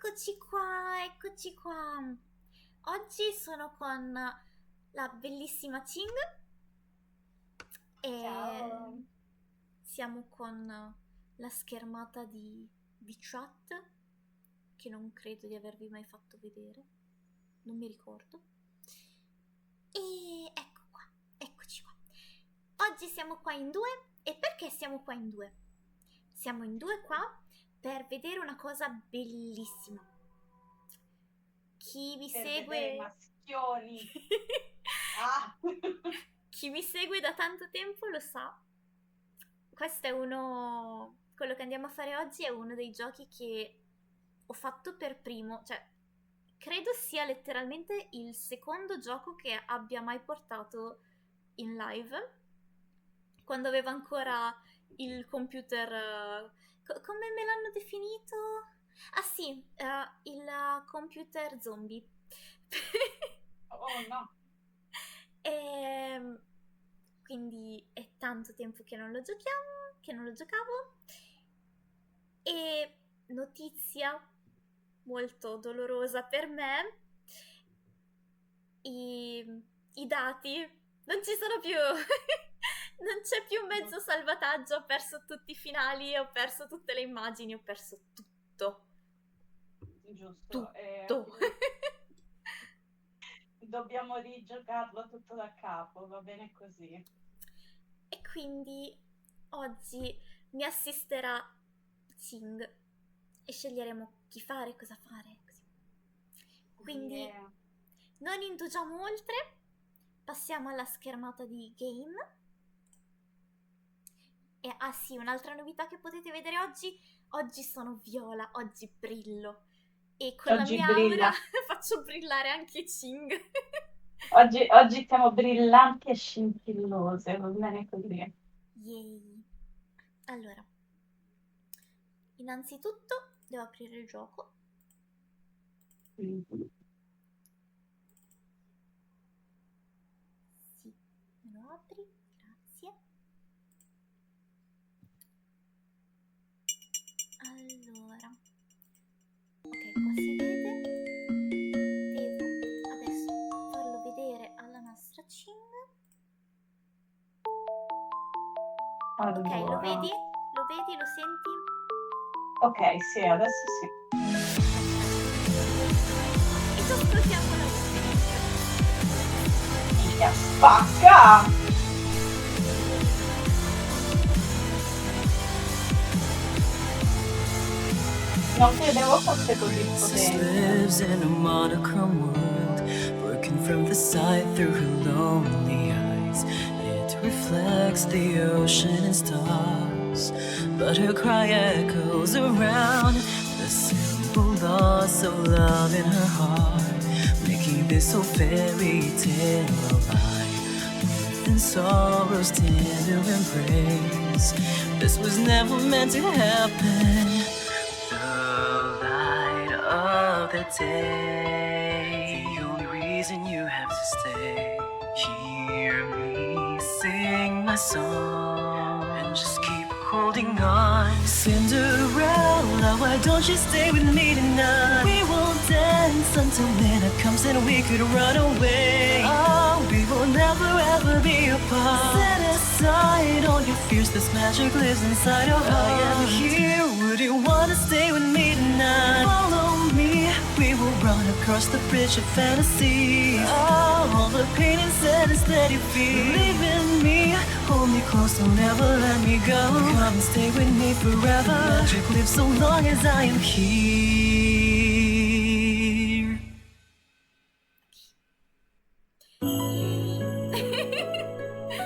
Eccoci qua, eccoci qua. Oggi sono con la bellissima Ching e Ciao. siamo con la schermata di chat che non credo di avervi mai fatto vedere, non mi ricordo. E ecco qua, eccoci qua. Oggi siamo qua in due e perché siamo qua in due? Siamo in due qua per vedere una cosa bellissima. Chi mi Per vedere i segue maschioni. Ah, chi mi segue da tanto tempo lo sa. Questo è quello che andiamo a fare oggi è uno dei giochi che ho fatto per primo, cioè credo sia letteralmente il secondo gioco che abbia mai portato in live, quando avevo ancora il computer, come me l'hanno definito? Ah sì, il computer zombie. oh no. E quindi è tanto tempo che non lo giochiamo, che non lo giocavo. E notizia molto dolorosa per me, i, i dati non ci sono più. Non c'è più mezzo salvataggio, ho perso tutti i finali, ho perso tutte le immagini, ho perso tutto. Giusto. Tutto. Quindi dobbiamo rigiocarlo tutto da capo, va bene così. E quindi oggi mi assisterà Ching e sceglieremo chi fare, cosa fare, così. Quindi Yeah. non indugiamo oltre, passiamo alla schermata di game. E ah sì, un'altra novità che potete vedere oggi sono viola, oggi brillo. E con la Oggi mia aura brilla. faccio brillare anche Ching. Oggi siamo brillanti e scintillose, va bene così. Yay. Allora, innanzitutto devo aprire il gioco. Mhm. Sì, me lo apri, grazie. Allora, ok, qua si vede. Devo adesso farlo vedere alla nostra Ching. Ok, lo Allora, vedi? Lo vedi? Lo senti? ok, sì, adesso sì. E ci ascoltiamo la voce. Minchia, spacca! Non credevo fosse così Princess potente. lives in a monochrome world, working from the side through her lonely eyes. It reflects the ocean and stars, but her cry echoes around the simple loss of love in her heart, making this whole fairy tale a lie. And sorrow's tender embrace. This was never meant to happen. The light of the day, the only reason you have to stay. Hear me sing my song and just keep holding on. Cinderella, why don't you stay with me tonight? We will dance until midnight comes and we could run away. Oh, we will never ever be apart. Set aside all your fears, this magic lives inside your heart. I am here, would you wanna stay with me tonight? Follow me, we will run across the bridge of fantasy. All the pain and sadness that you feel, believe in me, hold me close, don't ever let me go. Come and stay with me forever. The magic lives so long as I am here.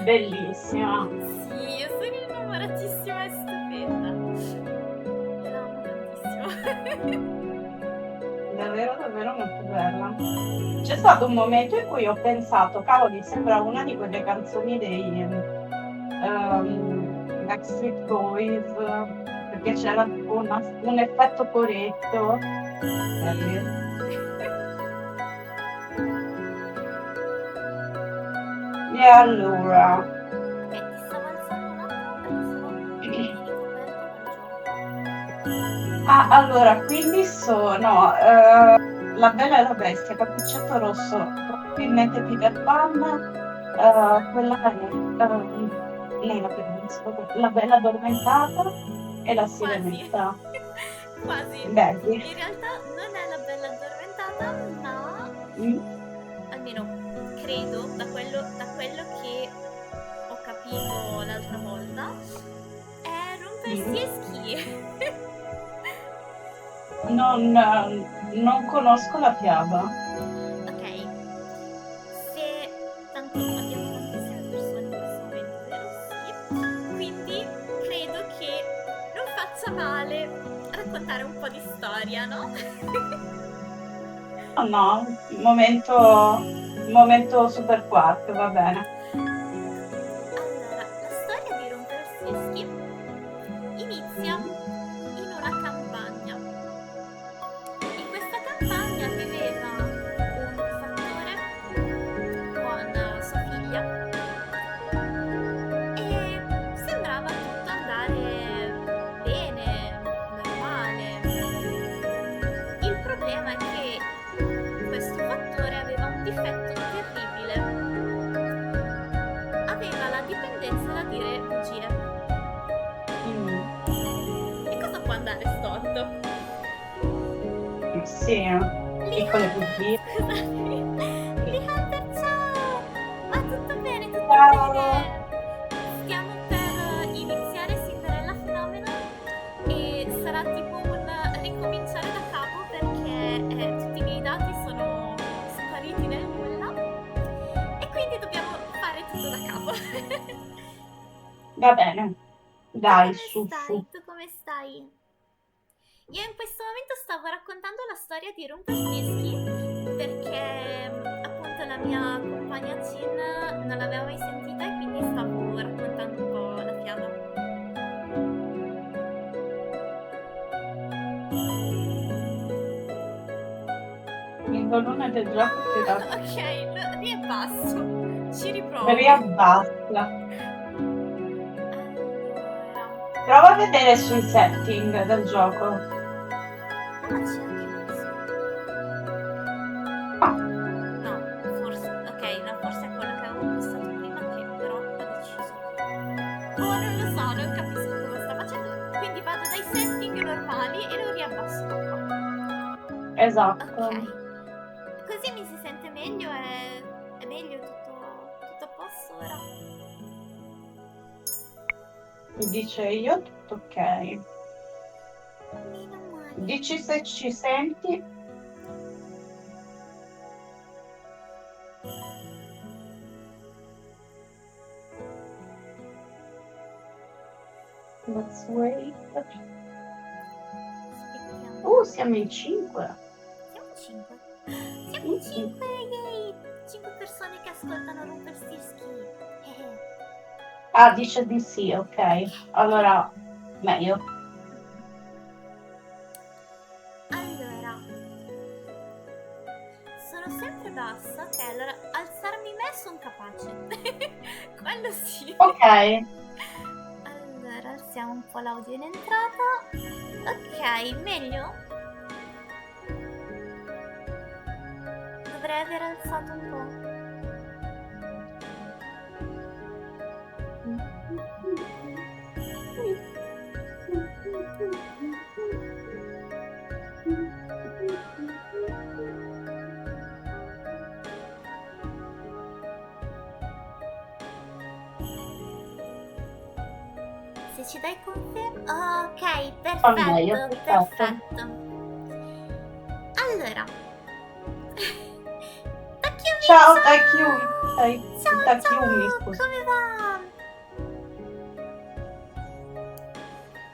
Bellissima. Sì, io sono innamoratissima, è stupenda. La amo tantissimo. Davvero, davvero molto bella. C'è stato un momento in cui ho pensato, cavoli, sembra una di quelle canzoni dei Backstreet Boys, perché c'era tipo un effetto coretto. E allora, Ok, ti stavo alzando un attimo perché sennò vieni coperto dal gioco. Allora, quindi sono La Bella e la Bestia, Cappuccetto Rosso, probabilmente Peter Pan, quella è lei la penniscola, La Bella Addormentata e La Quasi. Sirenetta. Quasi. Belli. In realtà non è la bella addormentata, ma Mm? almeno credo, da quello che ho capito l'altra volta, è rompersi e schi. Non conosco la fiaba. Ok, se tanto abbiamo tantissime persone in questo momento, vero? Sì. Quindi credo che non faccia male raccontare un po' di storia, no? No, momento super quark, va bene. Allora, la storia di rompersi e schi inizia in una campagna. In questa campagna viveva un fattore con sua figlia e sembrava tutto andare bene, normale. Il problema è che questo fattore aveva un difetto terribile. Aveva la dipendenza da dire bugie. E cosa può andare storto? Sì, piccole bugie. Scusatemi. Lily Hunter, ciao! Va tutto bene, tutto Ciao. bene. Stiamo per iniziare Cinderella Phenomenon e sarà tipo un ricominciare da capo perché tutti i miei dati sono spariti nel nulla e quindi dobbiamo fare tutto da capo. Va bene. Dai, su. Tu come stai? Io in questo momento stavo raccontando la storia di Rumpelstiltskin perché appunto la mia compagna Cin non l'aveva mai sentita e quindi stavo raccontando un po' la fiaba. Il volume del gioco è più alto. Ok, riabbasso. Ci riprovo. Riabbassa. Allora. Prova a vedere sui setting del gioco. Ah, c'è anche questo. No, forse. Ok, no, forse è quello che avevo impostato prima che però ho deciso. Oh, non lo so, non capisco cosa sta facendo. Quindi vado dai setting normali e lo riabbasso un po'. Esatto. Ok. Così mi si sente meglio, è meglio, tutto a posto ora. Dice io tutto ok. Meno male. Dici se ci senti. Let's wait. Aspettiamo. Siamo in 5. Siamo 5. Siamo 5, yay! 5 persone che ascoltano Rumpelstiltskin. Ah, dice di sì, ok. Allora, meglio. Allora, sono sempre bassa. Ok, allora alzarmi me sono capace. Quello sì. Ok. Allora, alziamo un po' l'audio in entrata. Ok, meglio? Dovrei aver alzato un po'. Se ci dai conferma. Ok, perfetto, perfetto. Allora. Ciao Takyumi. Ciao, Takyumi, scusa.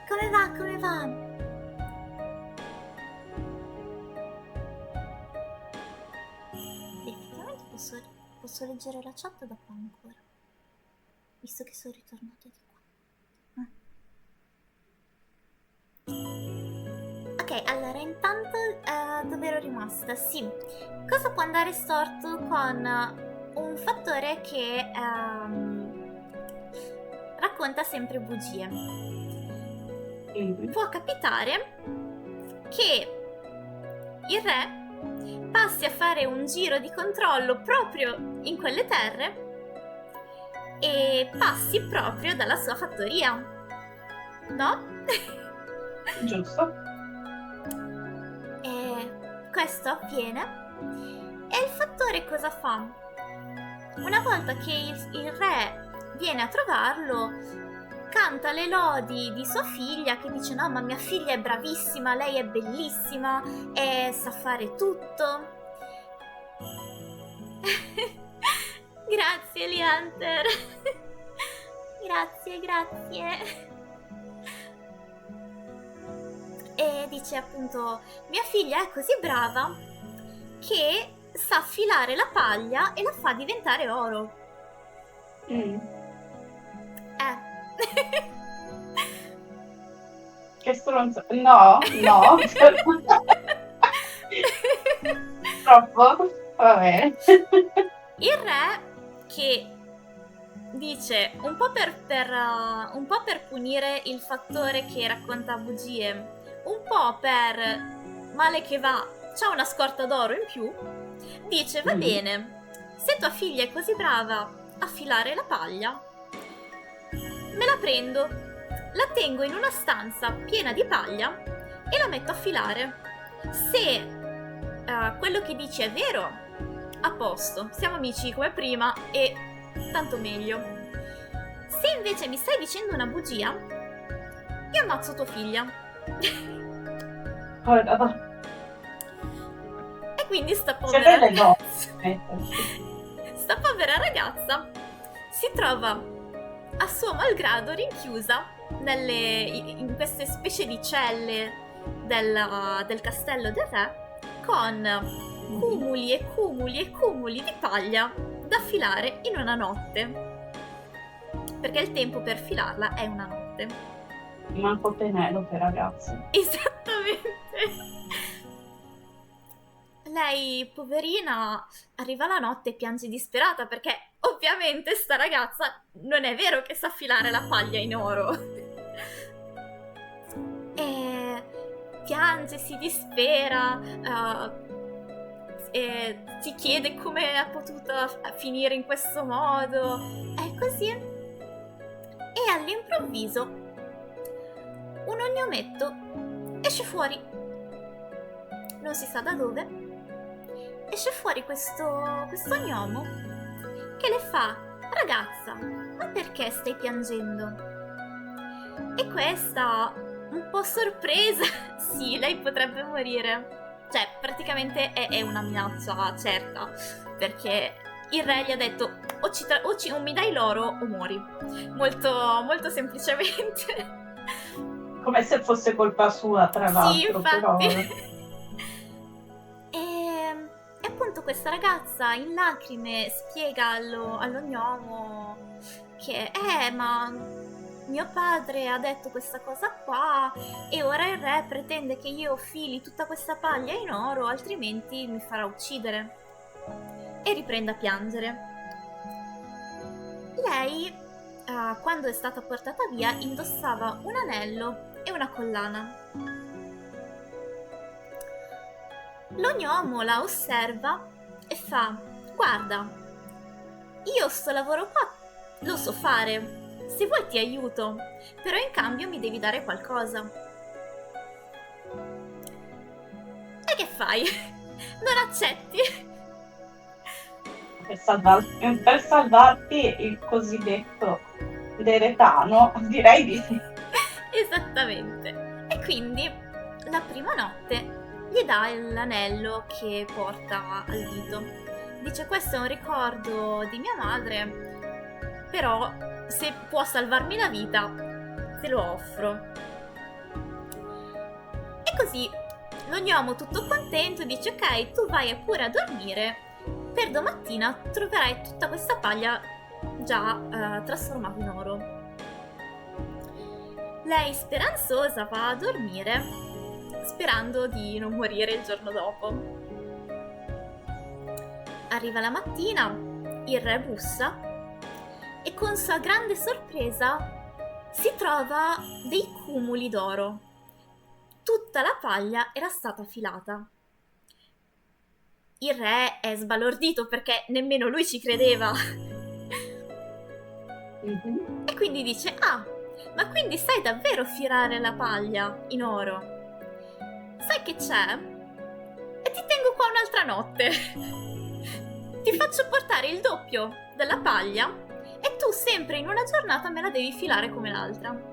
come va? Come va? Effettivamente posso leggere la chat da qua ancora, visto che sono ritornata di qua. Ok, allora intanto dove ero rimasta? Sì, cosa può andare storto con un fattore che racconta sempre bugie? Può capitare che il re passi a fare un giro di controllo proprio in quelle terre e passi proprio dalla sua fattoria, no? Giusto? E questo avviene e il fattore cosa fa? Una volta che il re viene a trovarlo, canta le lodi di sua figlia che dice no, ma mia figlia è bravissima, lei è bellissima e sa fare tutto. Grazie Leander. Grazie. E dice appunto mia figlia è così brava che sa affilare la paglia e la fa diventare oro. Che stronzo. No. Troppo. Va bene. Il re che dice un po' per punire il fattore che racconta bugie, un po' per male che va, c'ha una scorta d'oro in più, dice va bene, se tua figlia è così brava a filare la paglia, me la prendo, la tengo in una stanza piena di paglia e la metto a filare. Se quello che dici è vero, a posto, siamo amici come prima e tanto meglio. Se invece mi stai dicendo una bugia, io ammazzo tua figlia. E quindi sta povera ragazza si trova a suo malgrado rinchiusa in queste specie di celle del castello del re con cumuli e cumuli di paglia da filare in una notte, perché il tempo per filarla è una notte. Manco Penelope, ragazzi. Esattamente. Lei, poverina, arriva la notte e piange disperata perché ovviamente sta ragazza non è vero che sa filare la paglia in oro. E piange, si dispera, e si chiede come è potuta finire in questo modo. È così. E all'improvviso un ognometto esce fuori, non si sa da dove. Esce fuori questo gnomo che le fa: ragazza, ma perché stai piangendo? E questa, un po' sorpresa, sì, lei potrebbe morire. Cioè, praticamente è una minaccia certa, perché il re gli ha detto o mi dai l'oro o muori. Molto, molto semplicemente. Come se fosse colpa sua, tra l'altro. Sì, infatti. E appunto questa ragazza in lacrime spiega allo gnomo che ma mio padre ha detto questa cosa qua e ora il re pretende che io fili tutta questa paglia in oro, altrimenti mi farà uccidere. E riprende a piangere. Lei, quando è stata portata via, indossava un anello e una collana. Lo gnomo la osserva e fa: guarda, io sto lavoro qua lo so fare, se vuoi ti aiuto, però in cambio mi devi dare qualcosa. E che fai? Non accetti? Per salvarti il cosiddetto deretano, direi di sì. Esattamente. E quindi la prima notte gli dà l'anello che porta al dito. Dice: questo è un ricordo di mia madre, però se può salvarmi la vita te lo offro. E così lo gnomo, tutto contento, dice: ok, tu vai pure a dormire, per domattina troverai tutta questa paglia già trasformata in oro. Lei, speranzosa, va a dormire, sperando di non morire il giorno dopo. Arriva la mattina, il re bussa e con sua grande sorpresa si trova dei cumuli d'oro. tutta la paglia era stata filata. Il re è sbalordito perché nemmeno lui ci credeva. E quindi dice: ah, ma quindi sai davvero filare la paglia in oro? Sai che c'è? E ti tengo qua un'altra notte. Ti faccio portare il doppio della paglia e tu sempre in una giornata me la devi filare come l'altra.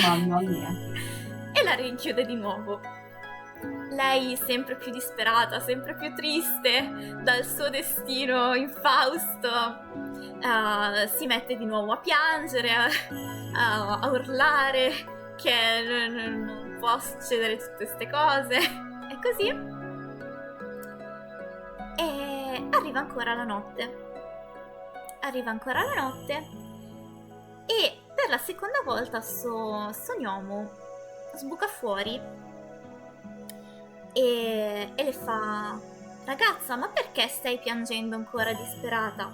Mamma mia. E la rinchiude di nuovo. Lei sempre più disperata, sempre più triste dal suo destino infausto, si mette di nuovo a piangere, a urlare che non può succedere tutte queste cose. E così. E arriva ancora la notte. E per la seconda volta sto gnomo sbuca fuori e le fa: ragazza, ma perché stai piangendo ancora disperata?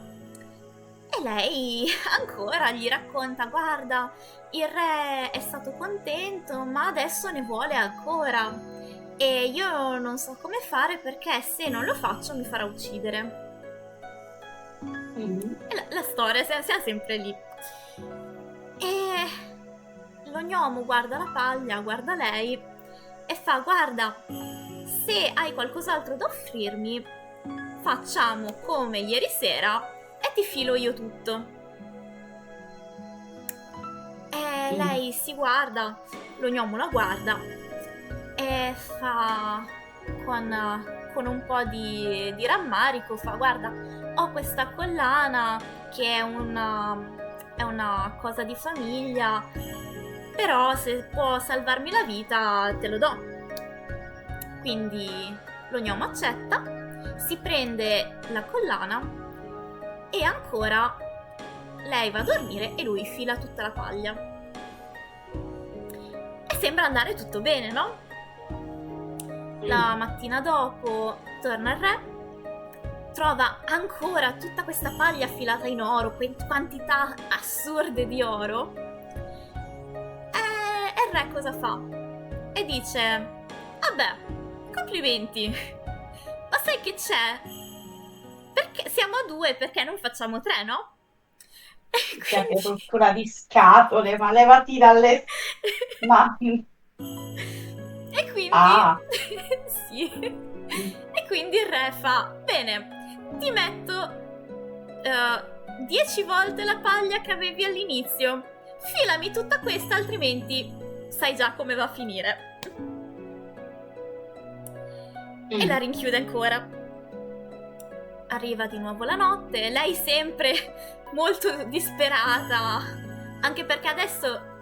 E lei ancora gli racconta: guarda, il re è stato contento, ma adesso ne vuole ancora e io non so come fare perché se non lo faccio mi farà uccidere. E la storia siamo sempre lì. E lo gnomo guarda la paglia, guarda lei e fa: guarda, se hai qualcos'altro da offrirmi, facciamo come ieri sera e ti filo io tutto. E lei si guarda, lo gnomo la guarda e fa con un po' di rammarico, fa: guarda, ho questa collana che è una cosa di famiglia, però se può salvarmi la vita te lo do. Quindi lo gnomo accetta, si prende la collana e ancora lei va a dormire e lui fila tutta la paglia. E sembra andare tutto bene, no? La mattina dopo torna il re, trova ancora tutta questa paglia filata in oro, quantità assurde di oro. E il re cosa fa? E dice: vabbè, complimenti, ma sai che c'è? Perché siamo a 2, perché non facciamo 3, no? E Che quindi... rottura di scatole, ma levati dalle mani. E quindi... sì. E quindi il re fa: bene, ti metto 10 volte la paglia che avevi all'inizio. Filami tutta questa, altrimenti sai già come va a finire. E la rinchiude ancora. Arriva di nuovo la notte, lei sempre molto disperata, anche perché adesso,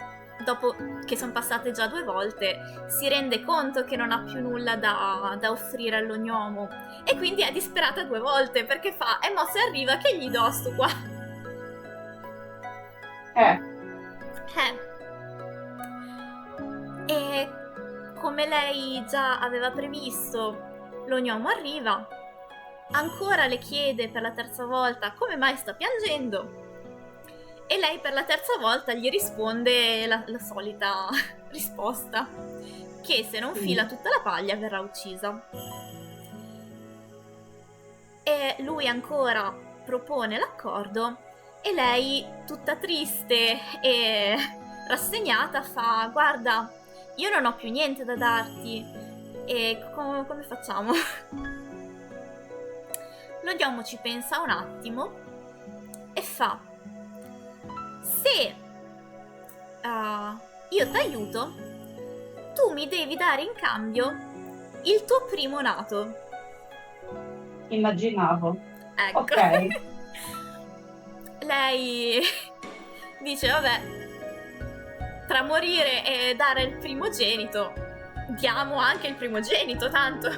dopo che sono passate già 2 volte, si rende conto che non ha più nulla da offrire allo gnomo e quindi è disperata 2 volte perché fa: mo se arriva che gli do sto qua? E come lei già aveva previsto, lo gnomo arriva, ancora le chiede per la terza volta come mai sta piangendo e lei per la terza volta gli risponde la solita risposta, che se non fila tutta la paglia verrà uccisa. E lui ancora propone l'accordo e lei, tutta triste e rassegnata, fa: guarda, io non ho più niente da darti e come facciamo? Lo gnomo ci pensa un attimo e fa: se io ti aiuto, tu mi devi dare in cambio il tuo primo nato. Immaginavo. Ecco. Ok. Lei dice: vabbè, tra morire e dare il primogenito, diamo anche il primogenito, tanto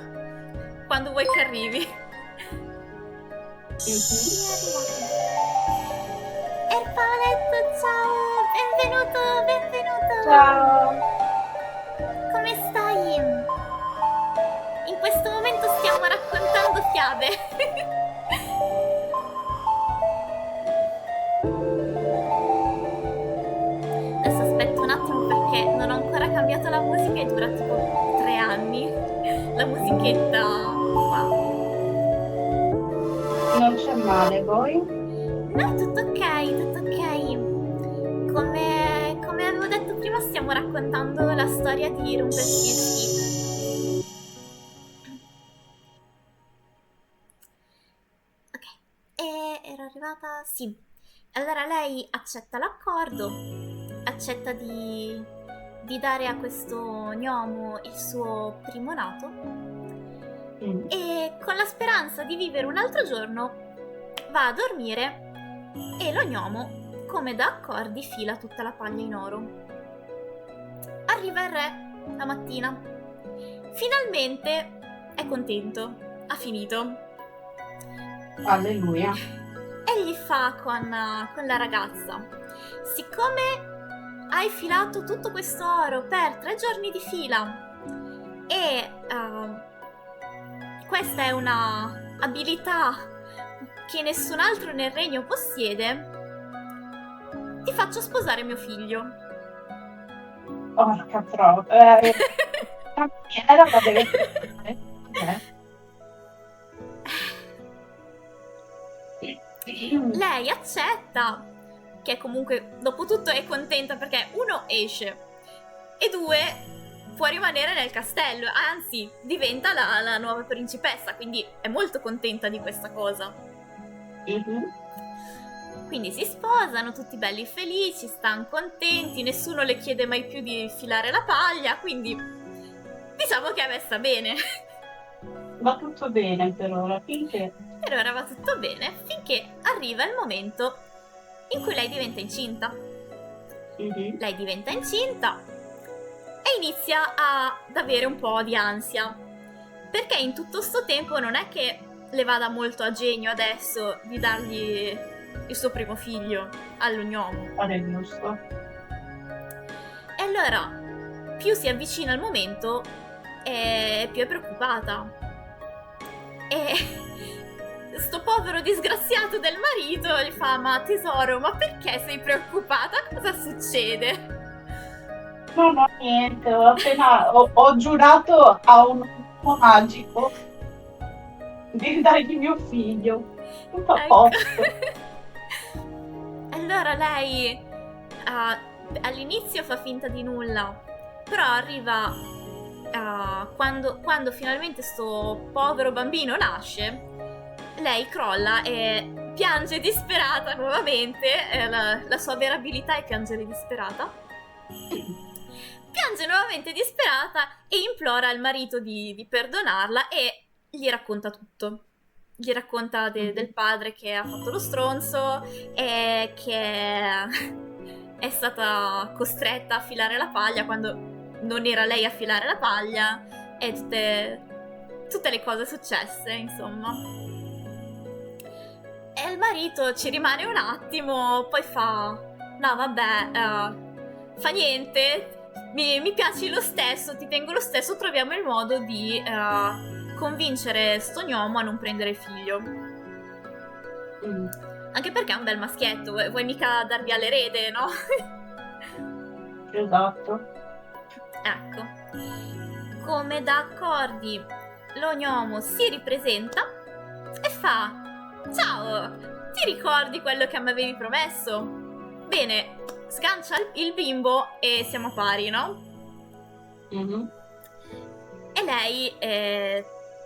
quando vuoi che arrivi. Erpaoletto, ciao, benvenuto. Ciao. Come stai? In questo momento stiamo raccontando fiabe. metto la musica e dura tipo 3 anni. La musichetta qua. Non c'è male, voi? No, tutto ok, tutto ok. Come avevo detto prima, stiamo raccontando la storia di Rumpelstiltskin. Ok, e ero arrivata... Sì. Allora lei accetta l'accordo, accetta di dare a questo gnomo il suo primo nato e con la speranza di vivere un altro giorno va a dormire e lo gnomo, come da accordi, fila tutta la paglia in oro. Arriva il re la mattina. Finalmente è contento, ha finito. Alleluia. E gli fa con la ragazza: siccome hai filato tutto questo oro per 3 giorni di fila e questa è una abilità che nessun altro nel regno possiede, ti faccio sposare mio figlio. Porca troia. Era la deve fare. Lei accetta, che comunque dopo tutto è contenta perché uno esce e due può rimanere nel castello, anzi diventa la nuova principessa, quindi è molto contenta di questa cosa. Quindi si sposano, tutti belli felici, stanno contenti, nessuno le chiede mai più di filare la paglia, quindi diciamo che a me sta bene. Va tutto bene per ora, finché... Per ora va tutto bene, finché arriva il momento in cui lei diventa incinta. Lei diventa incinta e inizia ad avere un po' di ansia, perché in tutto sto tempo non è che le vada molto a genio adesso di dargli il suo primo figlio allo gnomo. Fare giusto. E allora più si avvicina al momento e più è preoccupata. E sto povero disgraziato del marito gli fa: ma tesoro, ma perché sei preoccupata? Cosa succede? No, niente, ho giurato a un uomo magico di dargli mio figlio. Tutto a posto. Allora lei all'inizio fa finta di nulla, però arriva quando finalmente sto povero bambino nasce, lei crolla e piange disperata nuovamente. La sua vera abilità è piangere disperata. Piange nuovamente disperata e implora al marito di perdonarla e gli racconta tutto. Gli racconta del padre che ha fatto lo stronzo e che è stata costretta a filare la paglia quando non era lei a filare la paglia e tutte le cose successe, insomma. E il marito ci rimane un attimo, poi fa: no vabbè, fa niente, mi piaci lo stesso, ti tengo lo stesso, troviamo il modo di convincere sto gnomo a non prendere il figlio. Anche perché è un bel maschietto, vuoi mica dargli all'erede, no? Esatto. Ecco, come da accordi lo gnomo si ripresenta e fa: ciao, ti ricordi quello che mi avevi promesso? Bene, sgancia il bimbo e siamo pari, no? E lei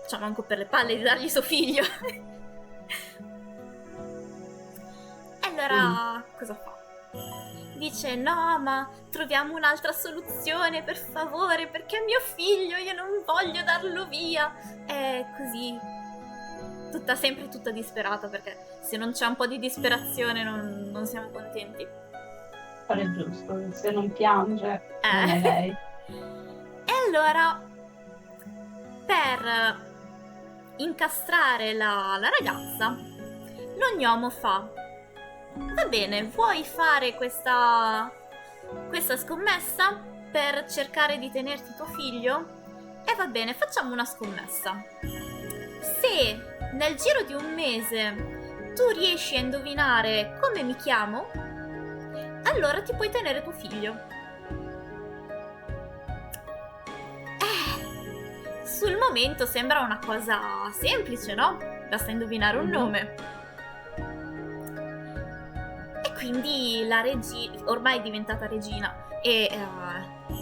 c'ha manco per le palle di dargli suo figlio. E allora cosa fa? Dice: no, ma troviamo un'altra soluzione, per favore, perché è mio figlio, io non voglio darlo via. E così, sempre tutta disperata, perché se non c'è un po' di disperazione non siamo contenti. Fare giusto, se non piange non è lei. E allora, per incastrare la ragazza, lo gnomo fa: va bene, vuoi fare questa scommessa per cercare di tenerti tuo figlio? E va bene, facciamo una scommessa. Se nel giro di un mese tu riesci a indovinare come mi chiamo, allora ti puoi tenere tuo figlio. sul momento sembra una cosa semplice, no? Basta indovinare un nome. E quindi la regina, ormai è diventata regina, e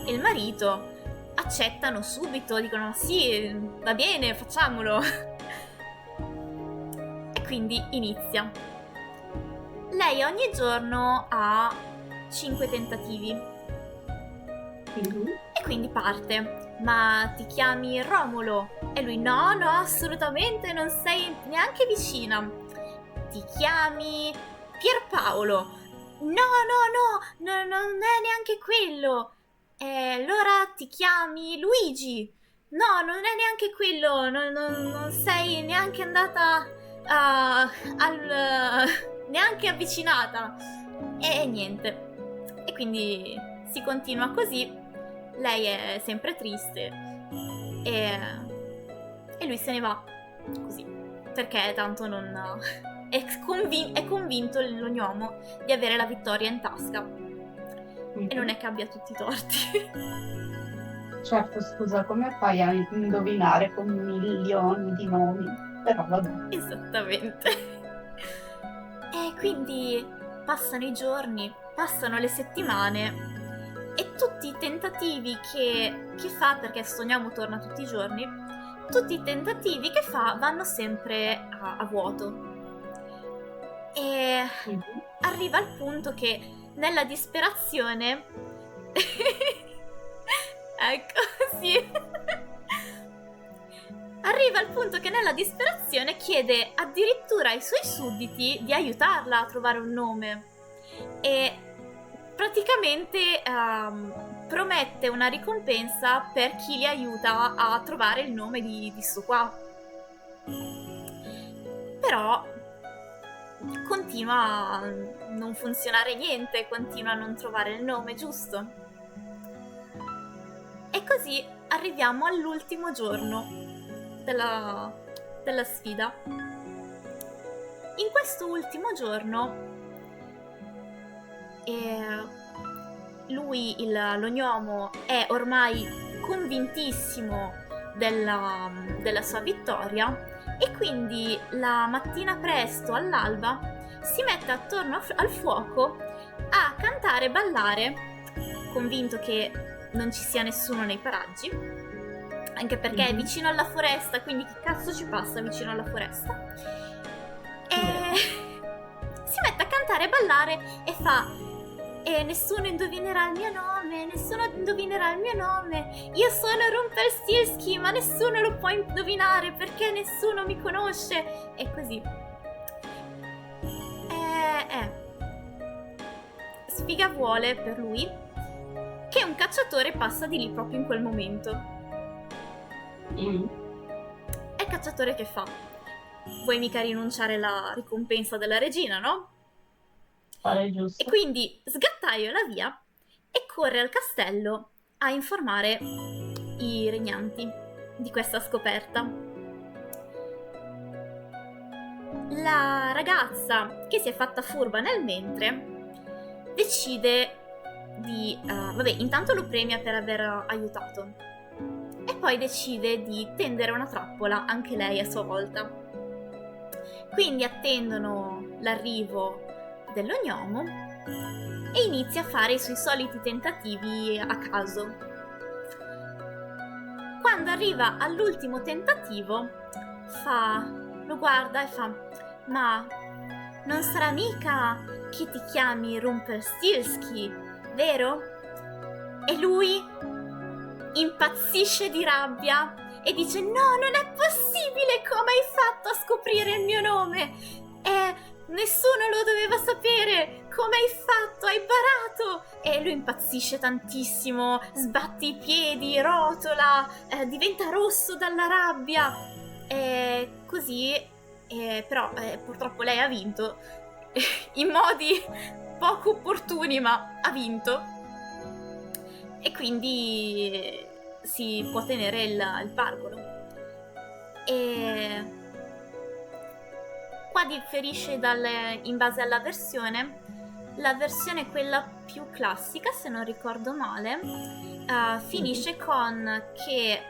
il marito accettano subito, dicono sì, va bene, facciamolo. E quindi inizia. Lei ogni giorno ha 5 tentativi. E quindi parte. Ma ti chiami Romolo? E lui no, assolutamente non sei neanche vicina. Ti chiami Pierpaolo? No, non è neanche quello. E allora ti chiami Luigi? No, non è neanche quello. Non sei neanche andata neanche avvicinata. E niente. E quindi si continua così. Lei è sempre triste e lui se ne va così, perché tanto non è convinto l'ognomo di avere la vittoria in tasca. E non è che abbia tutti i torti. Certo, scusa, come fai a indovinare con milioni di nomi? Però vabbè. Esattamente. E quindi passano i giorni, passano le settimane, e tutti i tentativi che fa, perché sto ognomo torna tutti i giorni, tutti i tentativi che fa vanno sempre a vuoto. E arriva al punto che nella disperazione ecco, sì. Arriva al punto che nella disperazione chiede addirittura ai suoi sudditi di aiutarla a trovare un nome. E praticamente promette una ricompensa per chi li aiuta a trovare il nome di sto qua. Però continua a non funzionare niente, continua a non trovare il nome giusto. E così arriviamo all'ultimo giorno della sfida. In questo ultimo giorno lui, l'ognomo, è ormai convintissimo della sua vittoria, e quindi la mattina presto, all'alba, si mette attorno al fuoco a cantare e ballare, convinto che non ci sia nessuno nei paraggi, anche perché è vicino alla foresta, quindi che cazzo ci passa vicino alla foresta? E si mette a cantare e ballare e fa: e nessuno indovinerà il mio nome, io sono Rumpelstiltskin, ma nessuno lo può indovinare perché nessuno mi conosce, e così. Sfiga vuole per lui che un cacciatore passa di lì proprio in quel momento. E il cacciatore che fa? Vuoi mica rinunciare alla ricompensa della regina, no? Giusto. E quindi sgattaiola via e corre al castello a informare i regnanti di questa scoperta. La ragazza, che si è fatta furba nel mentre, decide di... intanto lo premia per aver aiutato, e poi decide di tendere una trappola anche lei a sua volta. Quindi attendono l'arrivo dell'ognomo e inizia a fare i suoi soliti tentativi a caso. Quando arriva all'ultimo tentativo, lo guarda e fa: ma non sarà mica che ti chiami Rumpelstiltskin, vero? E lui impazzisce di rabbia e dice: no, non è possibile, come hai fatto a scoprire il mio nome? Nessuno lo doveva sapere, come hai fatto? Hai barato! E lui impazzisce tantissimo, sbatte i piedi, rotola, diventa rosso dalla rabbia, e così, però purtroppo lei ha vinto in modi poco opportuni, ma ha vinto, e quindi si può tenere il pargolo. E qua differisce in base alla versione. La versione, quella più classica, se non ricordo male, finisce con che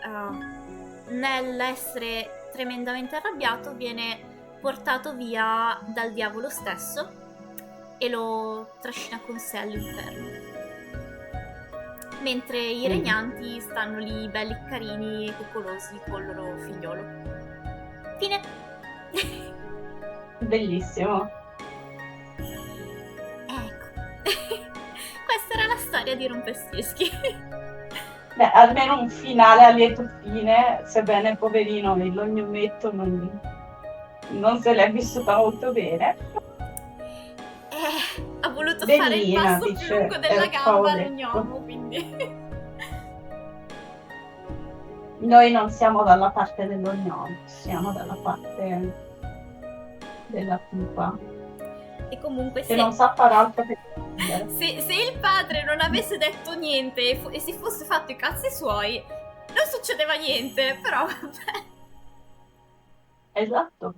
nell'essere tremendamente arrabbiato viene portato via dal diavolo stesso e lo trascina con sé all'inferno. Mentre i regnanti stanno lì belli carini e coccolosi col loro figliolo. Fine. Bellissimo. Ecco. Questa era la storia di Rumpelstiltskin. Beh, almeno un finale a lieto fine, sebbene poverino il gnometto non se l'è vissuta molto bene. Ha voluto Bellina, fare il passo più dice lungo della gamba Paoletto. allo gnomo, quindi... Noi non siamo dalla parte dello gnomo, siamo dalla parte della pupa. E comunque Che non sa far altro che se il padre non avesse detto niente e si fosse fatto i cazzi suoi, non succedeva niente, però vabbè. Esatto.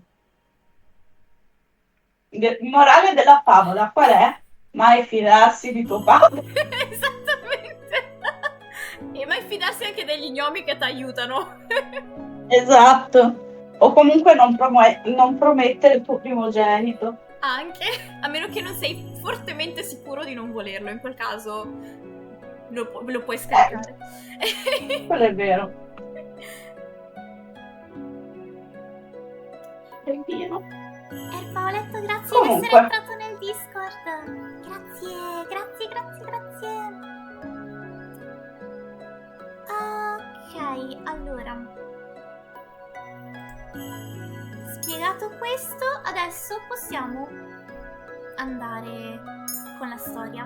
Morale della favola, qual è? Mai fidarsi di tuo padre. Esattamente. E mai fidarsi anche degli gnomi che ti aiutano. Esatto. O comunque non promettere il tuo primogenito. Anche, a meno che non sei fortemente sicuro di non volerlo, in quel caso lo puoi scaricare. Quello è vero. Bellino. Paoletto, grazie Comunque. di essere entrato nel Discord. Grazie. Ok, allora. Spiegato questo, adesso possiamo andare con la storia.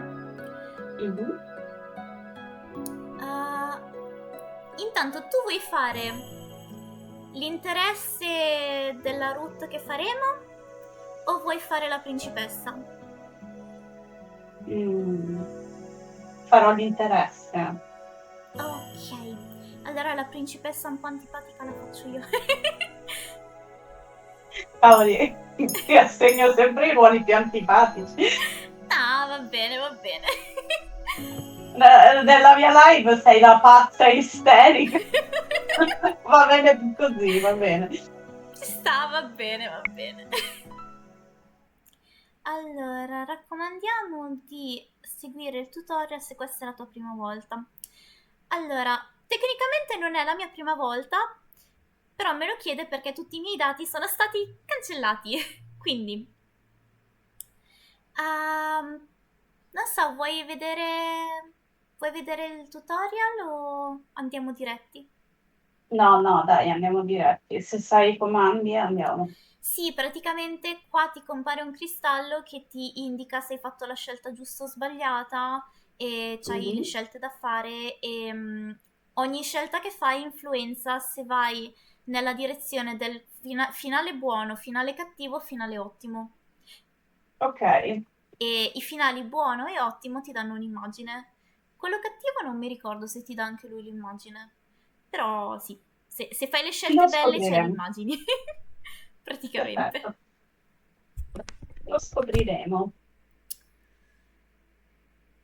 Intanto tu vuoi fare l'interesse della Ruth che faremo o vuoi fare la principessa? Farò l'interesse. Ok, allora la principessa un po' antipatica la faccio io. Cavoli, ti assegno sempre i ruoli più antipatici. No, va bene. Nella mia live sei la pazza isterica. Va bene così, va bene. Ci sta, va bene. Allora, raccomandiamo di seguire il tutorial se questa è la tua prima volta. Allora, tecnicamente non è la mia prima volta, però me lo chiede perché tutti i miei dati sono stati cancellati. Quindi, non so, vuoi vedere il tutorial o andiamo diretti? No, dai, andiamo diretti. Se sai i comandi, andiamo. Sì, praticamente qua ti compare un cristallo che ti indica se hai fatto la scelta giusta o sbagliata e c'hai le scelte da fare e ogni scelta che fai influenza se vai nella direzione del finale buono, finale cattivo, finale ottimo. Ok. E i finali buono e ottimo ti danno un'immagine. Quello cattivo non mi ricordo se ti dà anche lui l'immagine. Però sì, se fai le scelte belle c'hai le immagini. Praticamente. Perfetto. Lo scopriremo.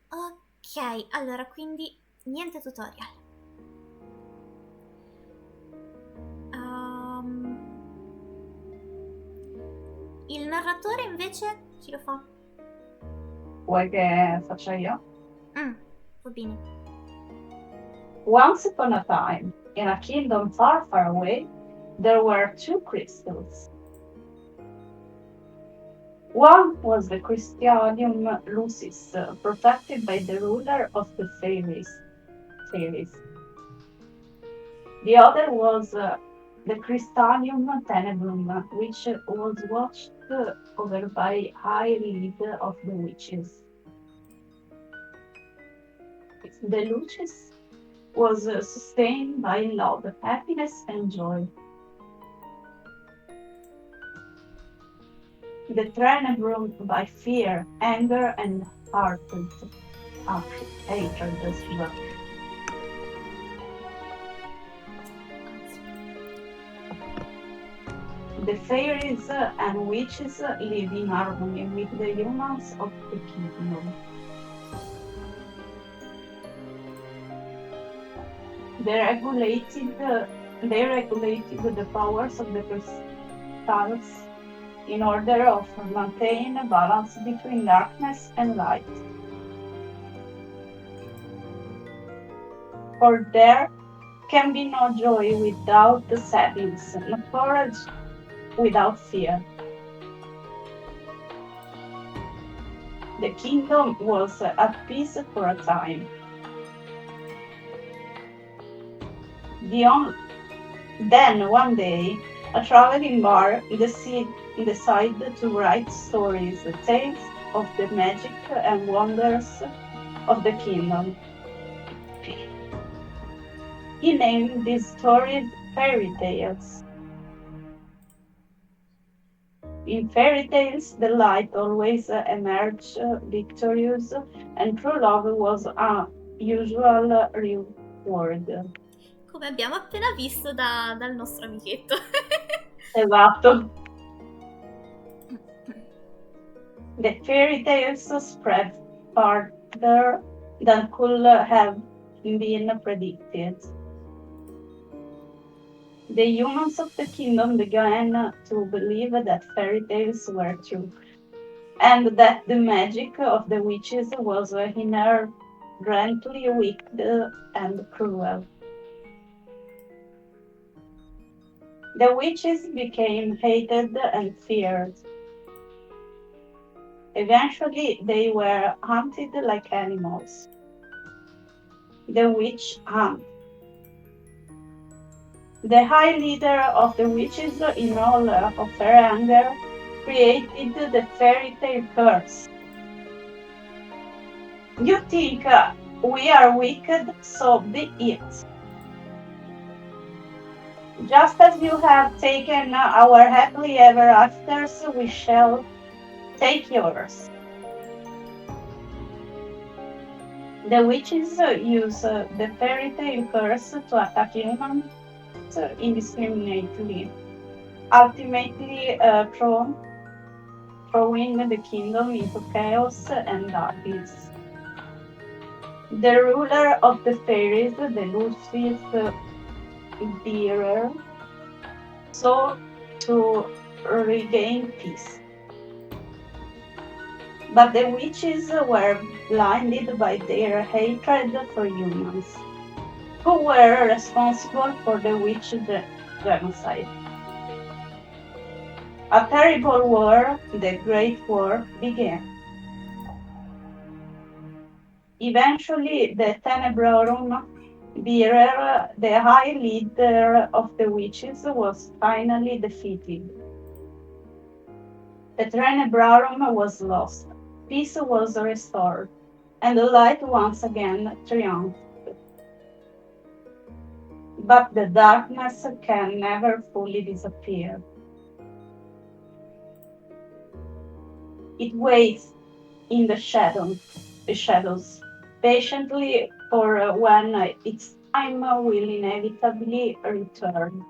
Ok, allora quindi niente tutorial. Il narratore invece chi lo fa? Vuoi che faccia io? Va bene. Once upon a time, in a kingdom far, far away, there were two crystals. One was the Crystallium Lucis, protected by the ruler of the fairies. The other was the Crystallium Tenebrum, which was watched over by high lead of the witches. The Lucis was sustained by love, happiness, and joy. The Tenebrum by fear, anger, and hatred as well. The fairies and witches live in harmony with the humans of the kingdom. The regulated they regulated the powers of the crystals in order of maintain a balance between darkness and light. For there can be no joy without sadness, no courage without fear. The kingdom was at peace for a time. Then one day, a traveling bar decided to write stories, tales of the magic and wonders of the kingdom. He named these stories fairy tales. In fairy tales, the light always emerged victorious, and true love was a usual reward. Come abbiamo appena visto dal nostro amichetto. Esatto. The fairy tales spread farther than could have been predicted. The humans of the kingdom began to believe that fairy tales were true, and that the magic of the witches was inherently wicked and cruel. The witches became hated and feared. Eventually, they were hunted like animals. The witch hunt. The high leader of the witches, in all of her anger, created the fairy tale curse. You think we are wicked, so be it. Just as you have taken our happily ever afters, we shall take yours. The witches use the fairy tale curse to attack humans indiscriminately, ultimately throwing the kingdom into chaos and darkness. The ruler of the fairies, the Lucy's bearer, sought to regain peace. But the witches were blinded by their hatred for humans, who were responsible for the witch genocide. A terrible war, the Great War, began. Eventually, the Tenebrorum bearer, the high leader of the witches, was finally defeated. The Tenebrorum was lost, peace was restored, and the light once again triumphed. But the darkness can never fully disappear. It waits in the shadows, patiently for when its time will inevitably return.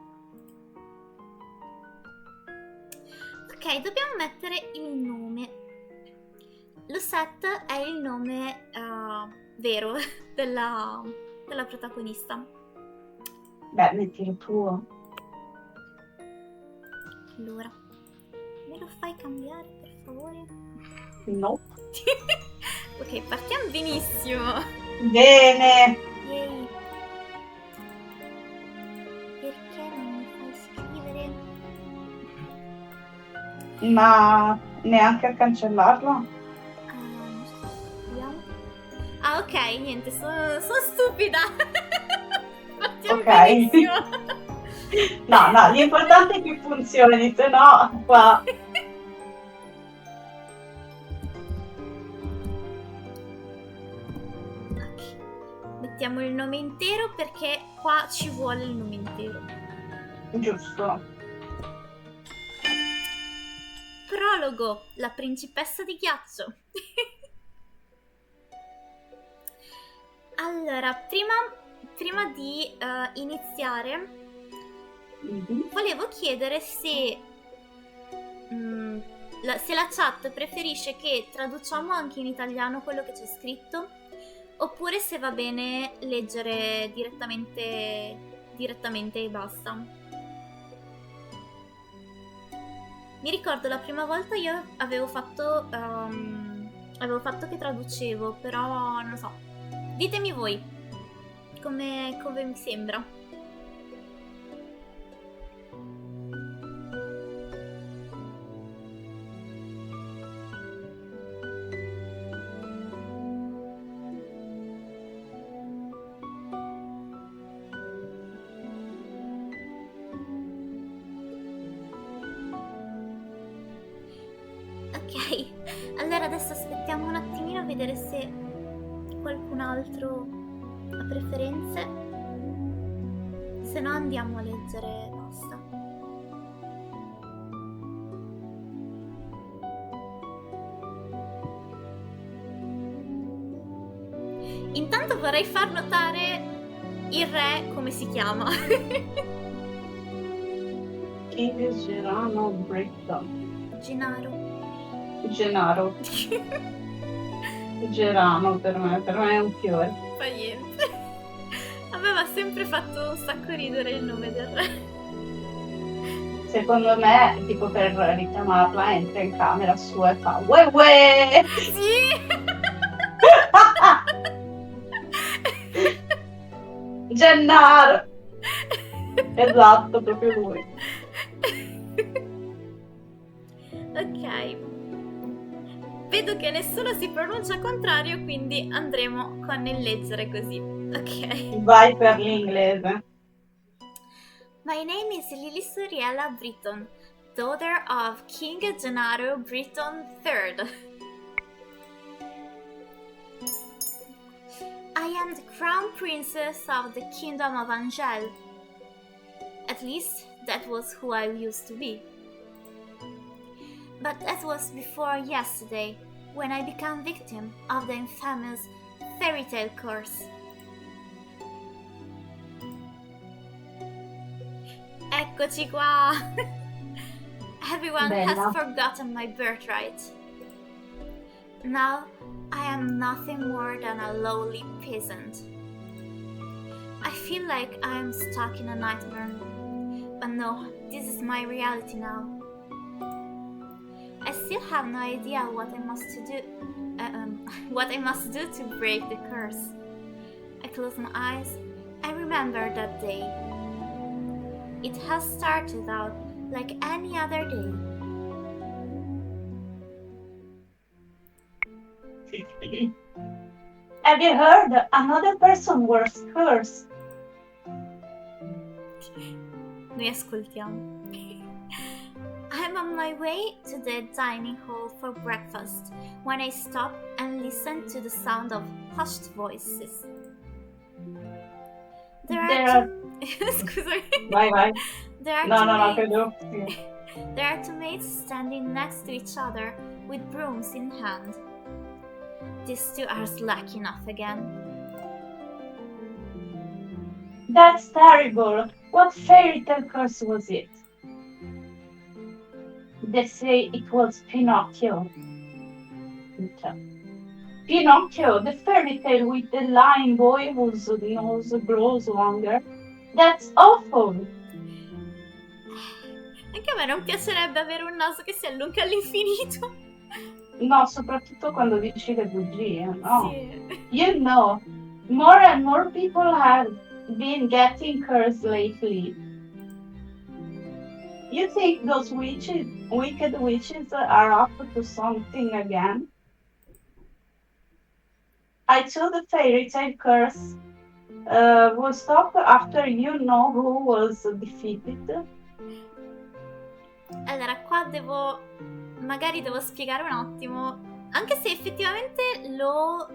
Ok, dobbiamo mettere il nome. Lucette è il nome vero della protagonista. Beh, metti il tuo. Allora, me lo fai cambiare per favore? No. Ok, partiamo benissimo. Bene. Yay. Perché non mi fai scrivere? Ma neanche a cancellarlo? Non so, vediamo. Ah, ok, niente, sono stupida. Partiamo benissimo. No, l'importante è che funzioni, se no qua... Mettiamo il nome intero perché qua ci vuole il nome intero. Giusto. Prologo, la principessa di ghiaccio. Allora, prima di iniziare, volevo chiedere se la chat preferisce che traduciamo anche in italiano quello che c'è scritto, oppure se va bene leggere direttamente direttamente e basta. Mi ricordo la prima volta io avevo fatto che traducevo, però non lo so. Ditemi voi come mi sembra. Ok, allora adesso aspettiamo un attimino a vedere se qualcun altro ha preferenze. Se no andiamo a leggere e basta. Intanto vorrei far notare il re come si chiama. King Gerano Britton. Gennaro. Gerano per me è un fiore. Fa niente. A me mi ha sempre fatto un sacco ridere il nome del re. Secondo me, tipo per richiamarla, entra in camera sua e fa uè! Sì! Gennaro! Esatto, proprio lui. Ok. Vedo che nessuno si pronuncia contrario, quindi andremo con il leggere così. Ok. Vai per l'inglese. My name is Lily Suriella Britton, daughter of King Gennaro Britton III. I am the crown princess of the kingdom of Angel. At least, that was who I used to be. But that was before yesterday, when I became victim of the infamous fairy tale curse. Eccoci qua! Everyone Bella. has forgotten my birthright. Now I am nothing more than a lowly peasant. I feel like I am stuck in a nightmare. But no, this is my reality now. I still have no idea what I must do to break the curse. I close my eyes and remember that day. It has started out like any other day. Have you heard? Another person was cursed. Noi ascoltiamo. I'm on my way to the dining hall for breakfast when I stop and listen to the sound of hushed voices. Scusami. Vai. No, credo. There are two maids standing next to each other with brooms in hand. These two are slack enough again. That's terrible. What fairy tale curse was it? They say it was Pinocchio. Pinocchio, the fairy tale with the lying boy whose nose grows longer. That's awful. Anche a me non piacerebbe avere un naso che si allunga all'infinito. No, soprattutto quando dici le bugie, no? Sì. You know, more and more people have been getting cursed lately. You think those wicked witches are up to something again? I thought the fairy tale curse will stop after you know who was defeated. Allora, qua magari devo spiegare un attimo, anche se effettivamente lo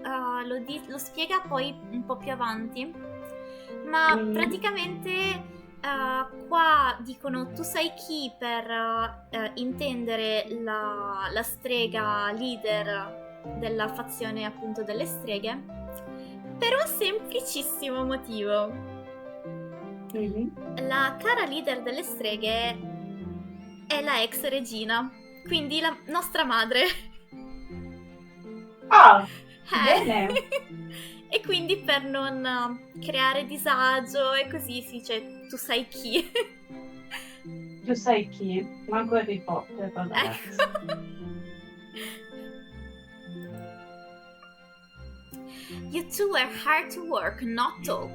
spiega poi un po' più avanti, ma praticamente qua dicono tu sai chi per intendere la strega leader della fazione appunto delle streghe, per un semplicissimo motivo. La cara leader delle streghe è la ex regina, quindi la nostra madre. Ah, bene. E quindi per non creare disagio e così si dice tu sai chi. Tu sai chi? Manco Harry Potter, vabbè. Ecco. You two were hard to work, not talk.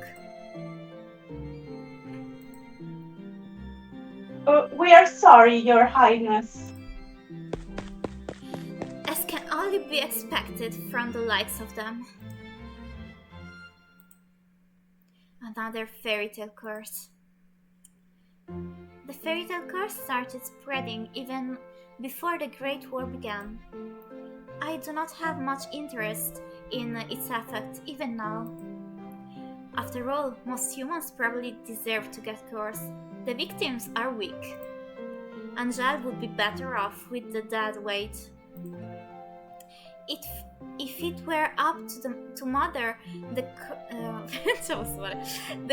We are sorry, Your Highness. As can only be expected from the likes of them. Another fairy tale curse. The fairy tale curse started spreading even before the Great War began. I do not have much interest in its effect even now. After all, most humans probably deserve to get cursed. The victims are weak. Angel would be better off with the dead weight. If it were up to Mother, the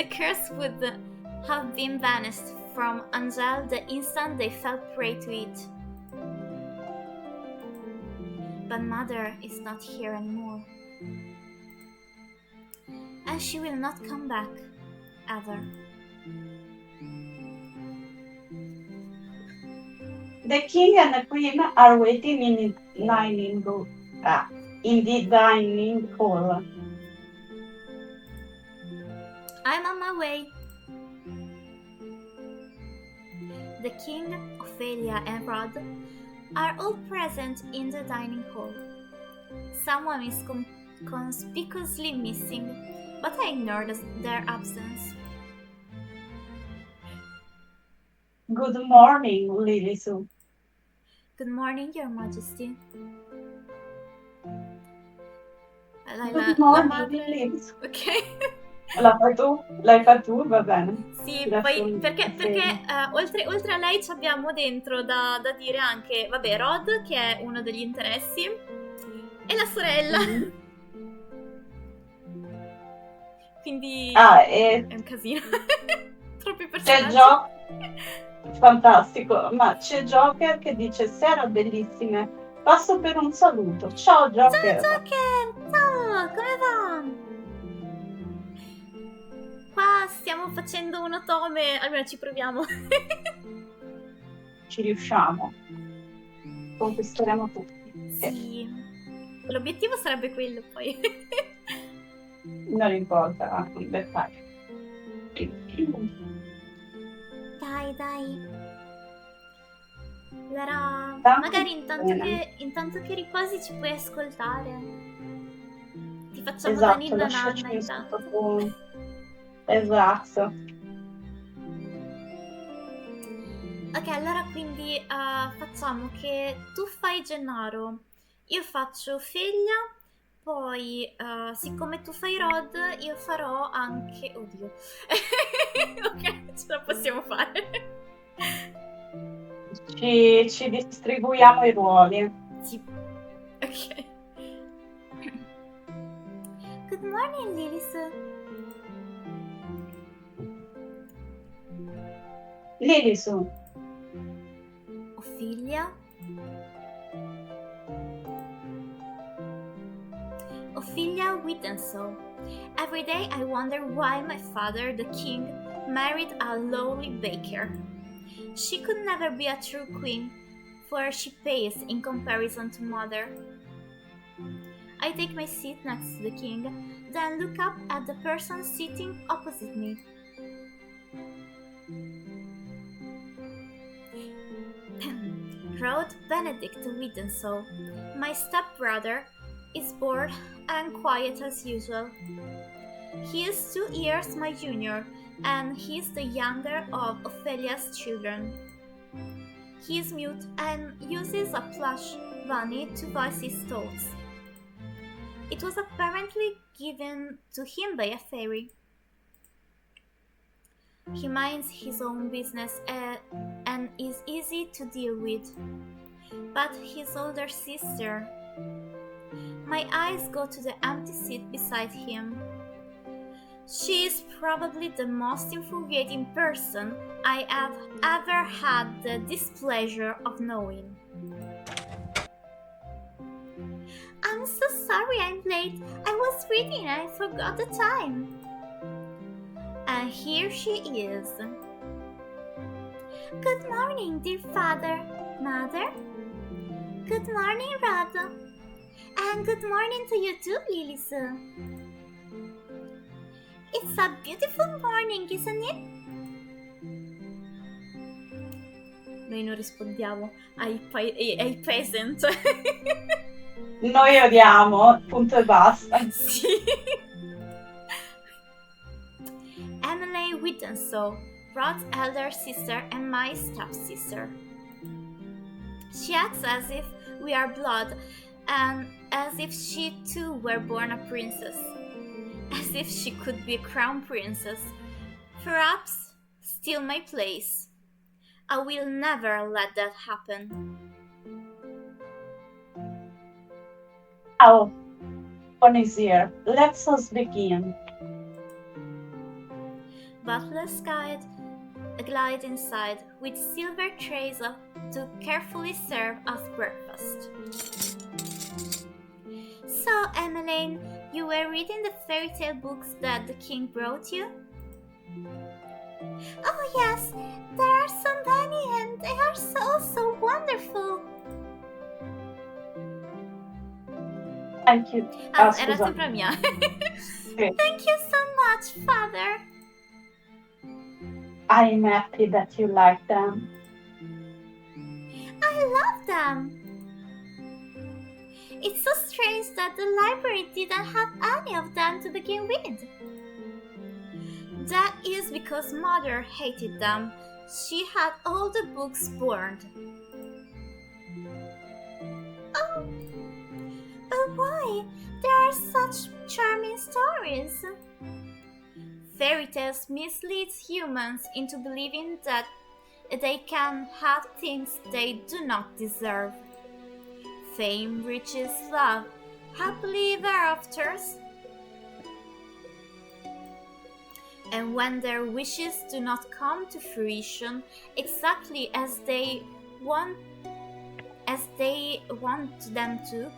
curse would have been banished from Angel the instant they fell prey to it. But Mother is not here anymore. And she will not come back, ever. The king and the queen are waiting in the dining hall. I'm on my way. The king, Ophelia, and Rod are all present in the dining hall. Someone is conspicuously missing, but I ignore their absence. Good morning, Lily Sue. Good morning, Your Majesty. Good morning, Lily Sue. Ok. L'hai fatto tu? Va bene. Sì, poi perché oltre a lei ci abbiamo dentro da dire anche, vabbè, Rod, che è uno degli interessi, e la sorella. Mm-hmm. Quindi è un casino. Troppi c'è personaggi. Fantastico, ma c'è Joker che dice sera bellissime, passo per un saluto. Ciao Joker. Ciao Joker, ciao, come va? Qua stiamo facendo un otome, almeno ci proviamo. Ci riusciamo. Conquisteremo tutti. Sì. L'obiettivo sarebbe quello poi. Non importa, il dettaglio. Dai. Allora, Tanto magari intanto che riposi ci puoi ascoltare. Ti facciamo da ninna nanna lasciaci intanto. sottofondo. Esatto. Ok, allora quindi facciamo che tu fai Gennaro, io faccio Figlia, poi siccome tu fai Rod, io farò anche... Oddio. Ok, ce la possiamo fare. Ci distribuiamo i ruoli. Sì. Ok. Good morning, Lilis. Lily Sue. Ophelia Whitenshaw. Every day I wonder why my father, the king, married a lowly baker. She could never be a true queen, for she pales in comparison to mother. I take my seat next to the king, then look up at the person sitting opposite me. Rod Benedict Whitenshaw, my stepbrother, is bored and quiet as usual. He is 2 years my junior, and he is the younger of Ophelia's children. He is mute and uses a plush bunny to voice his thoughts. It was apparently given to him by a fairy. He minds his own business and is easy to deal with. But his older sister... My eyes go to the empty seat beside him. She is probably the most infuriating person I have ever had the displeasure of knowing. I'm so sorry I'm late. I was reading and I forgot the time. And here she is. Good morning, dear father, mother. Good morning, Rod. And good morning to you too, Lilis. It's a beautiful morning, isn't it? Noi non rispondiamo ai present. Noi odiamo, punto e basta. Sì. Emily Whittensoe, Rod's elder sister and my stepsister. She acts as if we are blood, and as if she too were born a princess. As if she could be a crown princess. Perhaps steal my place. I will never let that happen. Now, on is here. Let us begin. Butlers glide inside with silver trays to carefully serve us breakfast. So, Emmeline, you were reading the fairy tale books that the king brought you? Oh yes, there are so many and they are so wonderful. Thank you. Era scusa. sempre la mia. Sì. Thank you so much, Father. I'm happy that you like them. I love them. It's so strange that the library didn't have any of them to begin with. That is because Mother hated them. She had all the books burned. Oh, but why? There are such charming stories. Fairy tales mislead humans into believing that they can have things they do not deserve. Fame, riches, love, happily ever afters. And when their wishes do not come to fruition exactly as they want them to,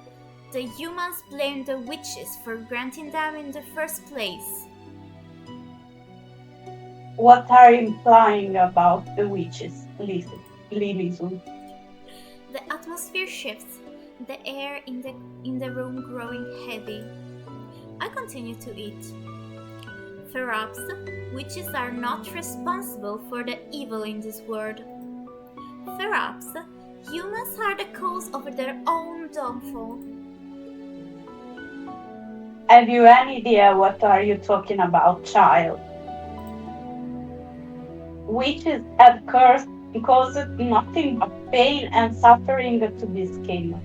the humans blame the witches for granting them in the first place. What are you implying about the witches, Lilisu? The atmosphere shifts, the air in the room growing heavy. I continue to eat. Perhaps witches are not responsible for the evil in this world. Perhaps humans are the cause of their own downfall. Have you any idea what are you talking about, child? Witches have caused nothing but pain and suffering to this kingdom.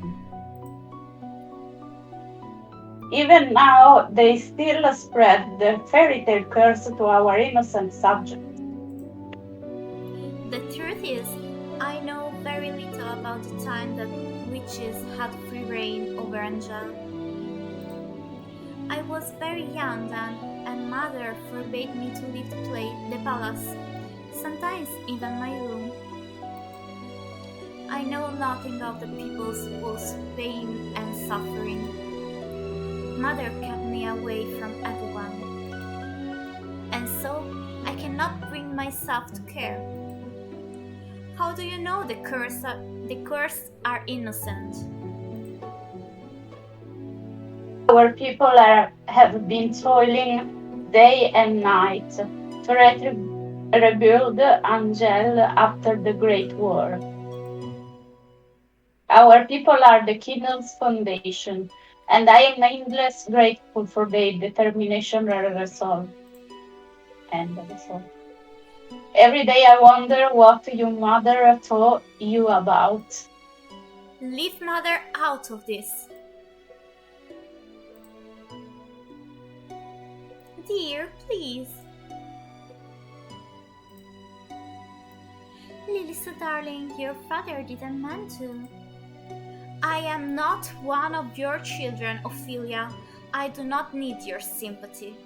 Even now, they still spread the fairy tale curse to our innocent subjects. The truth is, I know very little about the time that witches had free reign over Angel. I was very young then, and Mother forbade me to leave the palace, sometimes even my room. I know nothing of the people's pain and suffering. Mother kept me away from everyone, and so I cannot bring myself to care. How do you know the cursed are innocent? Our people have been toiling day and night to rebuild Angel after the Great War. Our people are the kingdom's foundation, and I am endlessly grateful for their determination and resolve. Every day I wonder what your mother taught you about. Leave Mother out of this. Dear, please. Lilisa, darling, your father didn't mean to. I am not one of your children, Ophelia. I do not need your sympathy.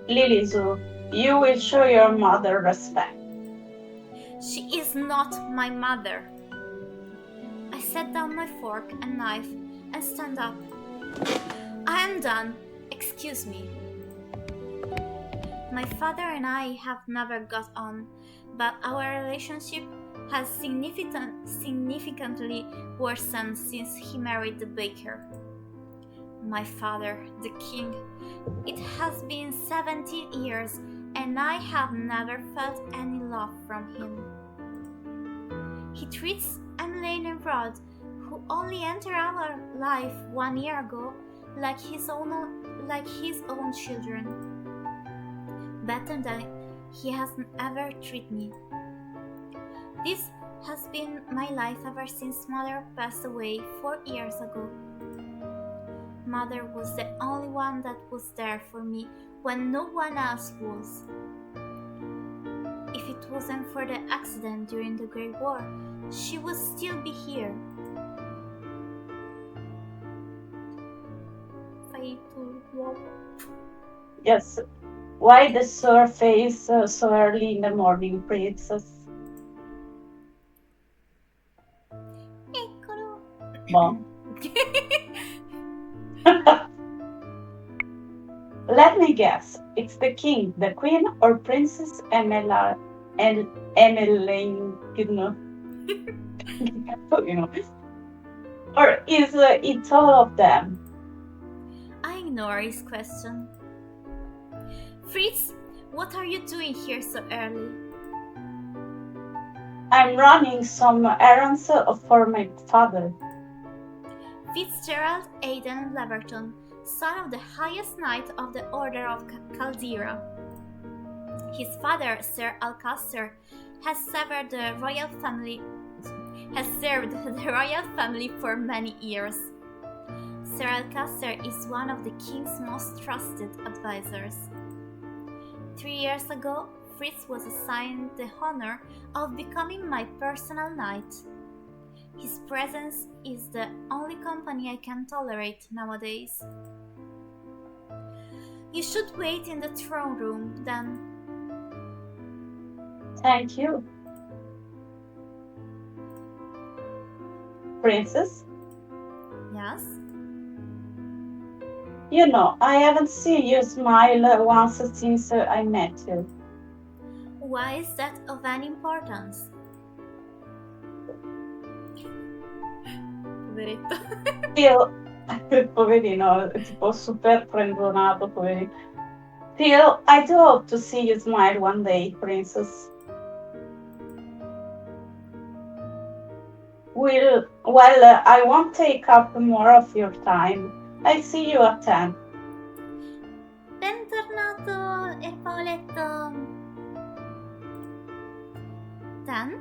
Lilisu, you will show your mother respect. She is not my mother. I set down my fork and knife and stand up. I am done. Excuse me. My father and I have never got on, but our relationship has significantly worsened since he married the baker. My father, the king. It has been 17 years and I have never felt any love from him. He treats Emmeline and Rod, who only entered our life 1 year ago, like his own children. Better than he has ever treated me. This has been my life ever since Mother passed away 4 years ago. Mother was the only one that was there for me when no one else was. If it wasn't for the accident during the Great War, she would still be here. Yes. Why the surface so early in the morning, princess? Eccolo. Bon. Let me guess. It's the king, the queen, or Princess Emmeline, you know. Or is it all of them? I ignore his question. Fritz, what are you doing here so early? I'm running some errands for my father. Fitzgerald Aidan Leverton, son of the highest knight of the Order of Caldera. His father, Sir Alcaster, has served the royal family for many years. Sir Alcaster is one of the king's most trusted advisors. 3 years ago, Fritz was assigned the honor of becoming my personal knight. His presence is the only company I can tolerate nowadays. You should wait in the throne room, then. Thank you. Princess? Yes? You know, I haven't seen you smile once since I met you. Why is that of any importance? Poveretto. Still, poverino, tipo super prendonato, poverino. Still, I do hope to see you smile one day, princess. Well, I won't take up more of your time. I'll see you at 10. Bentornato, Paoletto. 10?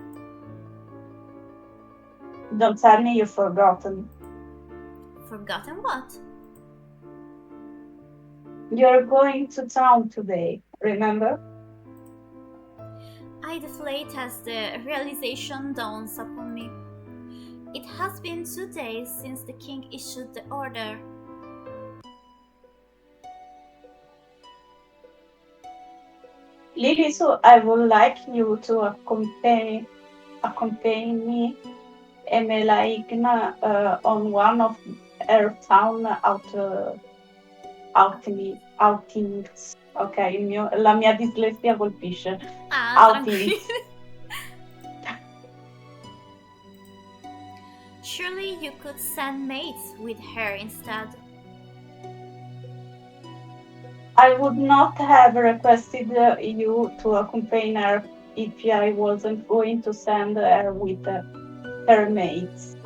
Don't tell me you've forgotten. Forgotten what? You're going to town today, remember? I deflate as the realization dawns upon me. It has been 2 days since the king issued the order. Lily, so I would like you to accompany me, Emmeline, on one of her town outings. Ok, la mia dislessia colpisce. Outings. Surely you could send maids with her instead. I would not have requested you to accompany her if I wasn't going to send her with her maids.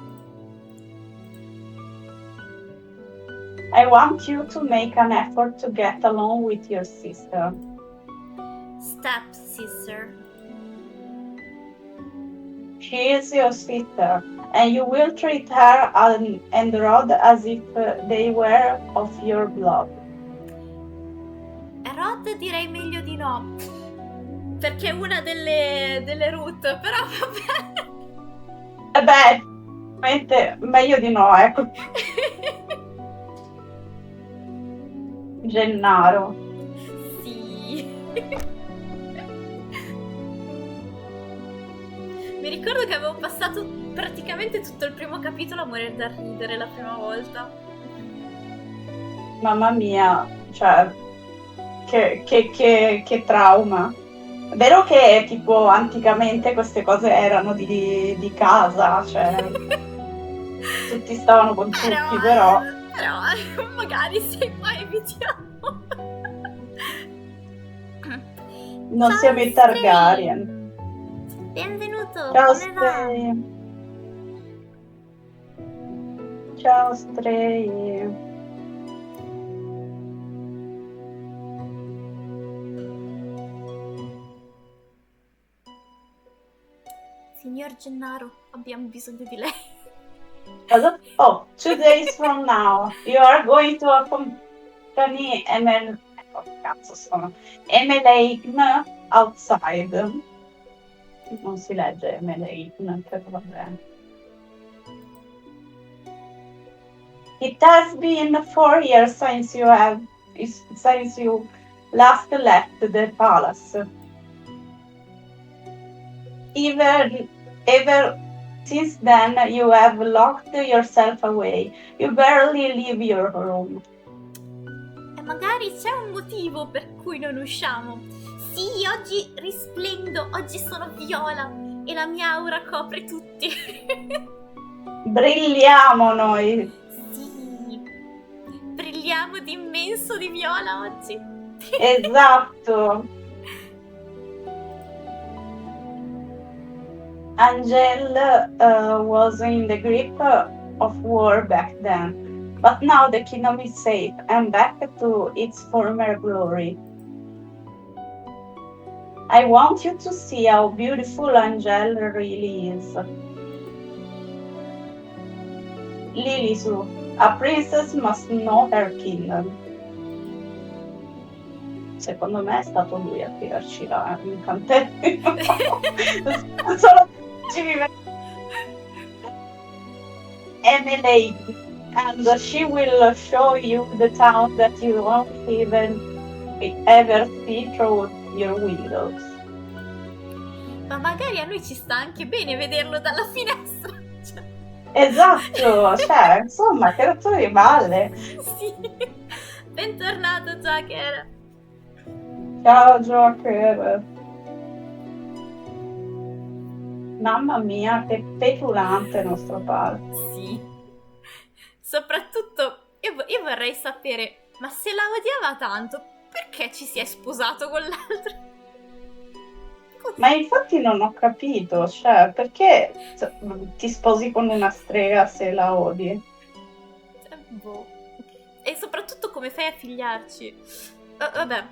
I want you to make an effort to get along with your sister. Step-sister. She is your sister, and you will treat her and Rod as if they were of your blood. Rod direi meglio di no, perché è una delle root, però vabbè. Beh, meglio di no, ecco. Gennaro. Sì. Mi ricordo che avevo passato praticamente tutto il primo capitolo a morire da ridere la prima volta. Mamma mia, cioè, che trauma. È vero che tipo anticamente queste cose erano di casa, cioè tutti stavano con tutti, però magari se poi evitiamo. non Ciao, siamo i Stray. Targaryen. Benvenuto, Ciao come va? Stray. Ciao Stray. Signor Gennaro, abbiamo bisogno di lei. Oh, 2 days from now, you are going to accompany Emel... Oh, cazzo sono? Emeleign outside. Non si legge Emeleign, però vabbè. It has been 4 years since you last left the palace. Ever since then you have locked yourself away. You barely leave your room. E magari c'è un motivo per cui non usciamo. Sì, oggi risplendo, oggi sono viola e la mia aura copre tutti. Brilliamo noi. Sì, brilliamo di immenso di viola oggi. Esatto. Angel was in the grip of war back then, but now the kingdom is safe and back to its former glory. I want you to see how beautiful Angel really is. Lilisu, a princess must know her kingdom. Secondo me è stato lui a tirarci l'incantesimo. Solo ci vive Emily, and she will show you the town that you won't even ever see through your windows. Ma magari a noi ci sta anche bene vederlo dalla finestra. Esatto, cioè, insomma, che rottura di balle. Sì, bentornato Joker. Ciao Joker. Mamma mia, che petulante il nostro padre. Sì. Soprattutto io vorrei sapere, ma se la odiava tanto, perché ci si è sposato con l'altro? Ma infatti non ho capito, cioè, perché ti sposi con una strega se la odi? Boh. E soprattutto come fai a figliarci? Vabbè.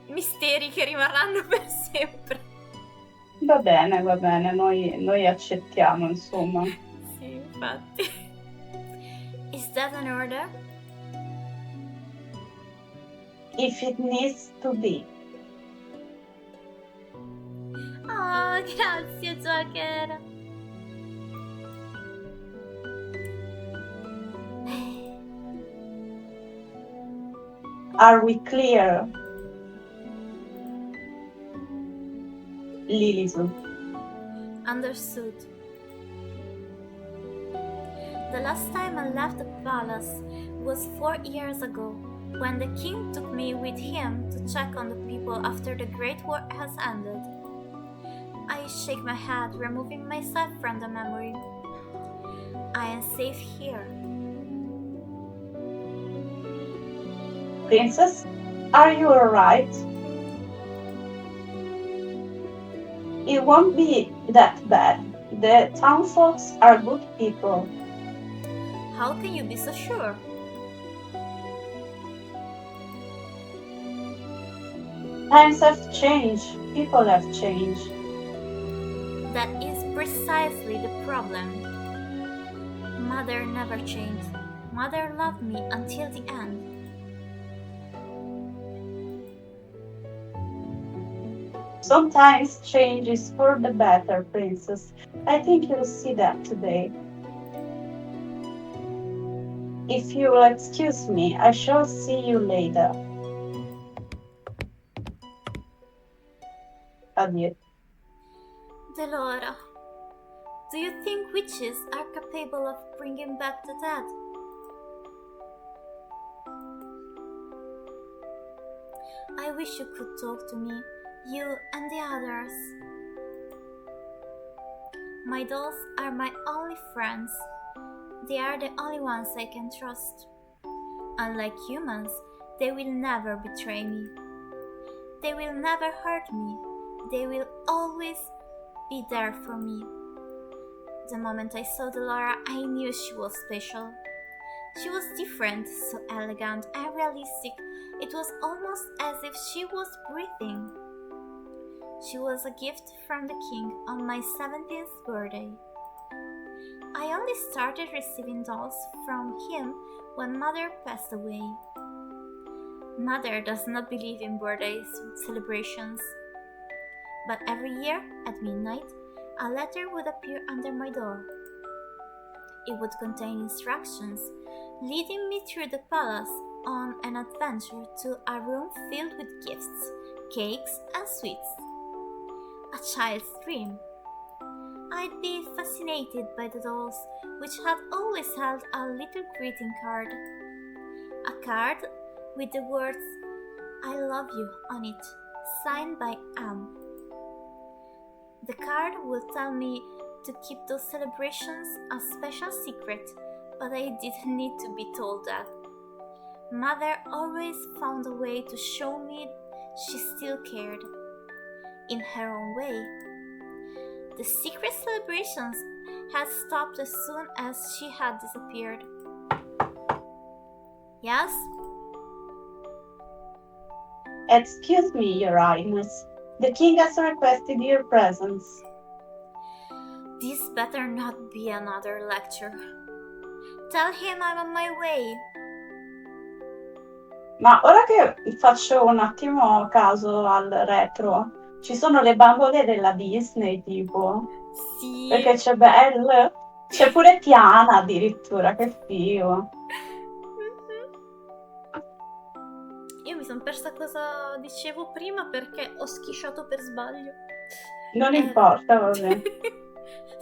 Misteri che rimarranno per sempre. Va bene, noi accettiamo, insomma. Sì, infatti. Is that an order? If it needs to be. Oh, grazie Joker. Are we clear? Lilisu. Understood. The last time I left the palace was 4 years ago, when the king took me with him to check on the people after the Great War has ended. I shake my head, removing myself from the memory. I am safe here. Princess, are you alright? It won't be that bad. The townfolks are good people. How can you be so sure? Times have changed. People have changed. That is precisely the problem. Mother never changed. Mother loved me until the end. Sometimes change is for the better, Princess. I think you'll see that today. If you will excuse me, I shall see you later. Addio. Delora, do you think witches are capable of bringing back the dead? I wish you could talk to me, you and the others. My dolls are my only friends. They are the only ones I can trust. Unlike humans, they will never betray me. They will never hurt me. They will always be there for me. The moment I saw Delora, I knew she was special. She was different, so elegant and realistic. It was almost as if she was breathing. She was a gift from the king on my 17th birthday. I only started receiving dolls from him when Mother passed away. Mother does not believe in birthday celebrations. But every year, at midnight, a letter would appear under my door. It would contain instructions leading me through the palace on an adventure to a room filled with gifts, cakes, and sweets. A child's dream. I'd be fascinated by the dolls, which had always held a little greeting card. A card with the words, "I love you" on it, signed by Am. The card would tell me to keep those celebrations a special secret, but I didn't need to be told that. Mother always found a way to show me she still cared, in her own way. The secret celebrations had stopped as soon as she had disappeared. Yes? Excuse me, Your Highness. The king has requested your presence. This better not be another lecture. Tell him I'm on my way. Ma ora che faccio un attimo caso al retro, ci sono le bambole della Disney, tipo? Sì. Perché c'è Belle, c'è pure Tiana addirittura, che figo. Io mi sono persa cosa dicevo prima perché ho schisciato per sbaglio. Non importa, vabbè.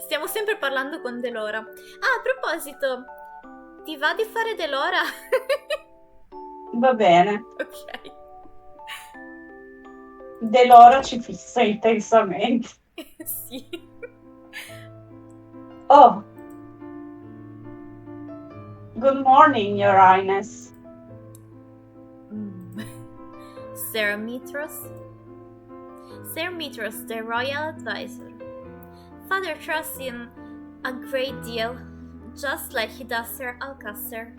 Stiamo sempre parlando con Delora. Ah, a proposito, ti va di fare Delora? Va bene. Ok. Delora ci fissa intensamente. Sì. Oh. Good morning, Your Highness. Sir Mitros, the royal advisor. Father trusts him a great deal, just like he does Sir Alcaster.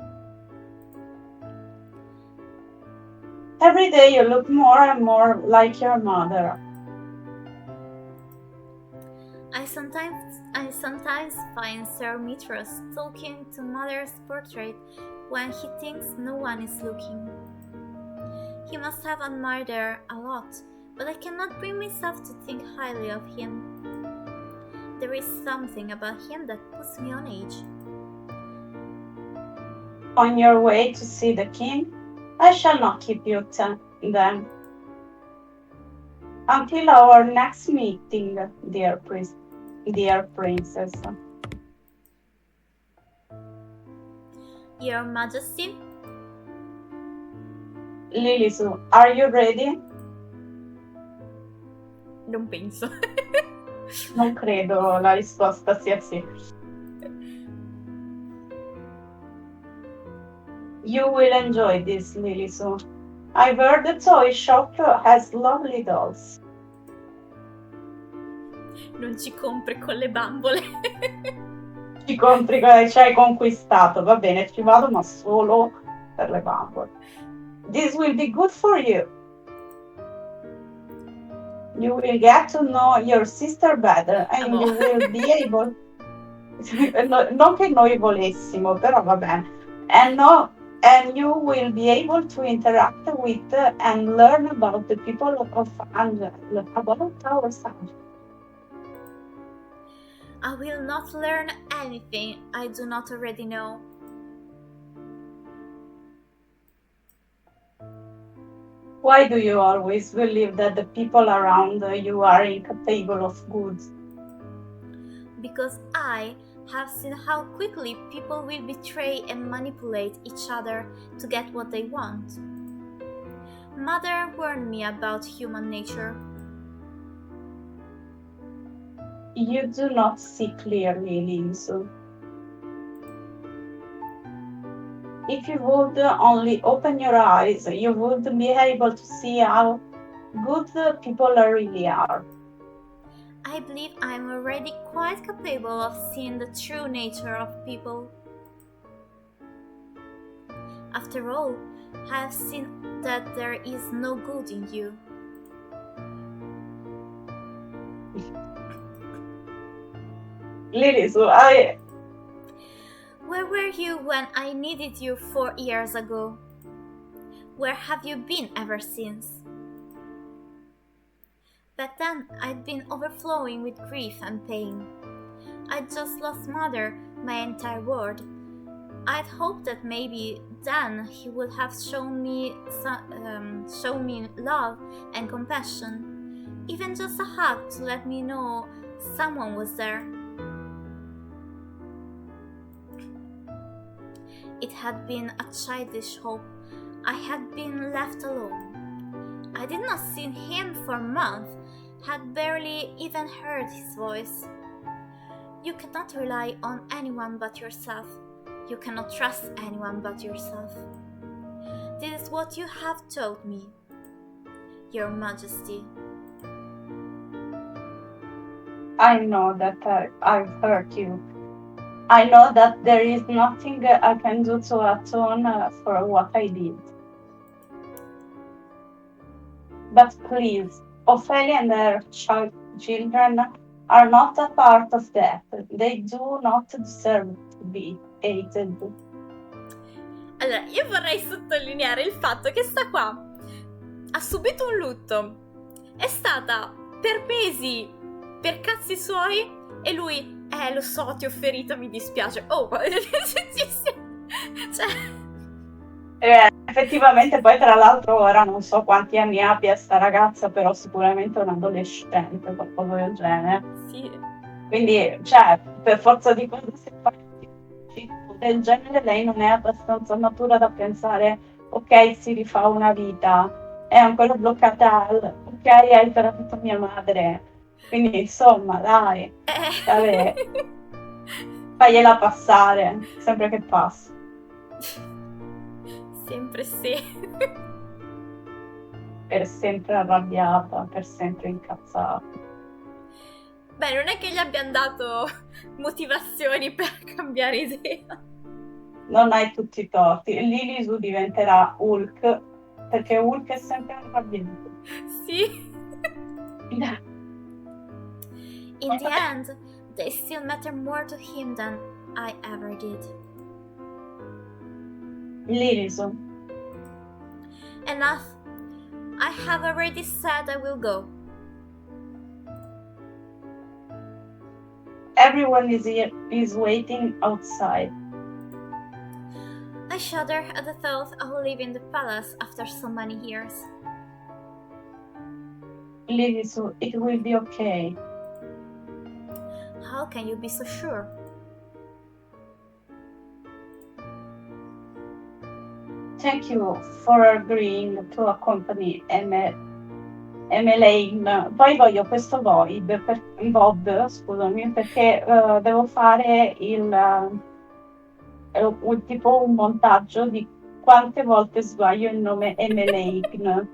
Every day you look more and more like your mother. I sometimes find Sir Mitros talking to Mother's portrait when he thinks no one is looking. He must have admired her a lot, but I cannot bring myself to think highly of him. There is something about him that puts me on edge. On your way to see the king, I shall not keep you then. Until our next meeting, dear princess. Your Majesty? Lilisu, are you ready? Non penso. Non credo la risposta sia sì. You will enjoy this, Lilisu. I've heard the toy shop has lovely dolls. Non ci compri con le bambole. Ci compri, ci hai conquistato, va bene, ci vado ma solo per le bambole. This will be good for you. You will get to know your sister better and you will be able... non che noi volessimo, però va bene. And you will be able to interact with and learn about the people of Angel, about ourselves. I will not learn anything I do not already know. Why do you always believe that the people around you are incapable of good? because I have seen how quickly people will betray and manipulate each other to get what they want. Mother warned me about human nature. You do not see clearly, Lisu. If you would only open your eyes, you would be able to see how good people really are. I believe I'm already quite capable of seeing the true nature of people. After all, I have seen that there is no good in you. Lisu, Where were you when I needed you 4 years ago? Where have you been ever since? Back then, I'd been overflowing with grief and pain. I'd just lost Mother, my entire world. I'd hoped that maybe then he would have shown me love and compassion, even just a hug to let me know someone was there. It had been a childish hope. I had been left alone. I did not see him for months, had barely even heard his voice. You cannot rely on anyone but yourself. You cannot trust anyone but yourself. This is what you have told me, Your Majesty. I know that I've hurt you. I know that there is nothing I can do to atone for what I did. But please, Ophelia and her children are not a part of that. They do not deserve to be hated. Allora, io vorrei sottolineare il fatto che sta qua ha subito un lutto, è stata per mesi per cazzi suoi e lui, lo so, ti ho ferito, mi dispiace. Oh, cioè... Effettivamente poi tra l'altro ora non so quanti anni abbia sta ragazza, però sicuramente è un adolescente, qualcosa del genere. Sì. Quindi, cioè, per forza di cose, se fai del genere, lei non è abbastanza matura da pensare, ok, si rifà una vita, è ancora bloccata ok, hai tradito mia madre. Quindi, insomma, dai, vabbè, fagliela passare, sempre che passa. Sempre sì. Per sempre arrabbiata, per sempre incazzata. Beh, non è che gli abbiamo dato motivazioni per cambiare idea. Non hai tutti i torti. Lilisu diventerà Hulk, perché Hulk è sempre arrabbiato. Sì. In the end, they still matter more to him than I ever did. Lilisu, Enough. I have already said I will go. everyone is waiting outside. I shudder at the thought of leaving the palace after so many years. Lilisu, it will be okay. How can you be so sure? Thank you for agreeing to accompany Emmeline. Poi voglio questo Bob, scusami, perché devo fare tipo un montaggio di quante volte sbaglio il nome Emmeline.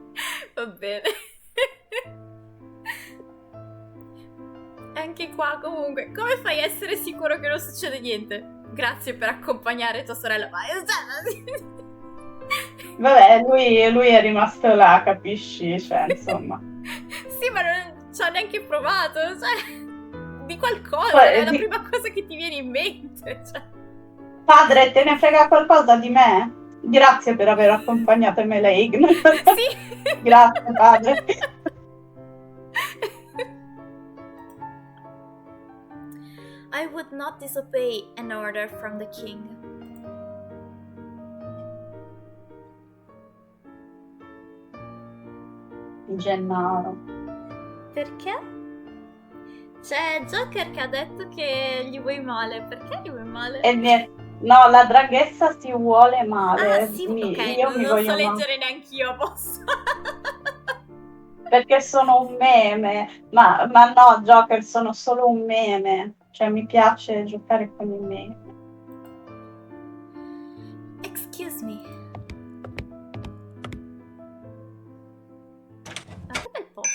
Va bene. Anche qua comunque, come fai a essere sicuro che non succede niente? Grazie per accompagnare tua sorella. Vabbè, lui è rimasto là, capisci? Cioè, insomma. Sì, ma non ci ha neanche provato, cioè, di qualcosa, è la prima cosa che ti viene in mente, cioè. Padre, te ne frega qualcosa di me? Grazie per aver accompagnato Emmeline. Sì. Grazie, padre. I would not disobey an order from the king. Gennaro. Perché? C'è Joker che ha detto che gli vuoi male. Perché gli vuoi male? No, la draghessa si vuole male. Ah, sì, ok, Io mi non so voglio male. leggere neanch'io, posso. Perché sono un meme. Ma no, Joker, sono solo un meme. Cioè, mi piace giocare con i meme. Excuse me. Ma che bel posto.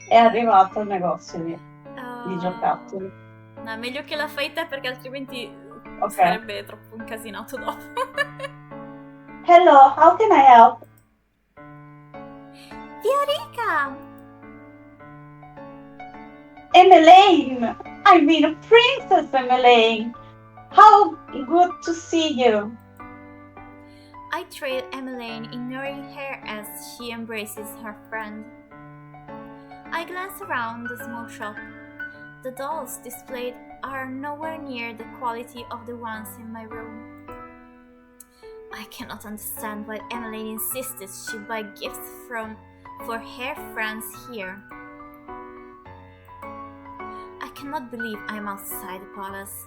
È arrivato il negozio di Ah, giocattoli. no, meglio che la fai te perché altrimenti Ok. sarebbe troppo incasinato dopo. Hello, how can I help? Viorica! Emmeline! I mean, Princess Emmeline! How good to see you! I trail Emmeline, ignoring her as she embraces her friend. I glance around the small shop. The dolls displayed are nowhere near the quality of the ones in my room. I cannot understand why Emmeline insisted she buy gifts for her friends here. I cannot believe I'm outside the palace.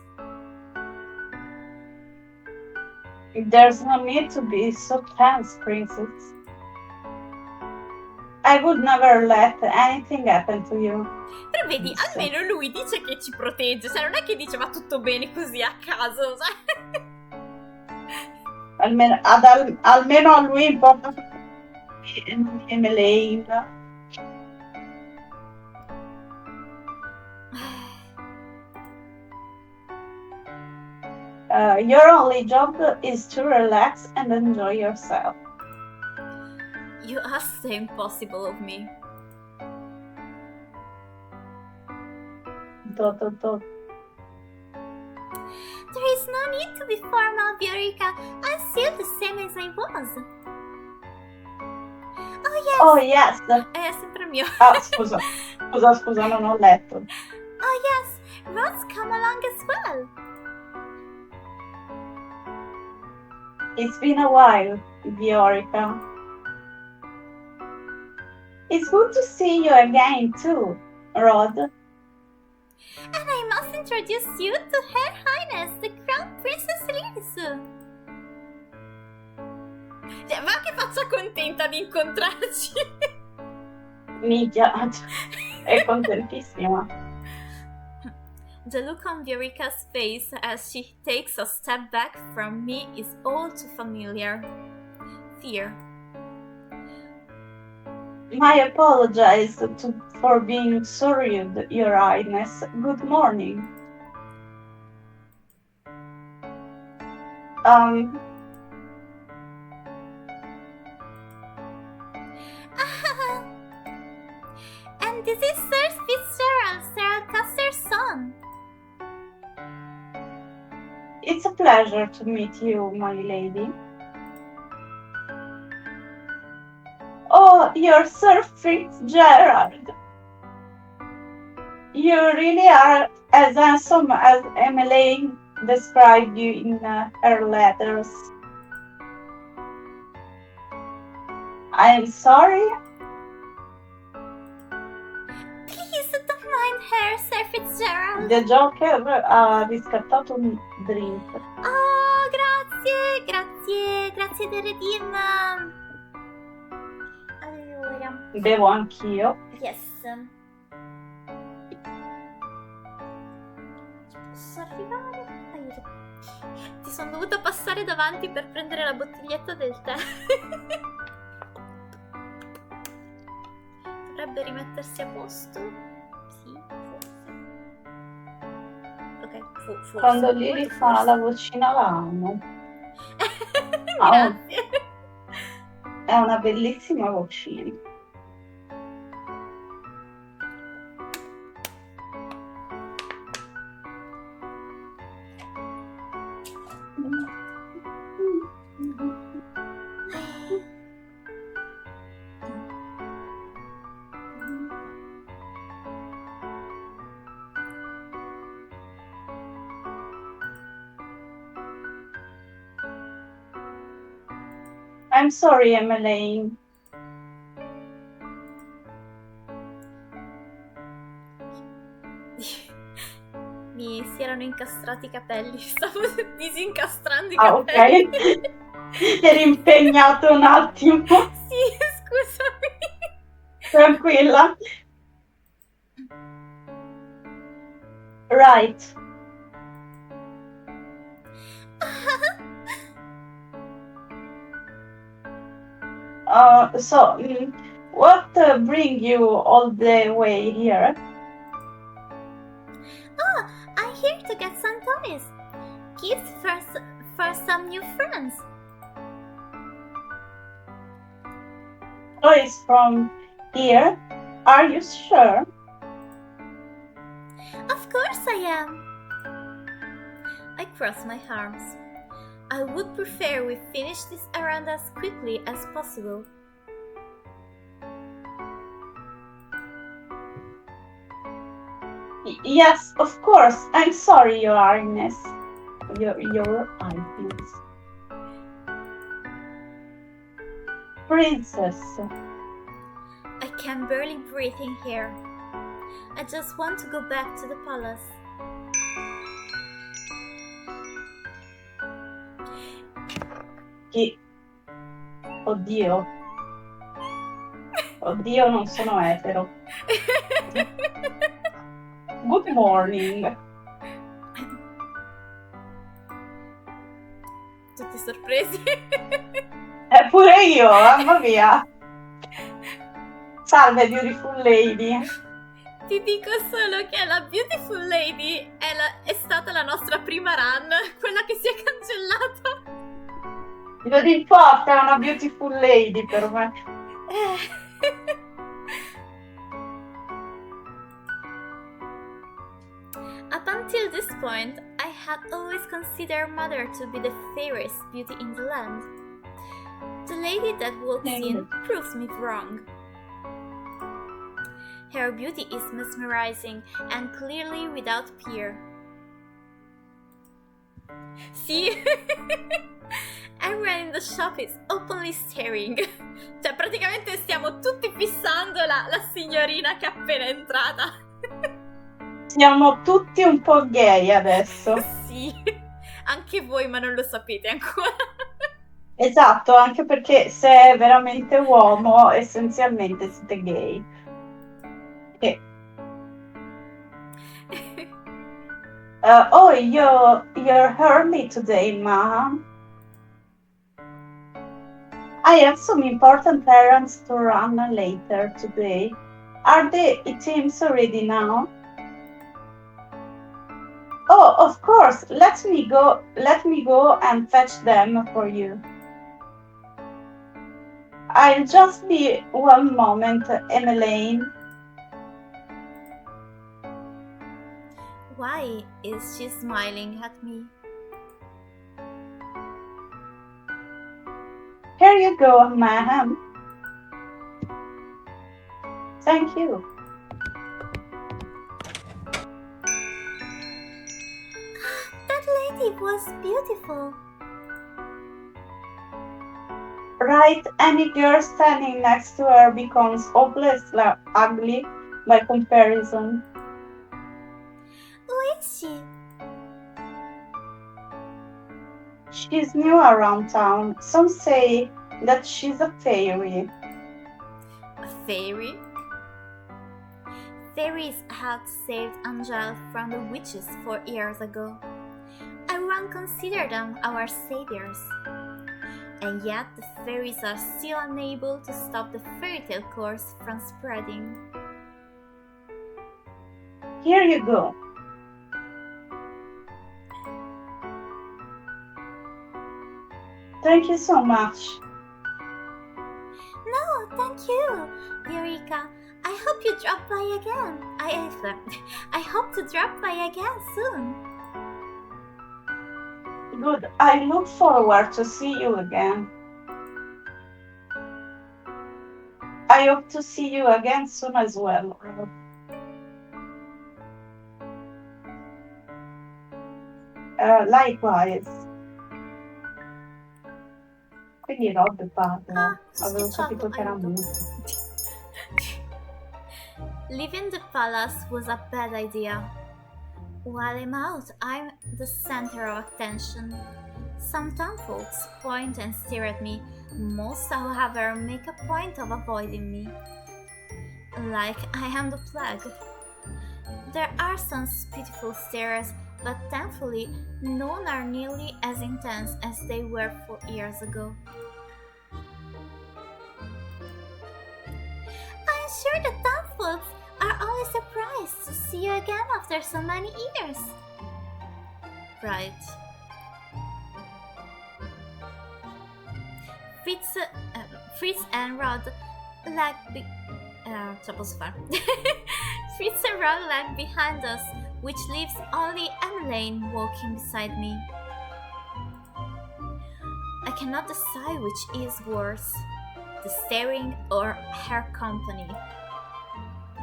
There's no need to be so tense, Princess. I would never let anything happen to you. Però vedi, almeno lui dice che ci protegge, cioè non è che dice va tutto bene così a caso, cioè. Almeno a lui importa Emmeline. Your only job is to relax and enjoy yourself. You ask the impossible of me. Dot. There is no need to be formal, Viorica. I'm still the same as I was. Oh yes! È sempre mio. Ah, scusa, non ho letto. Oh yes, Rod's come along as well. It's been a while, Viorica. It's good to see you again too, Rod. And I must introduce you to Her Highness, the Crown Princess Liz. Cioè, va che faccia contenta di incontrarci. Minchia, è contentissima. The look on Viorica's face as she takes a step back from me is all too familiar. Fear. I apologize for being so rude, Your Highness. Good morning. And this is Sir Fitzgerald, Sir Custer's son. It's a pleasure to meet you, my lady. Oh, you're Sir Fitzgerald. You really are as handsome as Emmeline described you in her letters. I'm sorry? Please don't mind her, Sir Fitzgerald. The Joker ha riscattato un drink. Oh, grazie del redeem. Allora. Bevo anch'io. Yes. Posso arrivare? Aiuto. Ti sono dovuta passare davanti per prendere la bottiglietta del tè. Dovrebbe rimettersi a posto? Sì, forse. Ok, forse. Quando gli rifà la vocina la amo. Grazie. È una bellissima vocina. I'm sorry, Emmeline. erano incastrati i capelli, stavo disincastrando i Ah, ok. capelli. Eri impegnato un attimo. Sì, scusami. Tranquilla. Right. What bring you all the way here? Oh, I'm here to get some toys. Gifts for some new friends. Toys from here? Are you sure? Of course I am. I cross my arms. I would prefer we finish this errand as quickly as possible. Yes, of course. I'm sorry, Your Highness. Your Highness. Princess. I can barely breathe in here. I just want to go back to the palace. Chi? Oddio. Oddio, non sono etero. Good morning. Tutti sorpresi. Pure io, mamma mia. Salve, beautiful lady. Ti dico solo che la Beautiful Lady è stata la nostra prima run, quella che si è cancellata. Non importa, è una beautiful lady per me. Up until this point, I had always considered Mother to be the fairest beauty in the land. The lady that walks in proves me wrong. Her beauty is mesmerizing and clearly without peer. See? Everyone in the shop is openly staring. Cioè, praticamente stiamo tutti fissando la signorina che è appena entrata. Siamo tutti un po' gay adesso. Sì, anche voi, ma non lo sapete ancora. Esatto, anche perché se è veramente uomo, essenzialmente siete gay. Oh, you're early today, ma'am. I have some important errands to run later today. Are the teams ready now? Oh, of course. Let me go and fetch them for you. I'll just be one moment, Emmeline. Why is she smiling at me? Here you go, ma'am. Thank you. That lady was beautiful. Right, any girl standing next to her becomes hopelessly ugly by comparison. Who is she? She's new around town. Some say that she's a fairy. A fairy? Fairies had saved Angel from the witches 4 years ago. Everyone considered them our saviors. And yet the fairies are still unable to stop the fairy tale course from spreading. Here you go. Thank you so much. No, thank you, Eureka. I hope you drop by again. I hope to drop by again soon. Good. I look forward to see you again. I hope to see you again soon as well. Likewise. Quindi Rob parla. Avevo capito che era muto. Leaving the palace was a bad idea. While I'm out, I'm the center of attention. Some town folks point and stare at me. Most, however, make a point of avoiding me. Like I am the plague. There are some pitiful stares, but thankfully none are nearly as intense as they were 4 years ago. I'm sure the town folks are always surprised to see you again after so many years. Right. Fritz and Rod lag ce la posso fare. Fritz and Rod lag behind us, which leaves only Emmeline walking beside me. I cannot decide which is worse, the staring or her company. A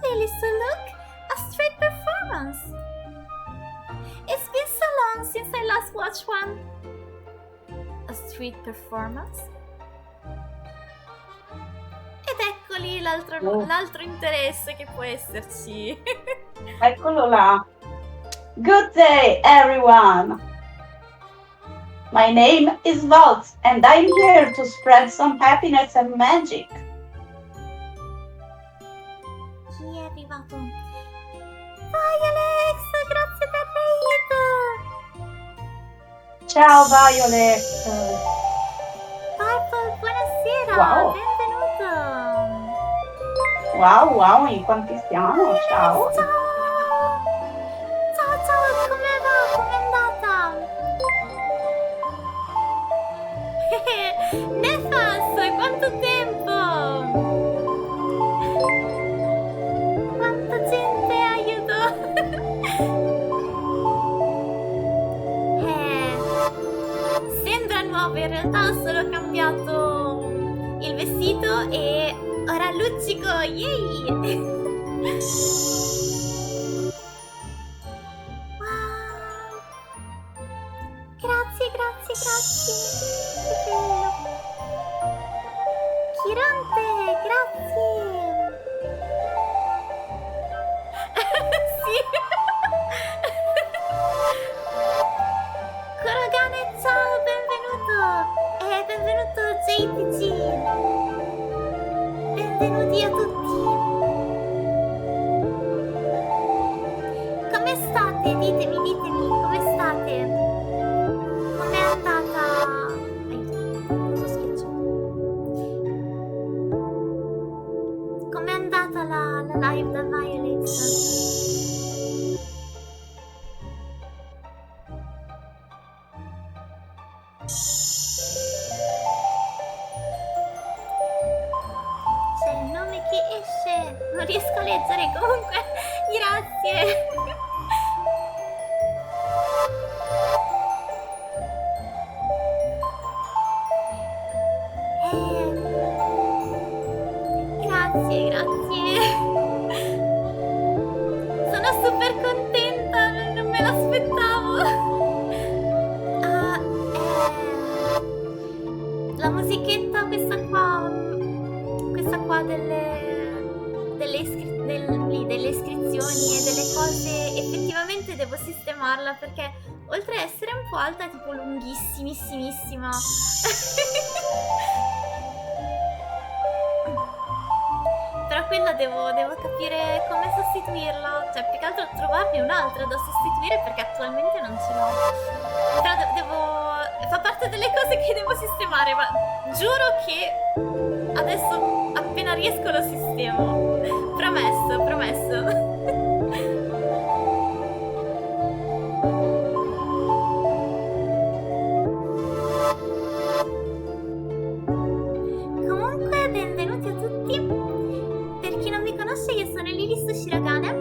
really so look, a straight performance. It's been so long since I last watched one. A street performance? Ed ecco lì l'altro interesse che può esserci. Eccolo là. Good day, everyone. My name is Walt, and I'm here to spread some happiness and magic. Chi è arrivato? Violet, grazie per raid! Ciao Violet. Purple, buonasera, Wow. benvenuto! Wow, in quanti siamo? Ciao. Ciao, come va? Com'è andata? Nefas, quanto tempo! Quanta gente, aiuto! Sembra nuovo, in realtà ho solo cambiato il vestito e ora luccico, yay! Wow! Grazie, che bello! Chironte, grazie! Sì! Korogane, ciao, benvenuto! E benvenuto JTG! Benvenuti a tutti! Come state? Ditemi, come state? Com'è andata? Cosa schiaccio? Com'è andata la live da Violet? C'è il nome che esce, non riesco a leggere comunque, grazie. Grazie. Sono super contenta, non me l'aspettavo. La musichetta, questa qua delle iscrizioni e delle cose, effettivamente devo sistemarla perché oltre a essere un po' alta è tipo lunghissimissimissima. Però quella devo capire come sostituirla, cioè più che altro trovarne un'altra da sostituire perché attualmente non ce l'ho. Però fa parte delle cose che devo sistemare, ma giuro che adesso appena riesco lo sistemo. Promesso. Comunque, benvenuti a tutti. Per chi non mi conosce, io sono Lily Shirogane e...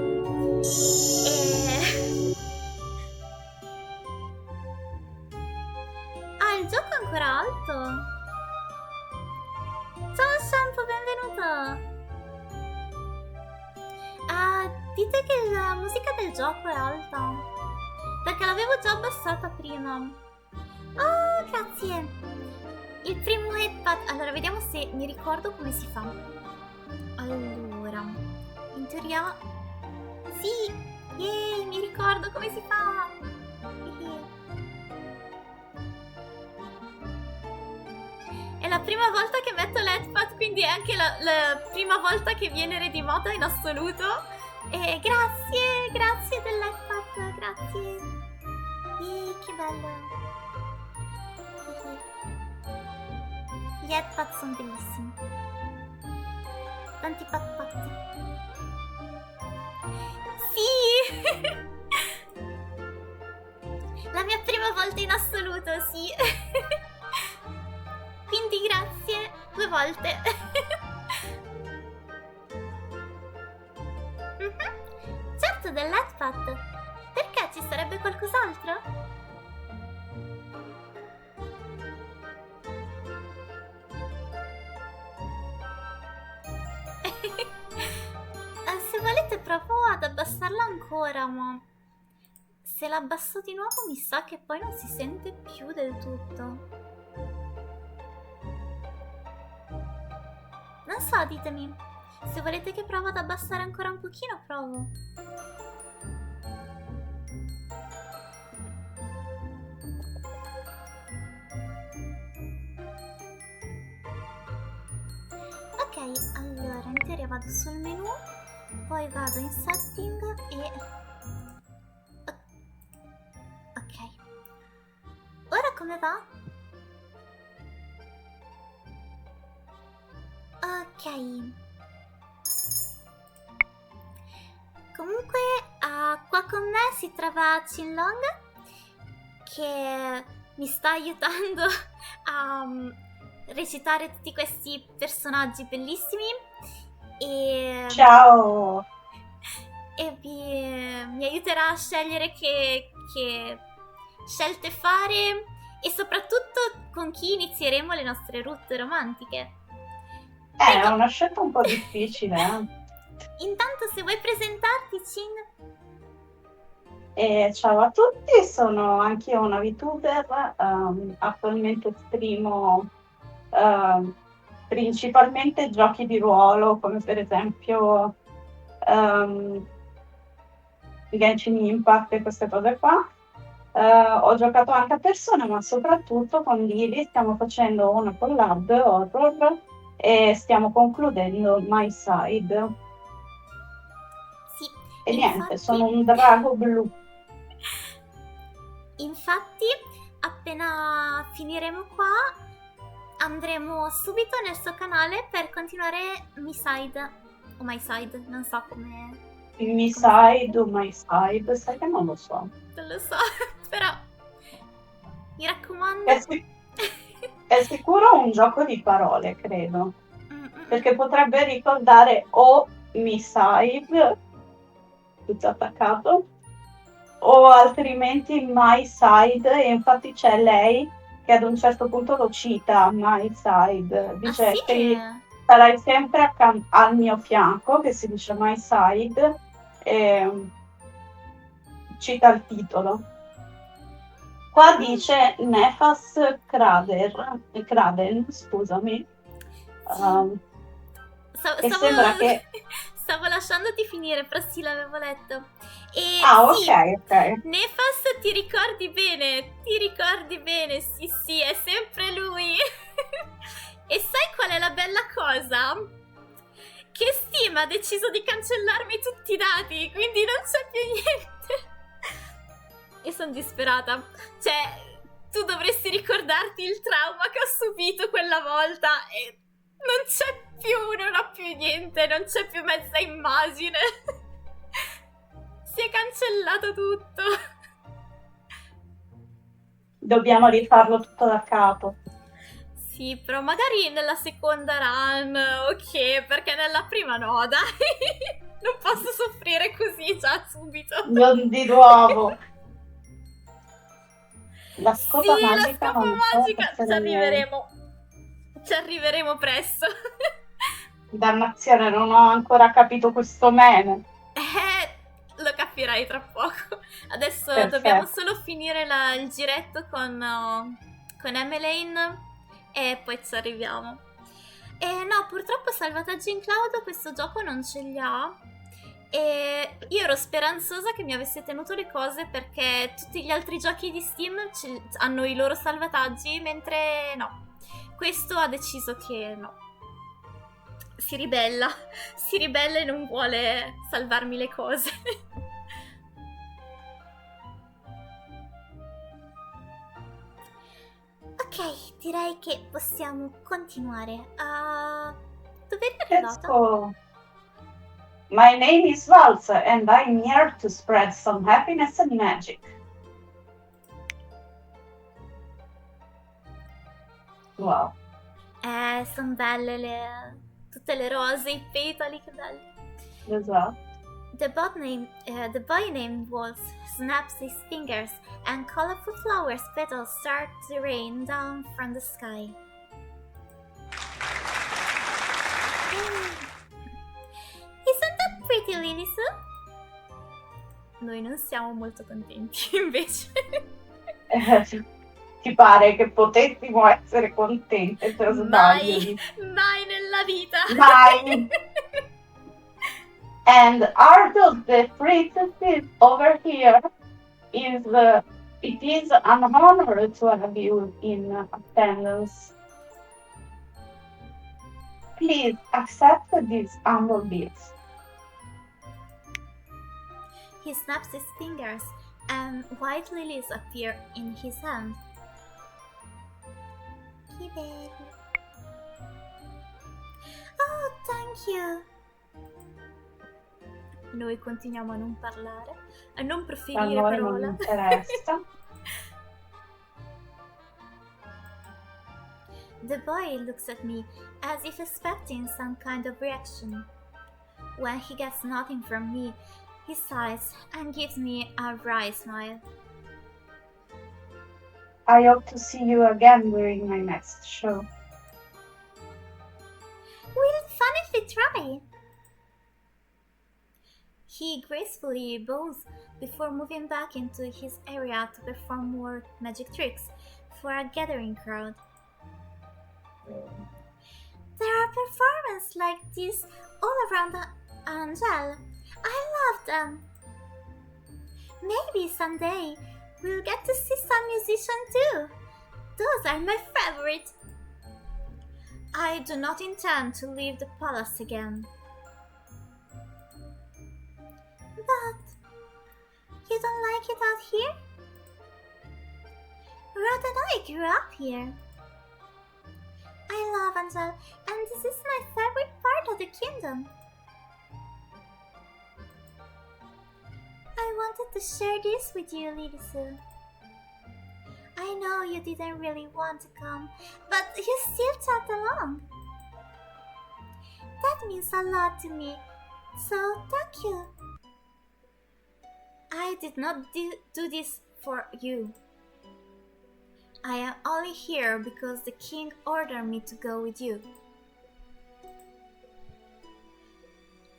il gioco è ancora alto. Ciao Shampoo, benvenuto. Dite che la musica del gioco è alta perché l'avevo già abbassata prima. Oh, grazie. Il primo headpad. Allora, vediamo se mi ricordo come si fa. Allora, in teoria sì, Yay, mi ricordo come si fa! È la prima volta che metto l'headpad, quindi è anche la prima volta che viene di moda in assoluto. E grazie dell'headpad, grazie. Che bello. Gli headpad sono bellissimi. Tanti pat pat. Sì! La mia prima volta in assoluto, sì. Quindi grazie 2 volte. Certo, dell'headpad. Perché ci sarebbe qualcos'altro? Se volete provo ad abbassarla ancora, ma se la abbasso di nuovo mi sa che poi non si sente più del tutto. Non so, ditemi. Se volete che provo ad abbassare ancora un pochino, provo. Ok, allora in teoria vado sul menu, poi vado in setting e... Ok. Ora come va? Ok. Comunque, qua con me si trova Chinlong, che mi sta aiutando a recitare tutti questi personaggi bellissimi e... Ciao! E mi aiuterà a scegliere che scelte fare e soprattutto con chi inizieremo le nostre route romantiche. È una scelta un po' difficile, Intanto se vuoi presentarti, Chin. Ciao a tutti, sono anch'io una VTuber, attualmente streamo principalmente giochi di ruolo, come per esempio Genshin Impact e queste cose qua. Ho giocato anche a persona, ma soprattutto con Lily stiamo facendo una collab horror e stiamo concludendo My Side. Sì, E infatti, niente, sono un drago blu. Infatti, appena finiremo qua, andremo subito nel suo canale per continuare My Side. O My Side, non so come... My Side o My Side, sai che non lo so. Non lo so, però mi raccomando. È sicuro un gioco di parole, credo. Perché potrebbe ricordare o My Side, tutto attaccato, o altrimenti My Side, e infatti c'è lei che ad un certo punto lo cita, My Side, dice sì? sarai sempre al mio fianco, che si dice My Side, e cita il titolo. Qua dice Nefas Kraden, scusami. Sembra che... Stavo lasciandoti finire, però sì, l'avevo letto. E sì, ok. Nefas, ti ricordi bene, sì, è sempre lui. E sai qual è la bella cosa? Che Steam ha deciso di cancellarmi tutti i dati, quindi non c'è più niente. E sono disperata. Cioè, tu dovresti ricordarti il trauma che ho subito quella volta e non c'è più, non ho più niente, non c'è più mezza immagine. Si è cancellato tutto. Dobbiamo rifarlo tutto da capo. Sì, però magari nella seconda run, ok, perché nella prima no, dai. Non posso soffrire così già subito. Non di nuovo. La scopa sì, magica. La scopa magica, ci arriveremo presto. Dannazione, non ho ancora capito questo meme. Lo capirai tra poco. Adesso Perfetto. Dobbiamo solo finire il giretto con Emmeline e poi ci arriviamo. No, purtroppo salvataggi in cloud questo gioco non ce li ha. E io ero speranzosa che mi avesse tenuto le cose perché tutti gli altri giochi di Steam hanno i loro salvataggi, mentre no. Questo ha deciso che no. Si ribella e non vuole salvarmi le cose. Ok, direi che possiamo continuare. Dove eri Let's arrivata? go. My name is Valsa, and I'm here to spread some happiness and magic. Wow. Sono belle tutte le rose, i petali, che belli. Esatto. The boy named Wolf snaps his fingers and colorful flowers petals start to rain down from the sky. Isn't that pretty, Lily Sue? Noi non siamo molto contenti, invece. Ti pare che potessimo essere contente per sbaglio? Mai nella vita! Mai! And are those the princesses over here? It is an honor to have you in attendance. Please accept these humble gifts. He snaps his fingers and white lilies appear in his hand. Che bello. Oh, thank you. Noi continuiamo a non parlare, a non proferire A noi non parola. interessa. The boy looks at me as if expecting some kind of reaction. When he gets nothing from me, he sighs and gives me a wry smile. I hope to see you again during my next show. Will it fun if we try? He gracefully bows before moving back into his area to perform more magic tricks for a gathering crowd. There are performances like this all around Angel. I love them. Maybe someday we'll get to see some musicians too. Those are my favorite. I do not intend to leave the palace again. But you don't like it out here? Rod and I grew up here. I love Angel, and this is my favorite part of the kingdom. I wanted to share this with you, Lily Sue. I know you didn't really want to come, but you still tagged along. That means a lot to me, so thank you. I did not do this for you. I am only here because the king ordered me to go with you.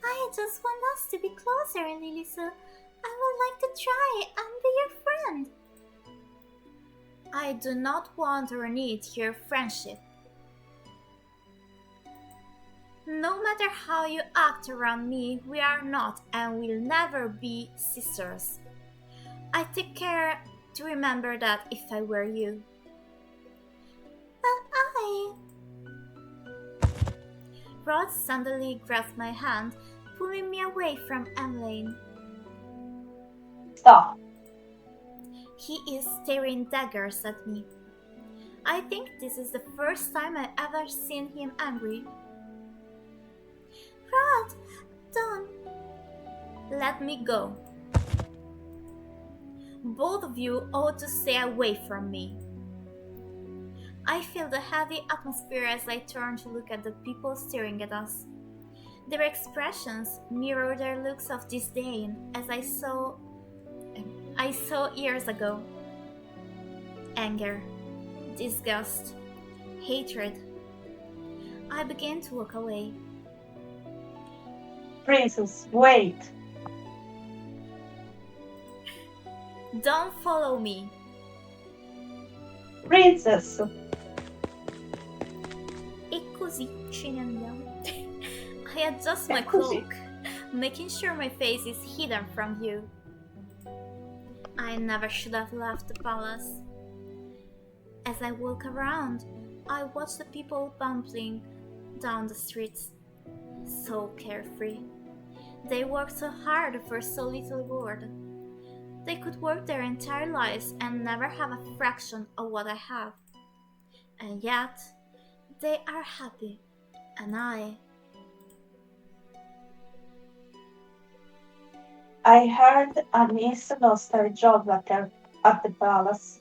I just want us to be closer, Lily Sue. I would like to try and be your friend. I do not want or need your friendship. No matter how you act around me, we are not and will never be sisters. I take care to remember that if I were you. But I... Rod suddenly grasped my hand, pulling me away from Emmeline. Stop. He is staring daggers at me. I think this is the first time I've ever seen him angry. Rod, don't. Let me go. Both of you ought to stay away from me. I feel the heavy atmosphere as I turn to look at the people staring at us. Their expressions mirror their looks of disdain as I saw years ago. Anger, disgust, hatred. I began to walk away. Princess, wait. Don't follow me. Princess. E così ce ne andiamo. I adjust my Così. cloak. making sure my face is hidden from view. I never should have left the palace. As I walk around, I watch the people bumbling down the streets, so carefree. They work so hard for so little reward. They could work their entire lives and never have a fraction of what I have. And yet, they are happy, and I heard Anis lost her job at the palace.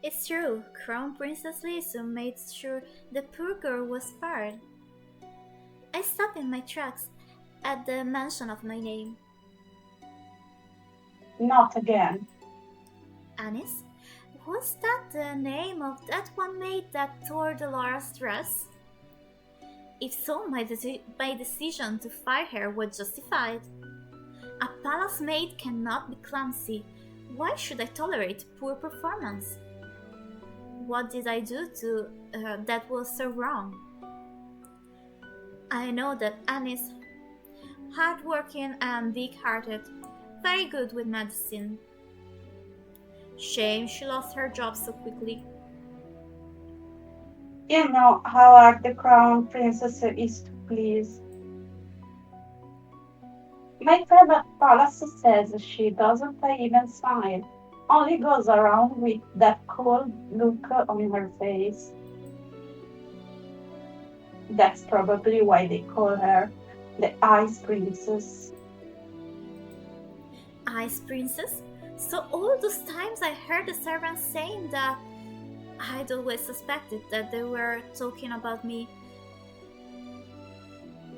It's true, Crown Princess Lisu made sure the poor girl was fired. I stopped in my tracks at the mention of my name. Not again. Anis? Was that the name of that one maid that tore Dolores' dress? If so, my decision to fire her was justified. A palace maid cannot be clumsy. Why should I tolerate poor performance? What did I do that was so wrong? I know that Anne is hardworking and big-hearted, very good with medicine. Shame she lost her job so quickly. You know how hard the crown princess is to please. My friend at palace says she doesn't even smile, only goes around with that cold look on her face. That's probably why they call her the Ice Princess. Ice Princess? So all those times I heard the servants saying that, I'd always suspected that they were talking about me.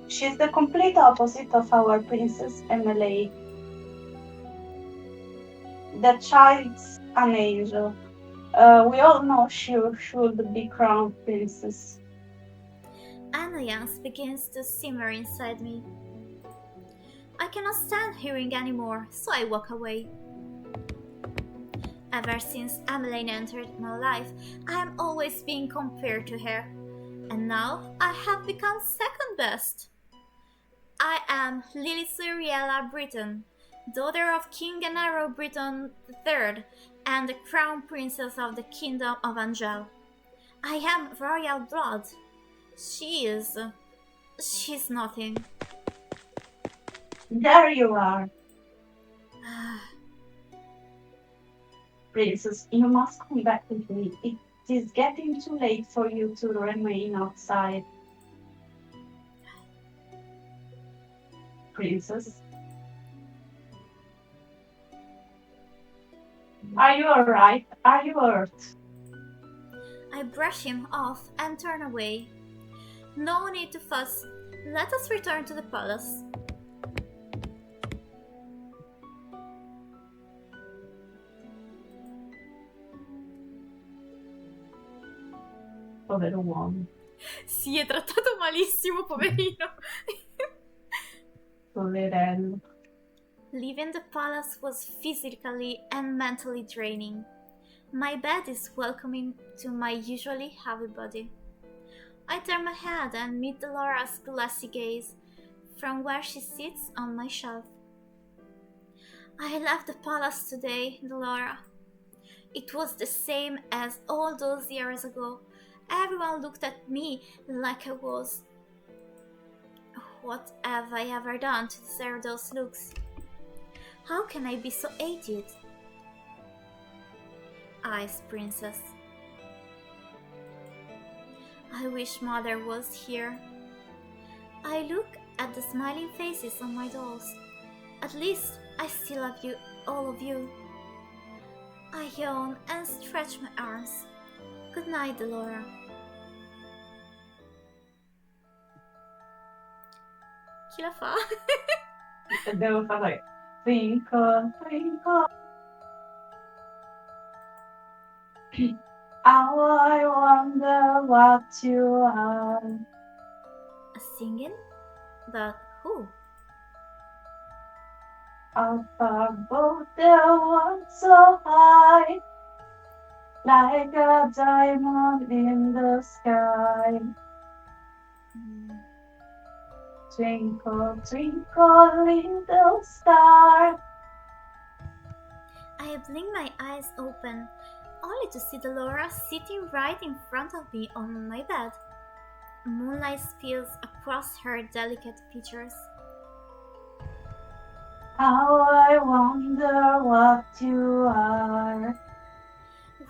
She's the complete opposite of our Princess Emily. The child's an angel. We all know she should be crowned princess. Annoyance begins to simmer inside me. I cannot stand hearing anymore, so I walk away. Ever since Emmeline entered my life, I am always being compared to her. And now I have become second best. I am Lily Suriella Britton, daughter of King Gennaro Britton III and the crown princess of the Kingdom of Angel. I am royal blood. She's nothing. There you are. Princess, you must come back with me. It is getting too late for you to remain outside. Princess? Are you alright? Are you hurt? I brush him off and turn away. No need to fuss. Let us return to the palace. Povero uomo. Si è trattato malissimo, poverino. Poverello. Leaving the palace was physically and mentally draining. My bed is welcoming to my usually heavy body. I turn my head and meet Dolores' glassy gaze from where she sits on my shelf. I left the palace today, Dolora. It was the same as all those years ago. Everyone looked at me like I was. What have I ever done to deserve those looks? How can I be so aged? Ice Princess. I wish Mother was here. I look at the smiling faces on my dolls. At least I still love you, all of you. I yawn and stretch my arms. Good night, Dolora. Chi la fa? Devo fare twinkle, twinkle. How I wonder what you are. Singing? But who? Up above there was so high, like a diamond in the sky. Twinkle, twinkle, little star. I blink my eyes open, only to see Laura sitting right in front of me on my bed. Moonlight spills across her delicate features. How I wonder what you are.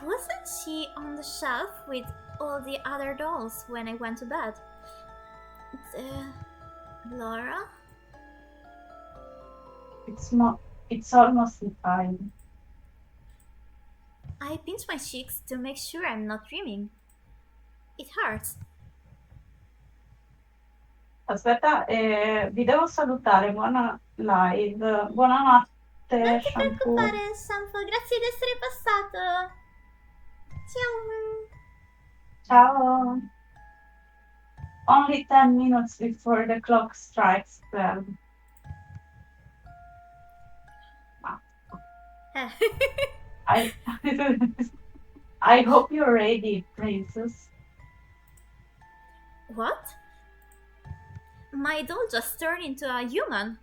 Wasn't she on the shelf with all the other dolls when I went to bed? Laura? It's almost time. I pinch my cheeks to make sure I'm not dreaming. It hurts. Aspetta, vi devo salutare, buona live, Non buonanotte, ti shampoo. preoccupare, Shampoo, grazie di essere passato. Ciao. Ciao. Only 10 minutes before the clock strikes 12. I I hope you're ready, princess. What? My doll just turned into a human.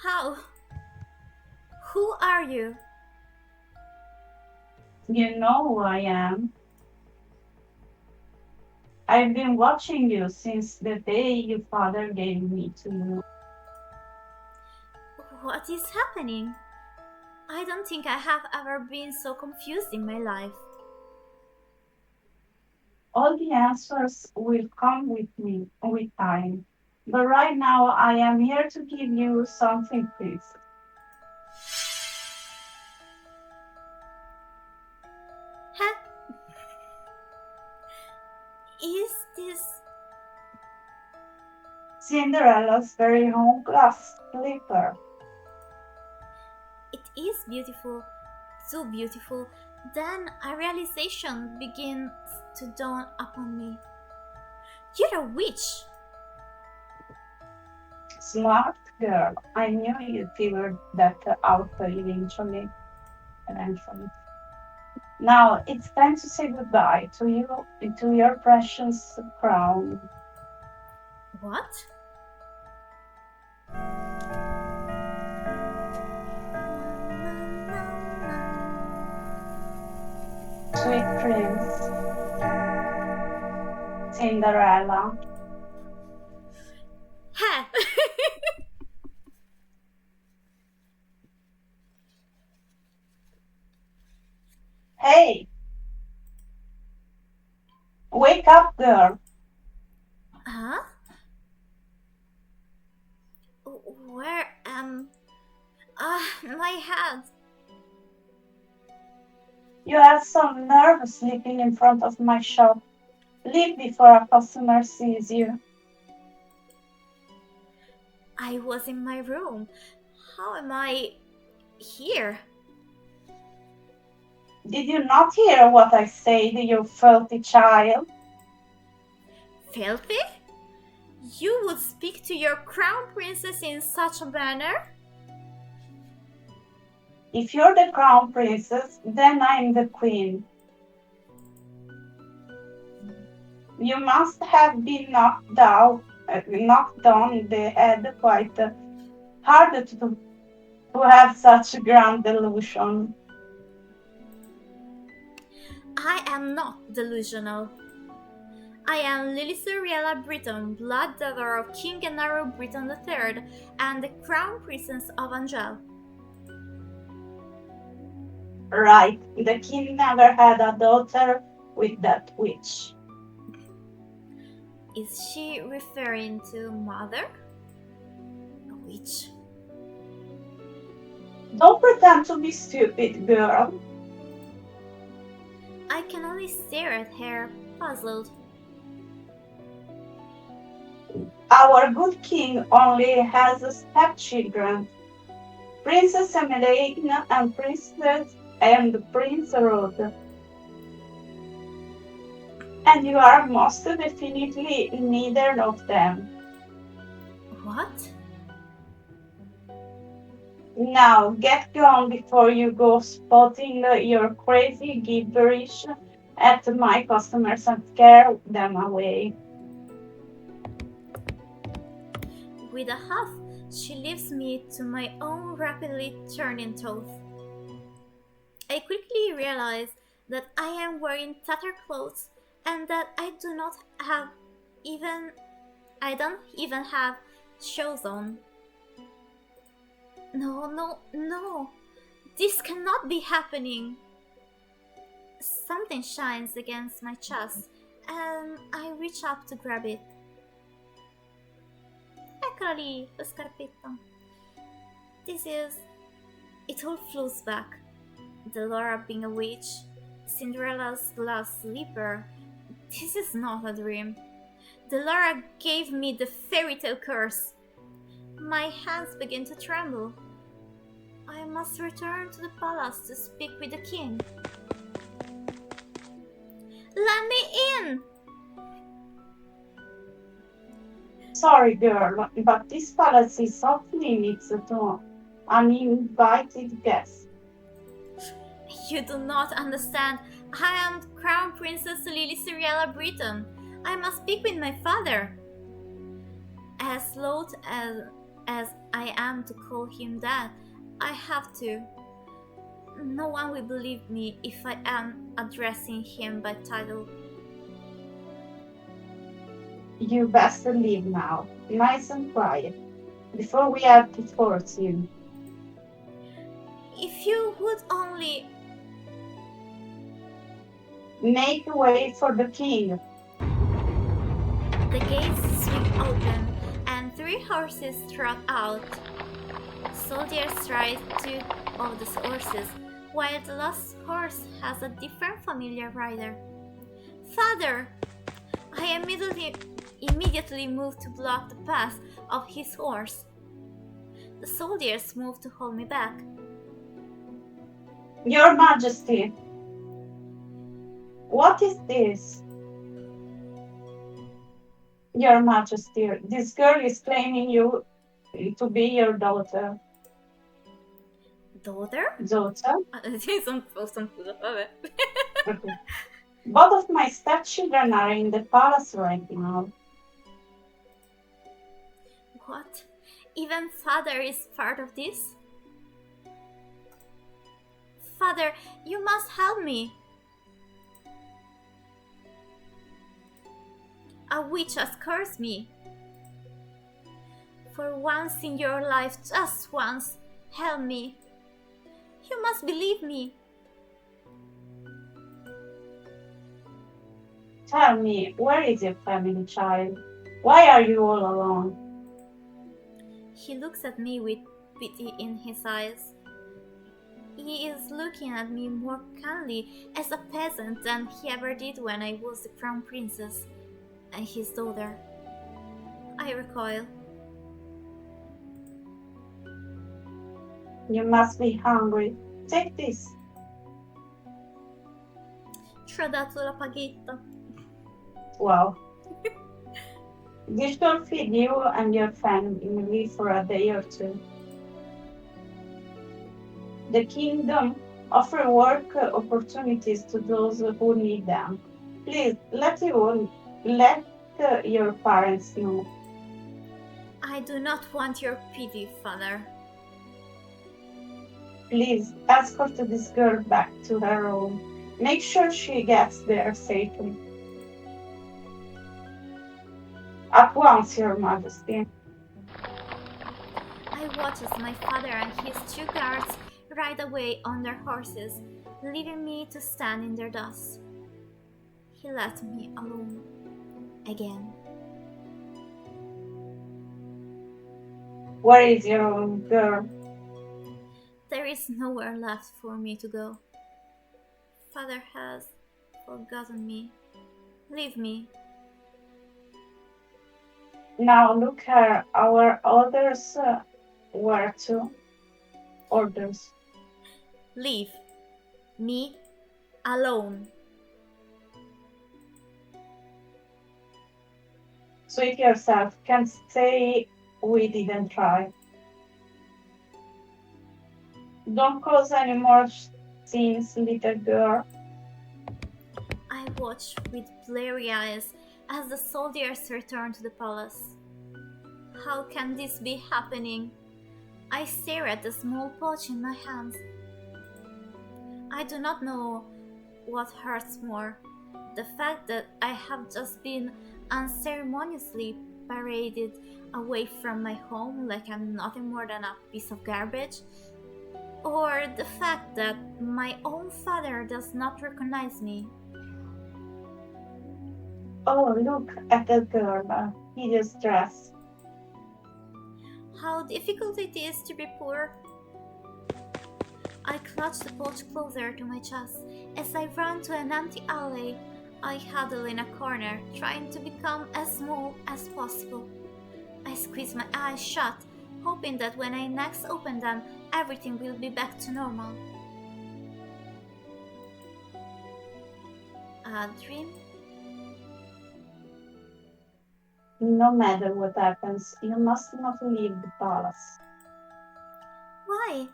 How? Who are you? You know who I am. I've been watching you since the day your father gave me to you. What is happening? I don't think I have ever been so confused in my life. All the answers will come with me with time. But right now I am here to give you something, please. Huh? Is this... Cinderella's very own glass slipper. It is beautiful, too beautiful. Then a realization begins to dawn upon me. You're a witch! Smart girl. I knew you'd figure that out eventually. Now it's time to say goodbye to you, to your precious crown. What? Sweet prince, Cinderella. Huh? Hey! Wake up, girl. Huh? Where am... my head. You are so nervous sleeping in front of my shop. Leave before a customer sees you. I was in my room. How am I here? Did you not hear what I said, you filthy child? Filthy? You would speak to your crown princess in such a manner? If you're the crown princess, then I'm the queen. You must have been knocked on the head quite hard to have such a grand delusion. I am not delusional. I am Lily Cinderella Britton, blood daughter of King Gennaro Britton III, and the crown princess of Angel. Right, the king never had a daughter with that witch. Is she referring to mother? A witch? Don't pretend to be stupid, girl. I can only stare at her, puzzled. Our good king only has stepchildren, Princess Emmeline and Prince Rod. And you are most definitely neither of them. What? Now, get gone before you go spotting your crazy gibberish at my customers and scare them away. With a huff, she leaves me to my own rapidly turning thoughts. I quickly realize that I am wearing tattered clothes and that I don't even have shoes on. No. This cannot be happening. Something shines against my chest and I reach up to grab it. Eccola lì, la scarpetta. It all flows back. Delora being a witch, Cinderella's glass slipper. This is not a dream. Delora gave me the fairy tale curse. My hands begin to tremble. I must return to the palace to speak with the king. Let me in! Sorry, girl, but this palace is off limits to uninvited guests. You do not understand. I am Crown Princess Lily Cinderella Britton. I must speak with my father. As loath as I am to call him that, I have to. No one will believe me if I am addressing him by title. You best leave now, nice and quiet, before we have to force you. If you would only... Make way for the king. The gates swing open and 3 horses trot out. Soldiers ride 2 of the horses, while the last horse has a different familiar rider. Father! I immediately move to block the path of his horse. The soldiers move to hold me back. Your Majesty, what is this? Your Majesty, this girl is claiming you to be your daughter. Daughter? Daughter? Vabbè. Okay. Both of my stepchildren are in the palace right now. What? Even father is part of this? Father, you must help me. A witch has cursed me. For once in your life, just once, help me. You must believe me. Tell me, where is your family, child? Why are you all alone? He looks at me with pity in his eyes. He is looking at me more kindly as a peasant than he ever did when I was the crown princess and his daughter. I recoil. You must be hungry. Take this. Ci ho dato la paghetta. Wow. This should feed you and your family for a day or 2. The kingdom offers work opportunities to those who need them. Please, let your parents know. I do not want your pity, father. Please, escort this girl back to her room. Make sure she gets there safely. At once, Your Majesty. I watch as my father and his 2 guards ride away on their horses, leaving me to stand in their dust. He left me alone. Again. Where is your room, girl? There is nowhere left for me to go. Father has forgotten me. Leave me. Now look here, our orders were to orders. Leave me alone. Sweet yourself, can't say we didn't try. Don't cause any more scenes, little girl. I watch with bleary eyes as the soldiers return to the palace. How can this be happening? I stare at the small pouch in my hands. I do not know what hurts more. The fact that I have just been unceremoniously paraded away from my home like I'm nothing more than a piece of garbage, or the fact that my own father does not recognize me. Oh, look at that girl, hideous dress. How difficult it is to be poor. I clutch the pouch closer to my chest. As I run to an empty alley, I huddle in a corner, trying to become as small as possible. I squeeze my eyes shut, hoping that when I next open them, everything will be back to normal. A dream? No matter what happens, you must not leave the palace. Why?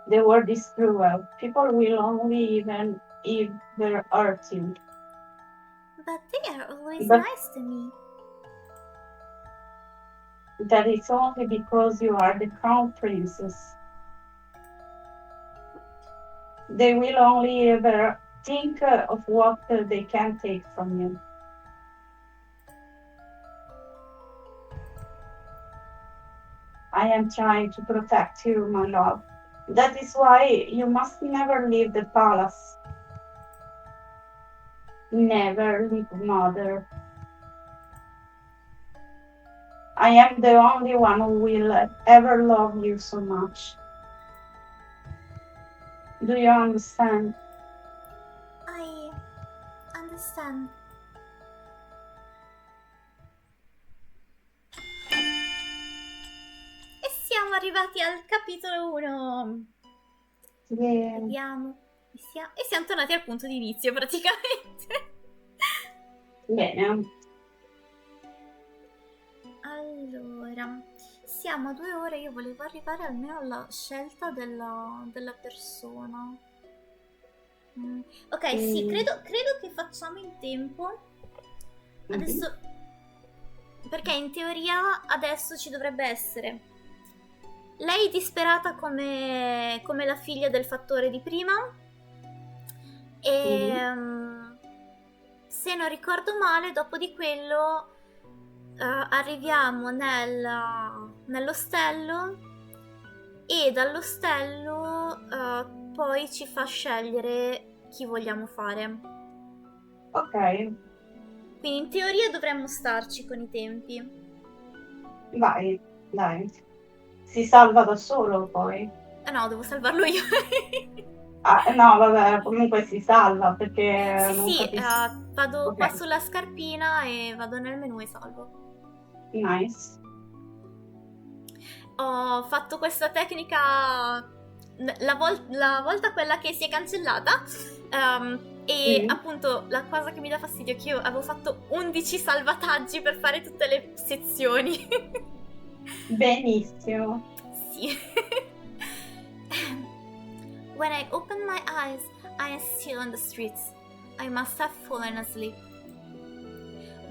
The world is cruel. People will only even if they're hurt you. But they are always But nice to me. that is only because you are the crown princess. They will only ever think of what they can take from you. I am trying to protect you, my love. That is why you must never leave the palace. Never leave mother. I am the only one who will ever love you so much. Do you understand? I understand. E siamo arrivati al capitolo 1. Yeah. Vediamo. E siamo tornati al punto di inizio praticamente. Bene. Allora, siamo a 2 ore. Io volevo arrivare almeno alla scelta della persona. Ok, sì, credo che facciamo in tempo. Adesso, perché in teoria adesso ci dovrebbe essere lei disperata come la figlia del fattore di prima. E se non ricordo male, dopo di quello arriviamo nell'ostello, e dall'ostello poi ci fa scegliere chi vogliamo fare. Ok. Quindi in teoria dovremmo starci con i tempi. Vai, dai. Si salva da solo poi. No, devo salvarlo io. No, vabbè, comunque si salva perché Sì, non sì, capisco. vado Ok. qua sulla scarpina e vado nel menu e salvo. Nice. Ho fatto questa tecnica la volta quella che si è cancellata, e appunto la cosa che mi dà fastidio è che io avevo fatto 11 salvataggi per fare tutte le sezioni. Benissimo. Sì. When I open my eyes, I am still on the streets. I must have fallen asleep.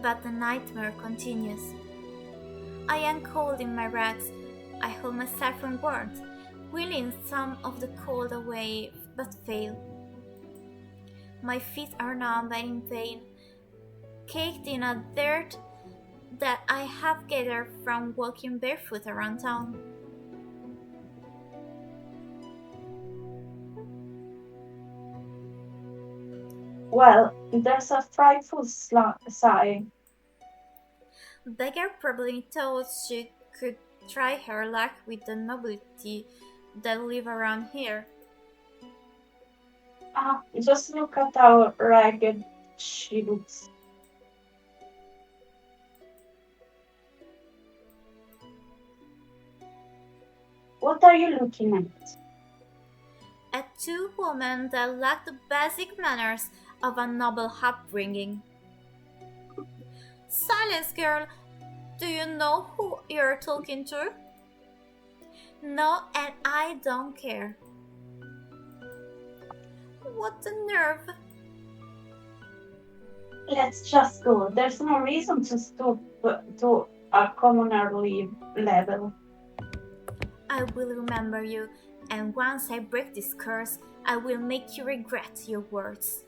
But the nightmare continues. I am cold in my rags. I hold myself from warmth, willing some of the cold away, but fail. My feet are numb and in pain, caked in a dirt that I have gathered from walking barefoot around town. Well, there's a frightful sigh. Beggar probably thought she could try her luck with the nobility that live around here. Just look at how ragged she looks. What are you looking at? At two women that lack the basic manners of a noble upbringing. Silence, girl! Do you know who you're talking to? No, and I don't care. What the nerve! Let's just go. There's no reason to stop to a commonly level. I will remember you, and once I break this curse, I will make you regret your words.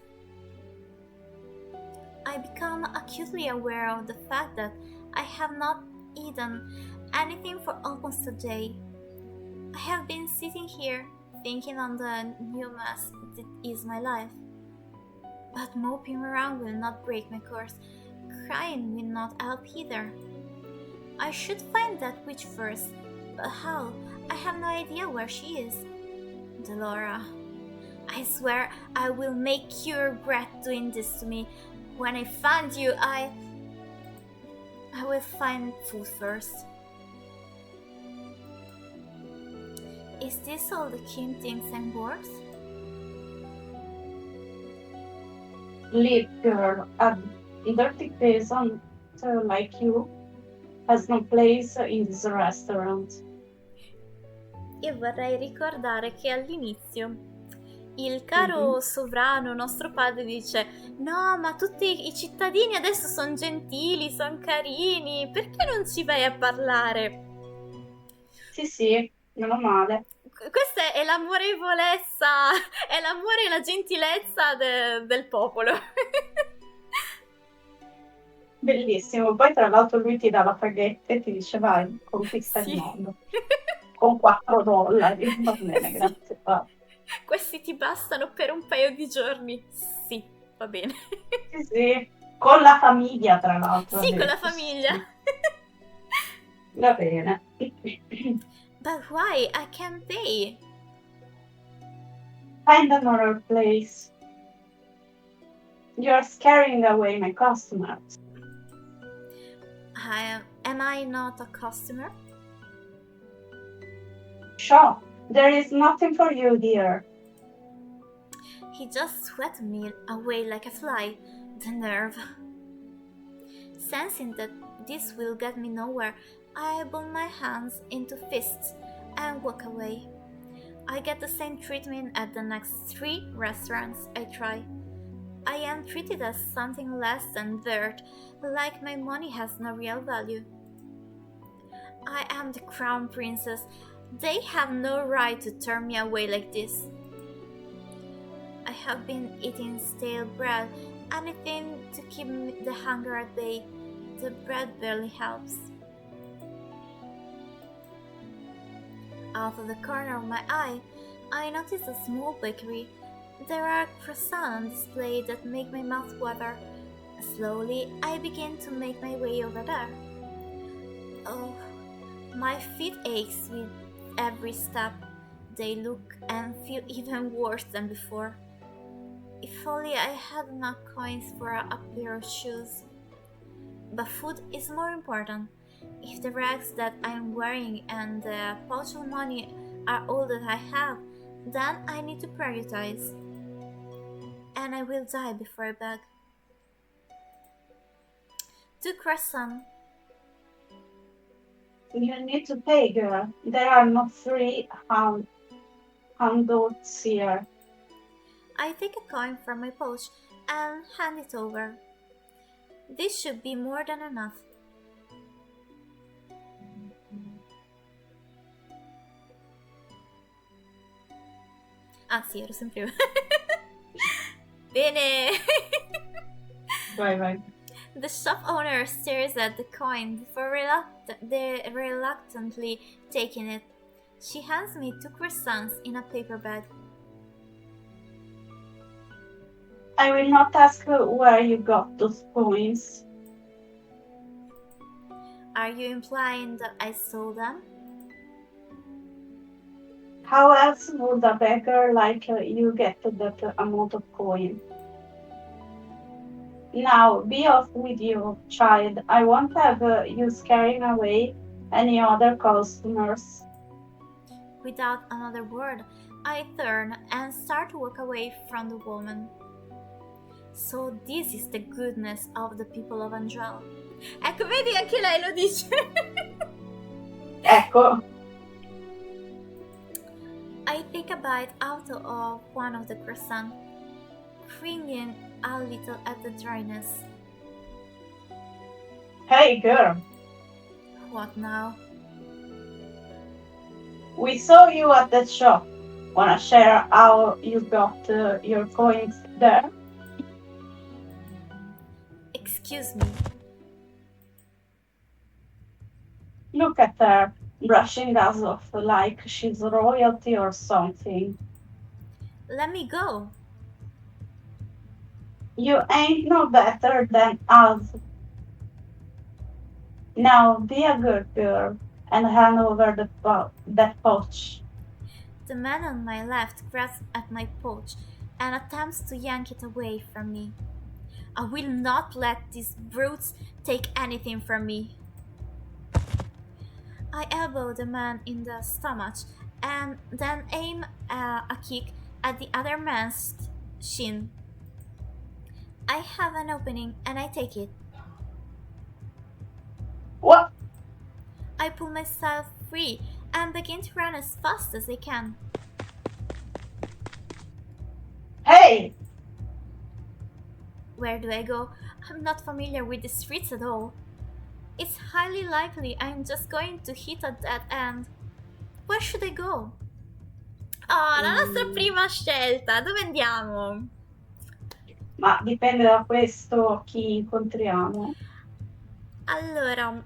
I become acutely aware of the fact that I have not eaten anything for almost a day. I have been sitting here thinking on the new mess that is my life. But moping around will not break my curse. Crying will not help either. I should find that witch first, but how? I have no idea where she is. Delora, I swear I will make you regret doing this to me. When I find you, I will find food first. Is this all the king thinks I'm worth? Leave, girl. A dirty peasant like you has no place in this restaurant. E vorrei ricordare che all'inizio il caro sovrano, nostro padre, dice: no, ma tutti i cittadini adesso sono gentili, sono carini, perché non ci vai a parlare? Sì, meno male. Questa è l'amorevolezza, è l'amore e la gentilezza del popolo. Bellissimo. Poi tra l'altro lui ti dava paghette e ti dice vai, conquista il mondo. Con $4. Va bene, Sì. grazie. Va. Questi ti bastano per un paio di giorni? Sì, va bene. Sì, con la famiglia tra l'altro. Sì, con la famiglia. Va bene. But why? I can't pay. Find another place. You're scaring away my customers. Am I not a customer? Sure, there is nothing for you, dear. He just swept me away like a fly. The nerve. Sensing that this will get me nowhere, I ball my hands into fists and walk away. I get the same treatment at the next 3 restaurants I try. I am treated as something less than dirt, like my money has no real value. I am the crown princess. They have no right to turn me away like this. I have been eating stale bread, anything to keep the hunger at bay. The bread barely helps. Out of the corner of my eye, I notice a small bakery. There are croissants on display that make my mouth water. Slowly, I begin to make my way over there. Oh, my feet aches with every step. They look and feel even worse than before. If only I had enough coins for a pair of shoes. But food is more important. If the rags that I'm wearing and the pouch of money are all that I have, then I need to prioritize. And I will die before I beg. 2 croissants. You need to pay, girl. There are no free handouts here. I take a coin from my pouch and hand it over. This should be more than enough. Ah sì, ero sempre io. Bene! Vai. The shop owner stares at the coin before reluctantly taking it. She hands me 2 croissants in a paper bag. I will not ask where you got those coins. Are you implying that I stole them? How else would a beggar like you get that amount of coin? Now, be off with you, child. I won't have you scaring away any other customers. Without another word, I turn and start to walk away from the woman. So this is the goodness of the people of Angel. Ecco, vedi, anche lei lo dice. Ecco. I take a bite out of one of the croissants, cringing a little at the dryness. Hey, girl. What now? We saw you at that shop. Wanna share how you got your coins there? Excuse me. Look at her, brushing us off like she's royalty or something. Let me go. You ain't no better than us. Now be a good girl and hand over that pouch. The man on my left grabs at my pouch and attempts to yank it away from me. I will not let these brutes take anything from me. I elbow the man in the stomach and then aim a kick at the other man's shin. I have an opening and I take it. What? I pull myself free and begin to run as fast as I can. Hey! Where do I go? I'm not familiar with the streets at all. It's highly likely I'm just going to hit a dead end. Where should I go? Oh, la nostra prima scelta. Dove andiamo? Ma dipende da questo chi incontriamo. Allora,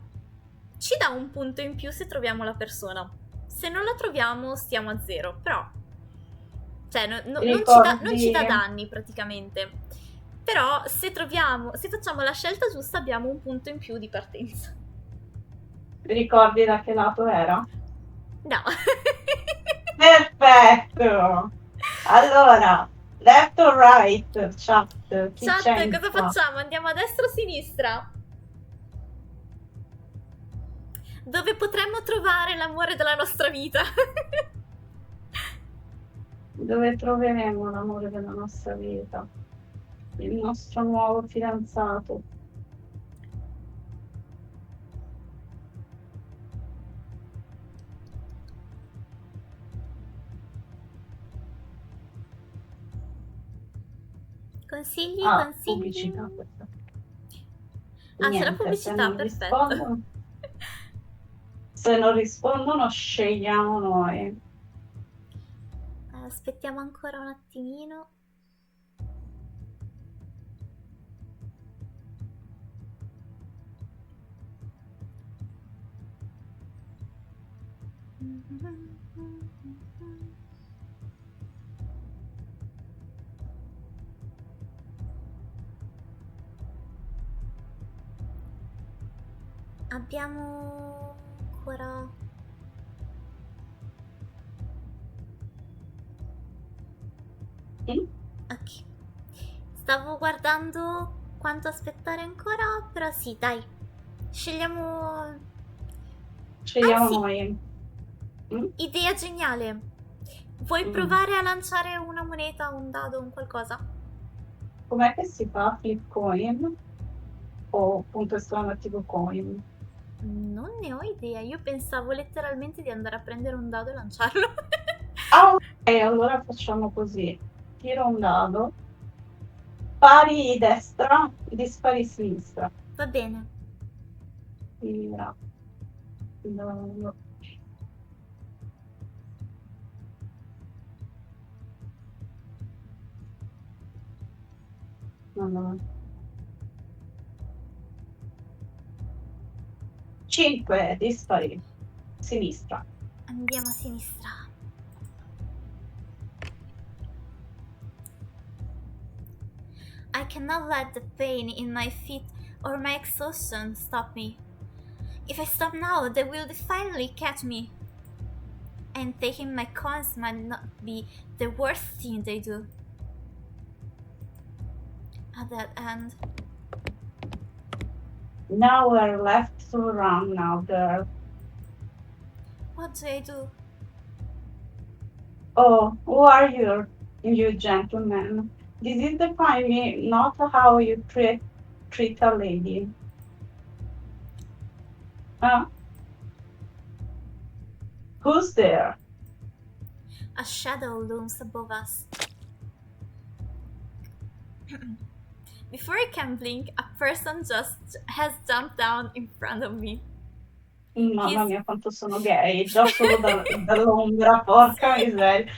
ci dà un punto in più se troviamo la persona. Se non la troviamo stiamo a 0, però... Cioè, non ci dà danni praticamente. Però se facciamo la scelta giusta abbiamo un punto in più di partenza. Ricordi da che lato era? No. Perfetto! Allora, left or right, chat? Chi Chat, c'è cosa qua? facciamo? Andiamo a destra o a sinistra? Dove potremmo trovare l'amore della nostra vita? Dove troveremo l'amore della nostra vita? Il nostro nuovo fidanzato. Consigli, consigli. Pubblicità questa. Ah, c'è la Niente, pubblicità, perfetto. Se non rispondono, scegliamo noi. Aspettiamo ancora un attimino. Abbiamo ancora... Ok. Stavo guardando quanto aspettare ancora, però sì, dai. Scegliamo Noi. Idea geniale. Vuoi provare a lanciare una moneta, un dado, un qualcosa? Com'è che si fa? Flip coin? O punto esclamativo coin? Non ne ho idea, io pensavo letteralmente di andare a prendere un dado e lanciarlo. Ok, allora facciamo così. Tiro un dado. Pari destra, dispari sinistra. Va bene. Tira. No. No. 5 dispari. Sinistra. Andiamo a sinistra. I cannot let the pain in my feet or my exhaustion stop me. If I stop now, they will finally catch me. And taking my coins might not be the worst thing they do. At that end. Now we're left to run now, girl. What do I do? Oh, who are you gentlemen? This is define me, not how you treat a lady. Who's there? A shadow looms above us. Before I can blink, a person just has jumped down in front of me. Mamma He's mia, quanto sono gay, già solo dall'ombra, porca miseria.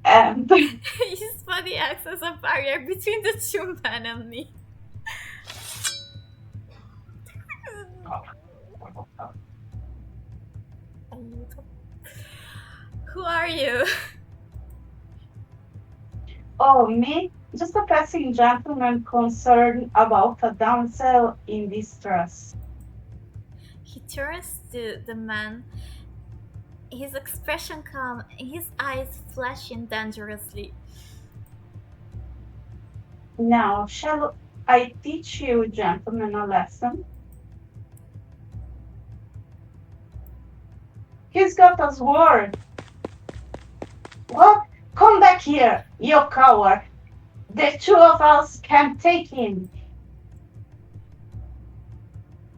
And his body acts as a barrier between the two men and me. Aiuto. Who are you? oh, me? Just a passing gentleman concerned about a damsel in distress. He turns to the man, his expression calm, his eyes flashing dangerously. Now, shall I teach you, gentlemen, a lesson? He's got a sword. What? Come back here, you coward. The two of us can take him.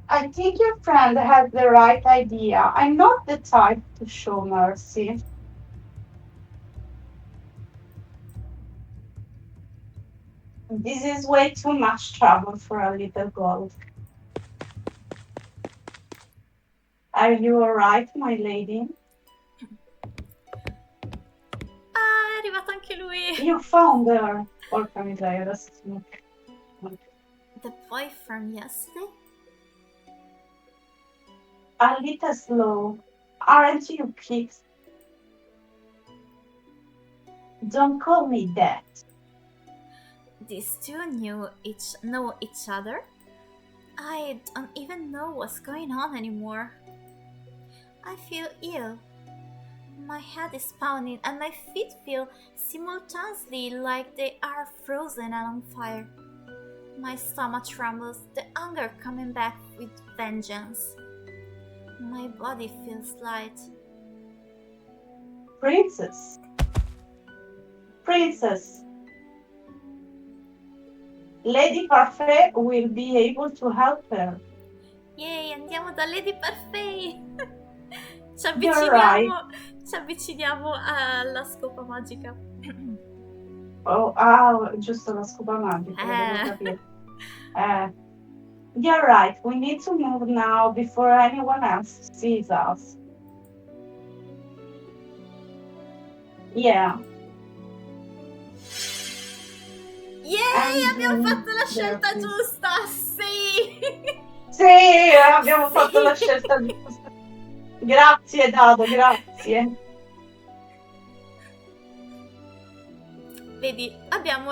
I think your friend has the right idea. I'm not the type to show mercy. This is way too much trouble for a little gold. Are you alright, my lady? Ah, è arrivato anche lui! You found her. Porca miseria, adesso sono... The boy from yesterday? A little slow. Aren't you kids? Don't call me that. These two know each other? I don't even know what's going on anymore. I feel ill. My head is pounding and my feet feel simultaneously like they are frozen and on fire. My stomach trembles, the anger coming back with vengeance. My body feels light. Princess. Princess. Lady Parfait will be able to help her. Yay, andiamo da Lady Parfait! You're right. Ci avviciniamo alla scopa magica. Giusto la scopa magica, devo capire. You're right, we need to move now before anyone else sees us. Yeah. Yay, And abbiamo fatto la scelta there is- giusta! Sì! Sì, abbiamo fatto la scelta giusta. Grazie Dado, grazie. Vedi, abbiamo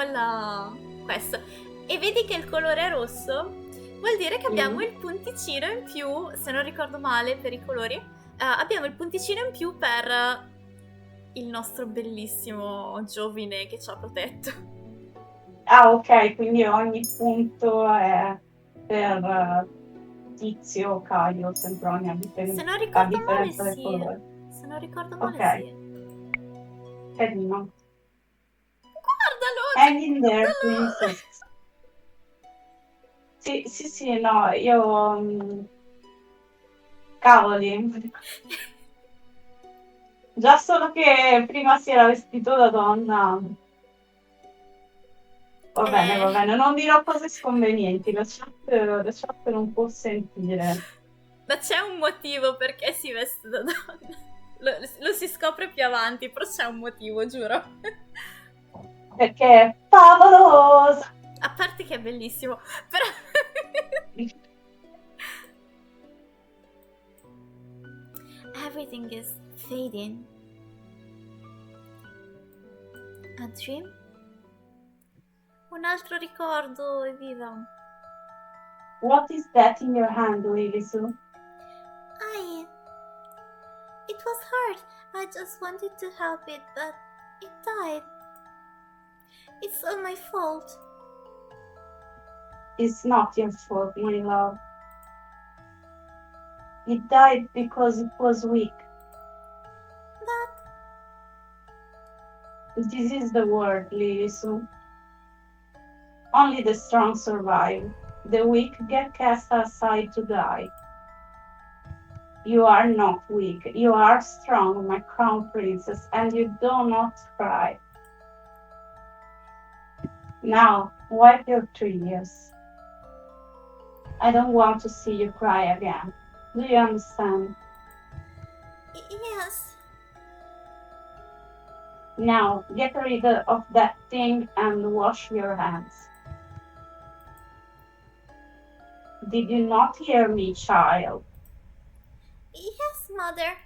questo. E vedi che il colore è rosso? Vuol dire che abbiamo il punticino in più, se non ricordo male per i colori, abbiamo il punticino in più per il nostro bellissimo giovine che ci ha protetto. Ah, ok, quindi ogni punto è per Tizio o Caio, Sempronio, a Se non a ricordo male differenza del sì. colore. Se non ricordo male Ok. sì. Carino. Guardalo! Hang in there, guardalo! princess. Sì, no, io... Cavoli. Già solo che prima si era vestito da donna. Va bene, non dirò cose sconvenienti, la chat non può sentire. Ma c'è un motivo perché si veste da donna. Lo si scopre più avanti, però c'è un motivo, giuro. Perché è favolosa! A parte che è bellissimo, però... Everything is fading. A dream? Un altro ricordo, evviva. What is that in your hand, Lily Sue? It was hard. I just wanted to help it, but it died. It's all my fault. It's not your fault, my love. It died because it was weak. But This is the word, Lily Sue. Only the strong survive. The weak get cast aside to die. You are not weak. You are strong, my crown princess, and you do not cry. Now, wipe your tears. I don't want to see you cry again. Do you understand? Now, get rid of that thing and wash your hands. Did you not hear me, child? Yes, mother.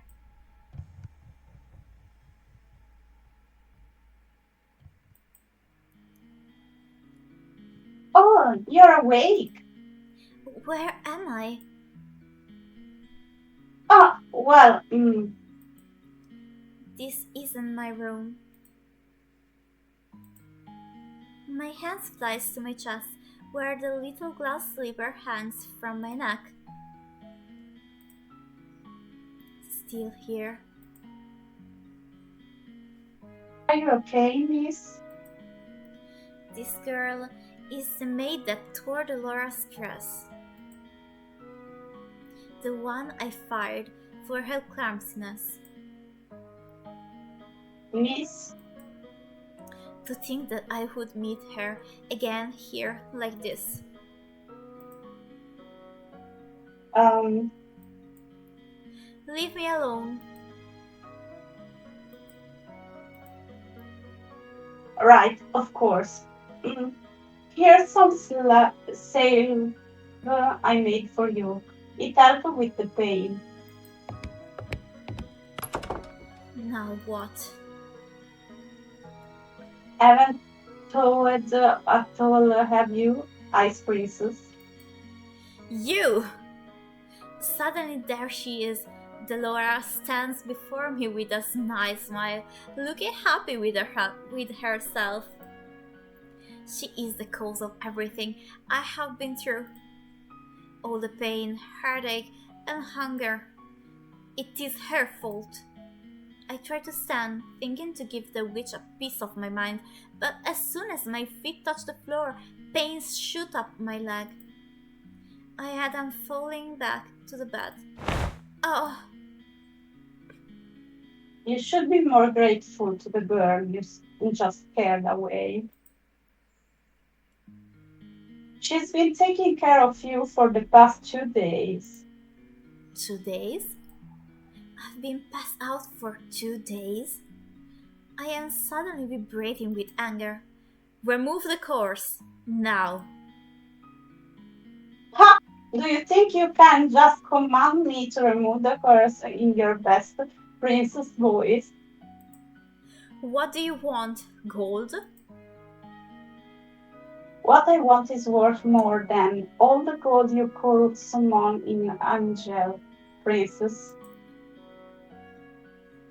Oh, you're awake. Where am I? Oh, well, This isn't my room. My hands flies to my chest, where the little glass slipper hangs from my neck. Still here. are you okay, miss? This girl is the maid that tore Laura's dress. The one I fired for her clumsiness. Miss? To think that I would meet her again here like this. Leave me alone. Right, of course. Here's some salve I made for you. It helps with the pain. Now what? Haven't told at all, have you, Ice Princess? You! Suddenly there she is. Delora stands before me with a snide smile, looking happy with herself. She is the cause of everything I have been through. All the pain, heartache, and hunger. It is her fault. I tried to stand, thinking to give the witch a piece of my mind, but as soon as my feet touched the floor, pains shoot up my leg. I had them falling back to the bed. Oh! You should be more grateful to the girl you just scared away. She's been taking care of you for the past 2 days. 2 days? I've been passed out for 2 days? I am suddenly vibrating with anger. Remove the curse, now. Ha! Do you think you can just command me to remove the curse in your best princess voice? What do you want? Gold? What I want is worth more than all the gold you could summon in Angel, princess.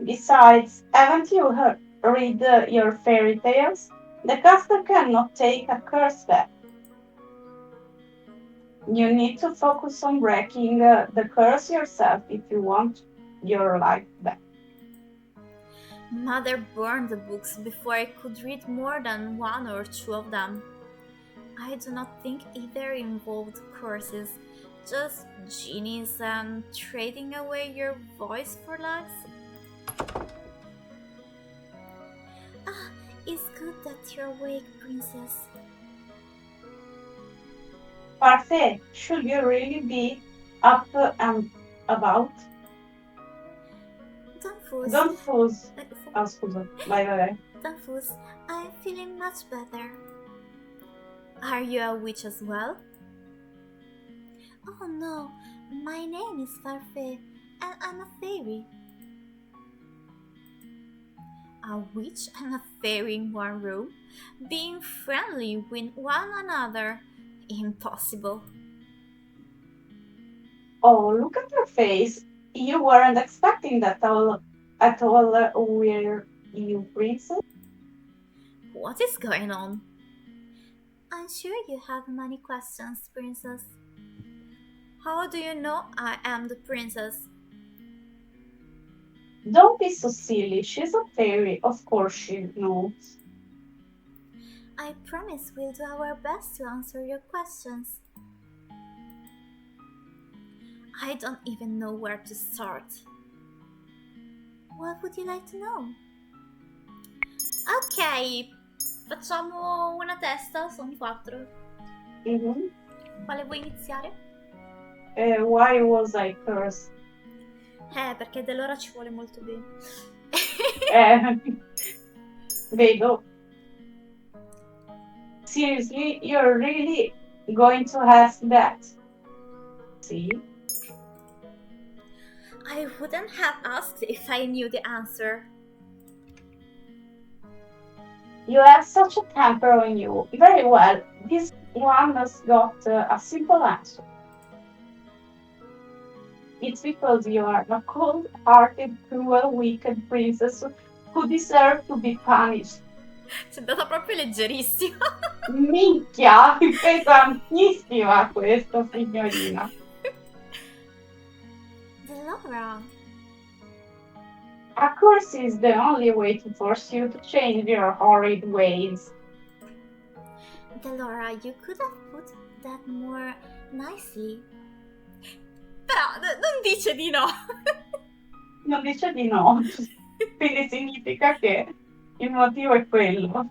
Besides, haven't you read your fairy tales? The caster cannot take a curse back. You need to focus on breaking the curse yourself if you want your life back. Mother burned the books before I could read more than 1 or 2 of them. I do not think either involved curses, just genies and trading away your voice for legs. Ah, it's good that you're awake, princess. Parfait, should you really be up and about? Don't fuzz. Oh, scusa. Vai. Don't fuzz. I'm feeling much better. Are you a witch as well? Oh no, my name is Parfait, and I'm a fairy. A witch and a fairy in one room, being friendly with one another. Impossible. Oh, look at your face. You weren't expecting that at all, were you, princess? What is going on? I'm sure you have many questions, princess. How do you know I am the princess? Don't be so silly. She's a fairy. Of course she knows. I promise we'll do our best to answer your questions. I don't even know where to start. What would you like to know? Ok, facciamo una testa, sono 4. Mm-hmm. Quale vuoi iniziare? Why was I cursed? Perché Delora ci vuole molto bene. Vedo. Seriously, you're really going to ask that? See? I wouldn't have asked if I knew the answer. You have such a temper on you. Very well. This one has got a simple answer. It's because you are a cold-hearted, cruel, wicked princess who deserve to be punished. C'è andata proprio leggerissima. Minchia, pesantissima questa signorina. Delora. A curse is the only way to force you to change your horrid ways. Delora, you could have put that more nicely. Però non dice di no. Non dice di no, quindi significa che il motivo è quello.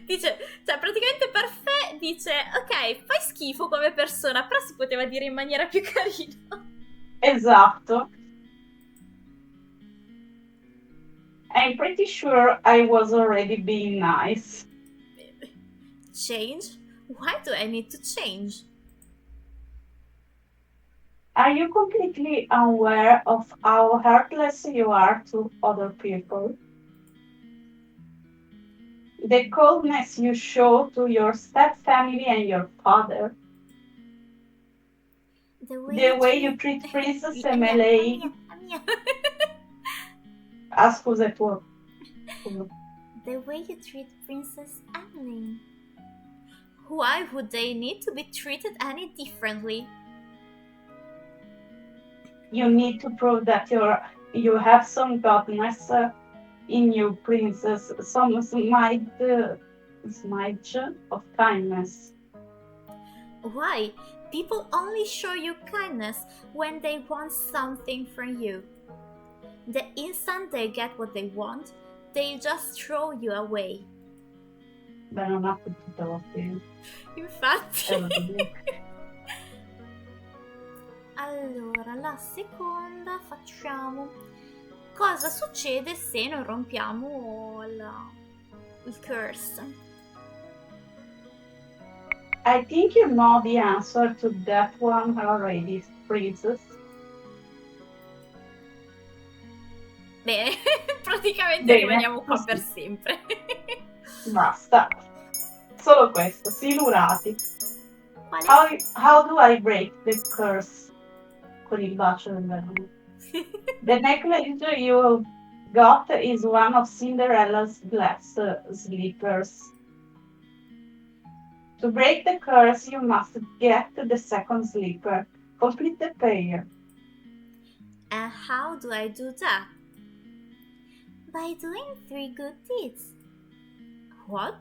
Dice, cioè praticamente per Fe dice, ok, fai schifo come persona, però si poteva dire in maniera più carina. Esatto. I'm pretty sure I was already being nice. Change? Why do I need to change? Are you completely unaware of how heartless you are to other people? The coldness you show to your stepfamily and your father. The way you treat Princess La Emily. mia. Ah, scusa, è tuo. The way you treat Princess Emily. Why would they need to be treated any differently? You need to prove that you have some godness in you, princess, some smidge of kindness. Why? People only show you kindness when they want something from you. The instant they get what they want, they just throw you away. Beh, non ha tutti torti. Infatti. Allora, la seconda facciamo. Cosa succede se non rompiamo il curse? I think you know the answer to that one already, princess. Bene, praticamente rimaniamo qua per sempre. Basta. Solo questo, silurati. Quale? How do I break the curse? Con il bacio del verano. The necklace you got is one of Cinderella's glass slippers. To break the curse, you must get the second slipper. Complete the pair. And how do I do that? By doing 3 good deeds. What?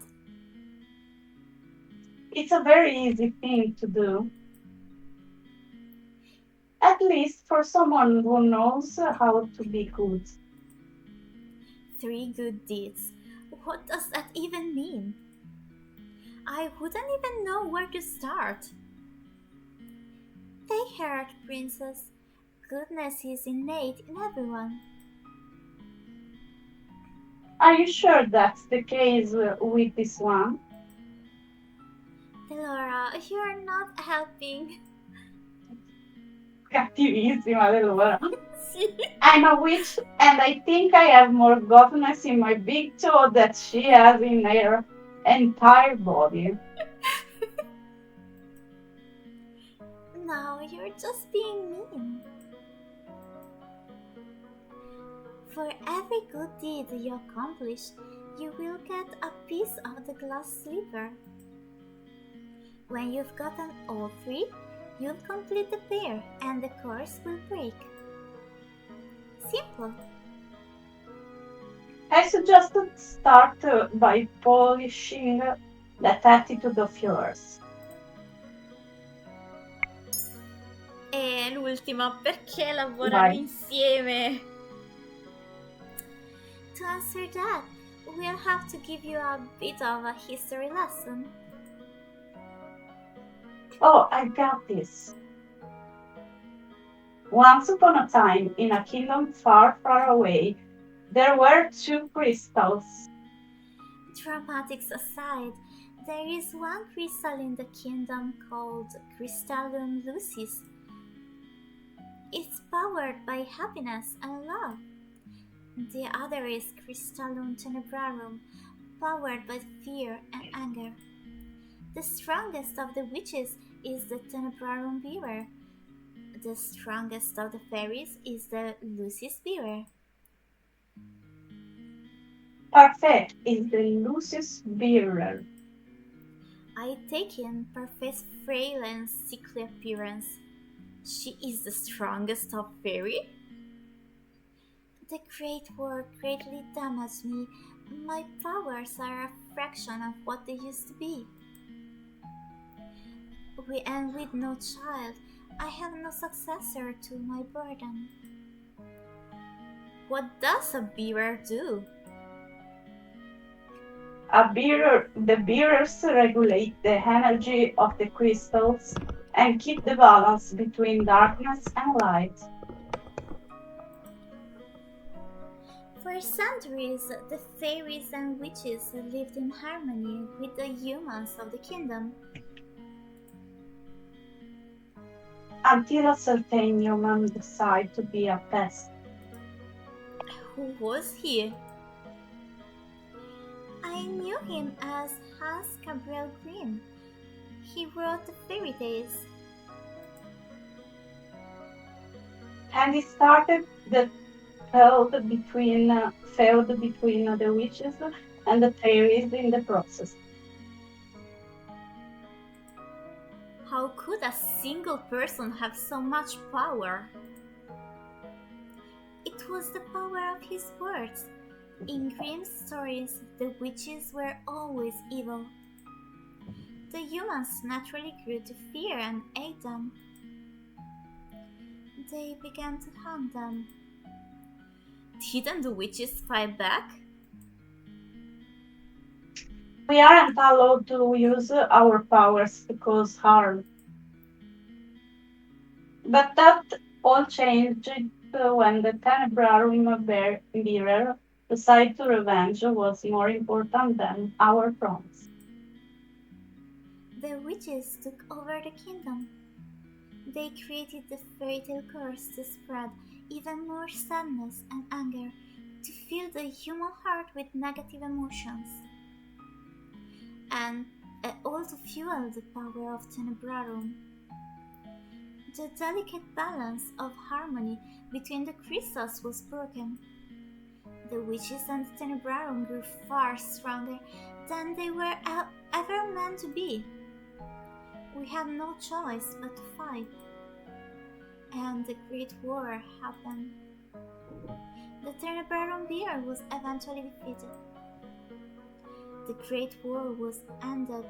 It's a very easy thing to do. At least for someone who knows how to be good. 3 good deeds. What does that even mean? I wouldn't even know where to start. Take heart, princess. Goodness is innate in everyone. Are you sure that's the case with this one? Delora, you're not helping. Cattivissima, Delora. Sì. I'm a witch and I think I have more godness in my big toe than she has in her entire body. No, you're just being mean. For every good deed you accomplish, you will get a piece of the glass slipper. When you've gotten all 3, you'll complete the pair and the curse will break. Simple. I suggest to start by polishing that attitude of yours. E l'ultima, perché lavorano insieme? To answer that, we'll have to give you a bit of a history lesson. Oh, I got this. Once upon a time, in a kingdom far, far away, there were 2 crystals. Dramatics aside, there is one crystal in the kingdom called Crystallum Lucis. It's powered by happiness and love. The other is Crystallum Tenebrarum, powered by fear and anger. The strongest of the witches is the Tenebrarum bearer. The strongest of the fairies is the Lucis bearer. Parfait is the Lucis bearer. I take in Parfait's frail and sickly appearance. She is the strongest of fairy? The Great War greatly damaged me. My powers are a fraction of what they used to be. And with no child, I have no successor to my burden. What does a bearer do? The bearers regulate the energy of the crystals and keep the balance between darkness and light. For centuries, the fairies and witches lived in harmony with the humans of the kingdom. Until a certain human decided to be a pest. Who was he? I knew him as Hans Gabriel Grimm. He wrote the fairy tales. And he started the feud between the witches and the fairies in the process. How could a single person have so much power? It was the power of his words. In Grimm's stories, the witches were always evil. The humans naturally grew to fear and hate them. They began to hunt them. Didn't the witches fight back? We aren't allowed to use our powers to cause harm. But that all changed when the Tenebrarum bearer decided to revenge was more important than our promise. The witches took over the kingdom. They created the fairy tale curse to spread even more sadness and anger, to fill the human heart with negative emotions, and all to fuel the power of Tenebrarum. The delicate balance of harmony between the crystals was broken. The witches and the Tenebrarum grew far stronger than they were ever meant to be. We had no choice but to fight. And the Great War happened. The Tenebrarum bearer was eventually defeated. The Great War was ended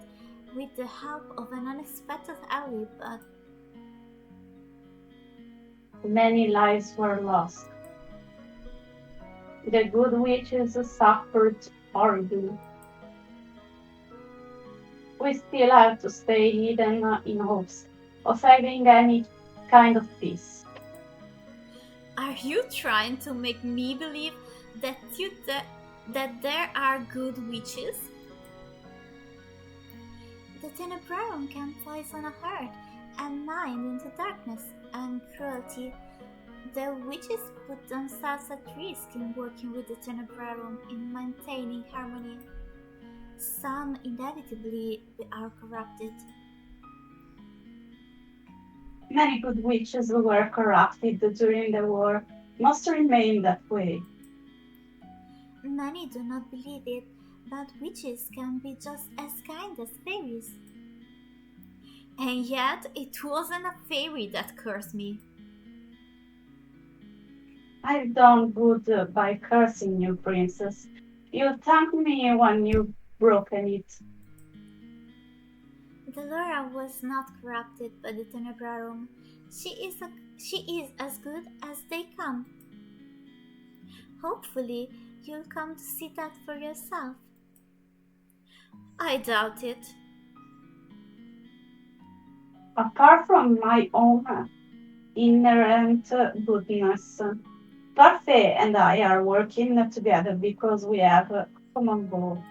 with the help of an unexpected ally, but Many lives were lost. The good witches suffered horribly. We still have to stay hidden in hopes of having any kind of peace. are you trying to make me believe that there are good witches? The Tenebrarum can poison a heart and mind into darkness and cruelty. The witches put themselves at risk in working with the Tenebrarum in maintaining harmony. Some inevitably are corrupted. Many good witches were corrupted during the war, must remain that way. Many do not believe it, but witches can be just as kind as fairies. And yet, it wasn't a fairy that cursed me. I've done good by cursing you, princess. You thanked me when you broken it. Delora was not corrupted by the Tenebrarum. She is as good as they come. Hopefully, you'll come to see that for yourself. I doubt it. Apart from my own inherent goodness, Parfait and I are working together because we have a common goal.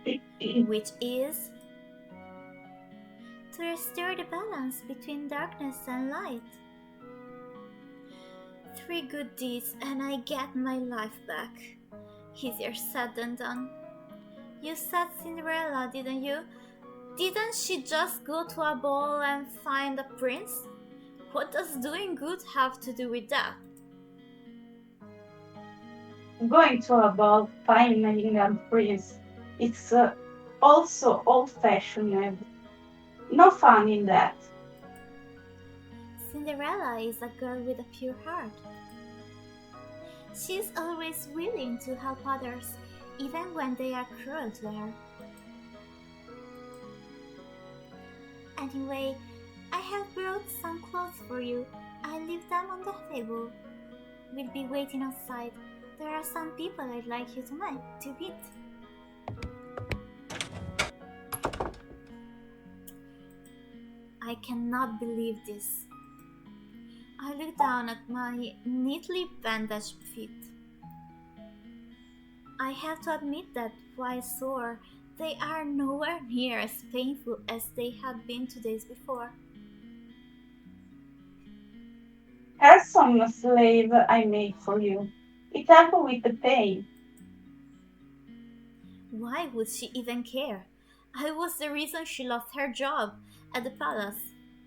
which is to restore the balance between darkness and light. 3 good deeds and I get my life back. Easier said than done. You said Cinderella, didn't you? Didn't she just go to a ball and find a prince? What does doing good have to do with that? Going to a ball, finding a prince, it's also old-fashioned. No fun in that. Cinderella is a girl with a pure heart. She's always willing to help others, even when they are cruel to her. Anyway, I have brought some clothes for you. I leave them on the table. We'll be waiting outside. There are some people I'd like you to meet. I cannot believe this. I look down at my neatly bandaged feet. I have to admit that while sore, they are nowhere near as painful as they had been 2 days before. Here's some slave I made for you. It helps with the pain. Why would she even care? I was the reason she lost her job at the palace.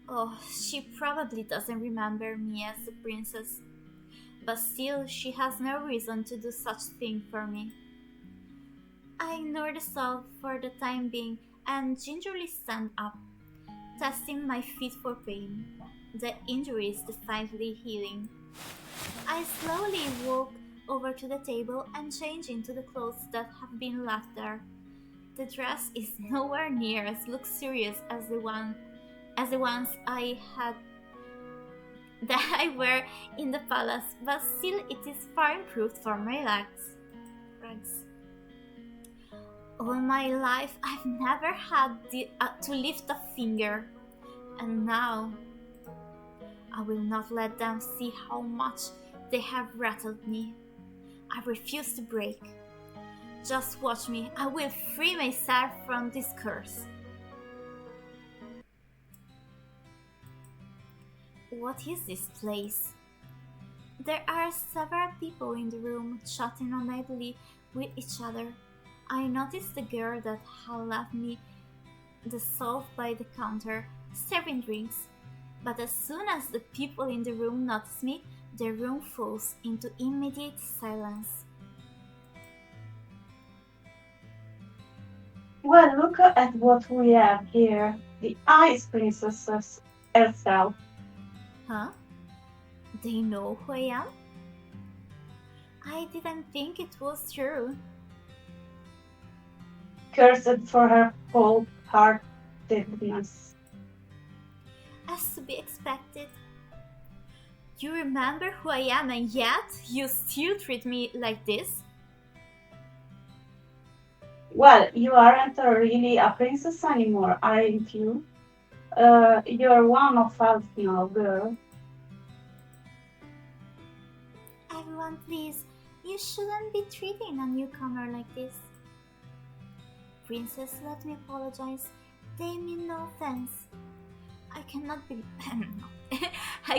Oh, she probably doesn't remember me as the princess. But still, she has no reason to do such thing for me. I ignore the sob for the time being and gingerly stand up, testing my feet for pain. The injury is definitely healing. I slowly walk over to the table and change into the clothes that have been left there. The dress is nowhere near as luxurious as the ones I had that I wear in the palace, but still it is far improved for my legs. All my life I've never had to lift a finger, and now I will not let them see how much they have rattled me. I refuse to break. Just watch me. I will free myself from this curse. What is this place? There are several people in the room chatting amably with each other. I noticed the girl that had left me the salt by the counter, serving drinks. But as soon as the people in the room notice me, the room falls into immediate silence. Well, look at what we have here. The Ice Princess herself. Huh? They know who I am? I didn't think it was true. Cursed for her cold-heartedness. As to be expected. You remember who I am and yet you still treat me like this? Well, you aren't really a princess anymore, aren't you? You're one of us now, girl. Everyone, please, you shouldn't be treating a newcomer like this. Princess, let me apologize. They mean no offense. I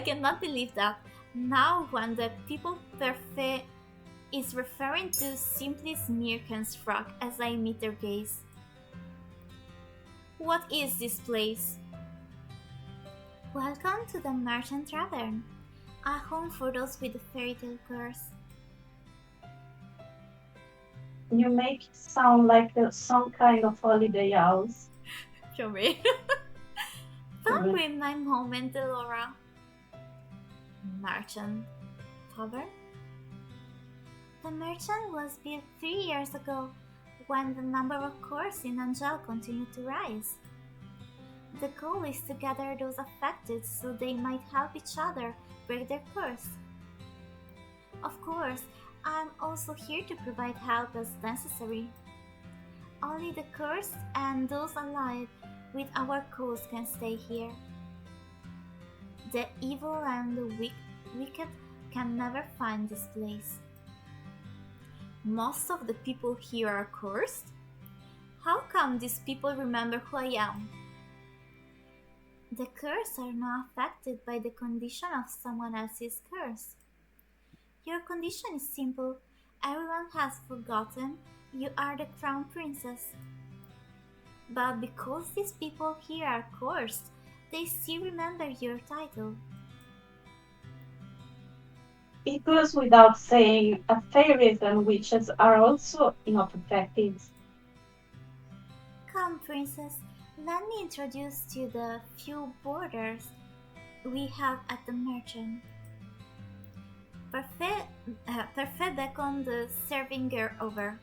cannot believe that. Now when the people perfect is referring to simply Smirken's frock as I meet their gaze. What is this place? Welcome to the Merchant Tavern, a home for those with a fairy tale curse. You make it sound like some kind of holiday house. Sorry. Don't ruin my moment, Delora. Merchant Tavern? The merchant was built 3 years ago, when the number of courts in Angel continued to rise. The goal is to gather those affected so they might help each other break their curse. Of course, I'm also here to provide help as necessary. Only the cursed and those allied with our cause can stay here. The evil and the wicked can never find this place. Most of the people here are cursed? How come these people remember who I am? The curse are not affected by the condition of someone else's curse. Your condition is simple. Everyone has forgotten you are the crown princess. But because these people here are cursed, they still remember your title. It goes without saying, fairies and witches are also not affected. Come, princess, let me introduce you the few boarders we have at the merchant. Perfect beckoned the serving girl over.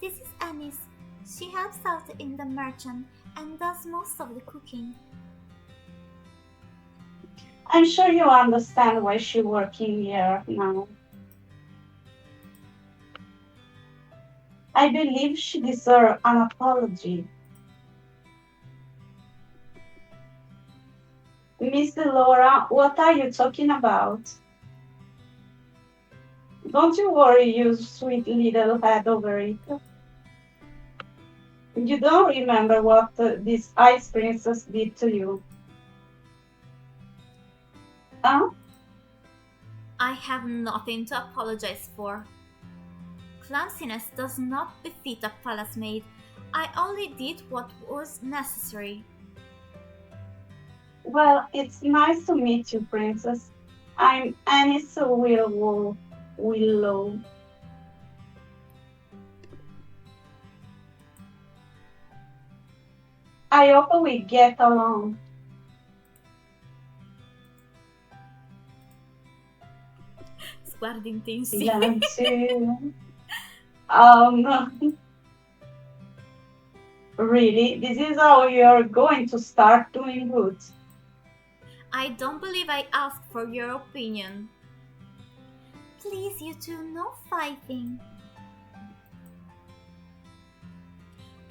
This is Anise. She helps out in the merchant and does most of the cooking. I'm sure you understand why she's working here now. I believe she deserves an apology. Miss Delora, what are you talking about? Don't you worry, you sweet little head over it. You don't remember what this ice princess did to you. Huh? I have nothing to apologize for. Clumsiness does not befit a palace maid. I only did what was necessary. Well, it's nice to meet you, princess. I'm Anise Willow. I hope we get along. Sguardi intensi. Silenzio. Really? This is how you're going to start doing good? I don't believe I asked for your opinion. Please, you two, no fighting.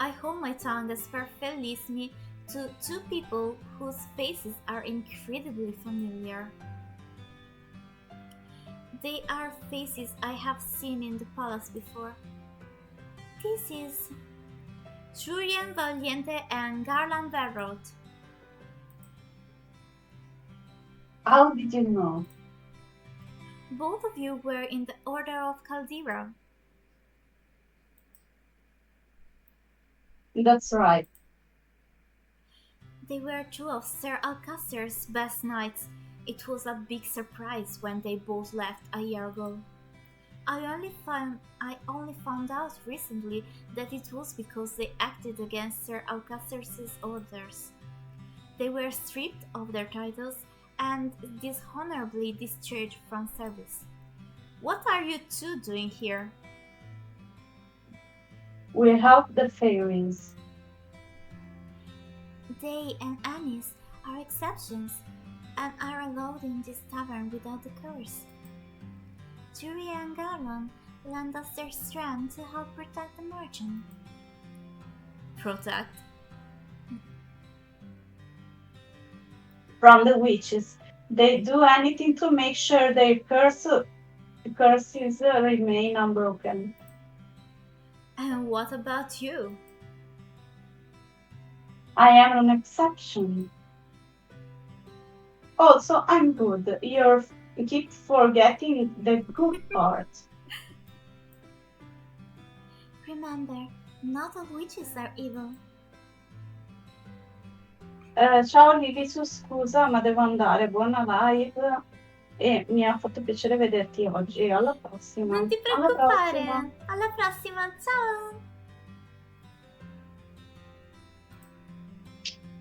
I hold my tongue as Perfect leads me to two people whose faces are incredibly familiar. They are faces I have seen in the palace before. This is Julian Valiente and Garland Barrot. How did you know? Both of you were in the Order of Caldera. That's right. They were two of Sir Alcaster's best knights. It was a big surprise when they both left a year ago. I only found out recently that it was because they acted against Sir Alcaster's orders. They were stripped of their titles and dishonorably discharged from service. What are you two doing here? We help the fairies. They and Anise are exceptions and are allowed in this tavern without the curse. Jury and Garland lend us their strength to help protect the merchant. Protect? From the witches. They do anything to make sure their curses remain unbroken. And what about you? I am an exception. Also, I'm good. You keep forgetting the good part. Remember, not all witches are evil. Ciao Livisu, scusa, ma devo andare. Buona live e mi ha fatto piacere vederti oggi. Alla prossima. Non ti Alla preoccupare. prossima. Alla prossima, ciao.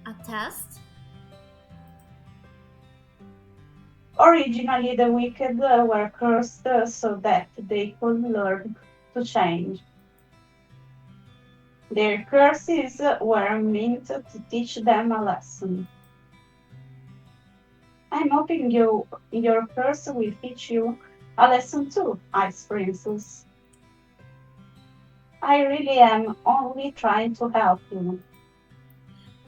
A test? Originally, the wicked were cursed so that they could learn to change. Their curses were meant to teach them a lesson. I'm hoping your curse will teach you a lesson too, Ice Princess. I really am only trying to help you.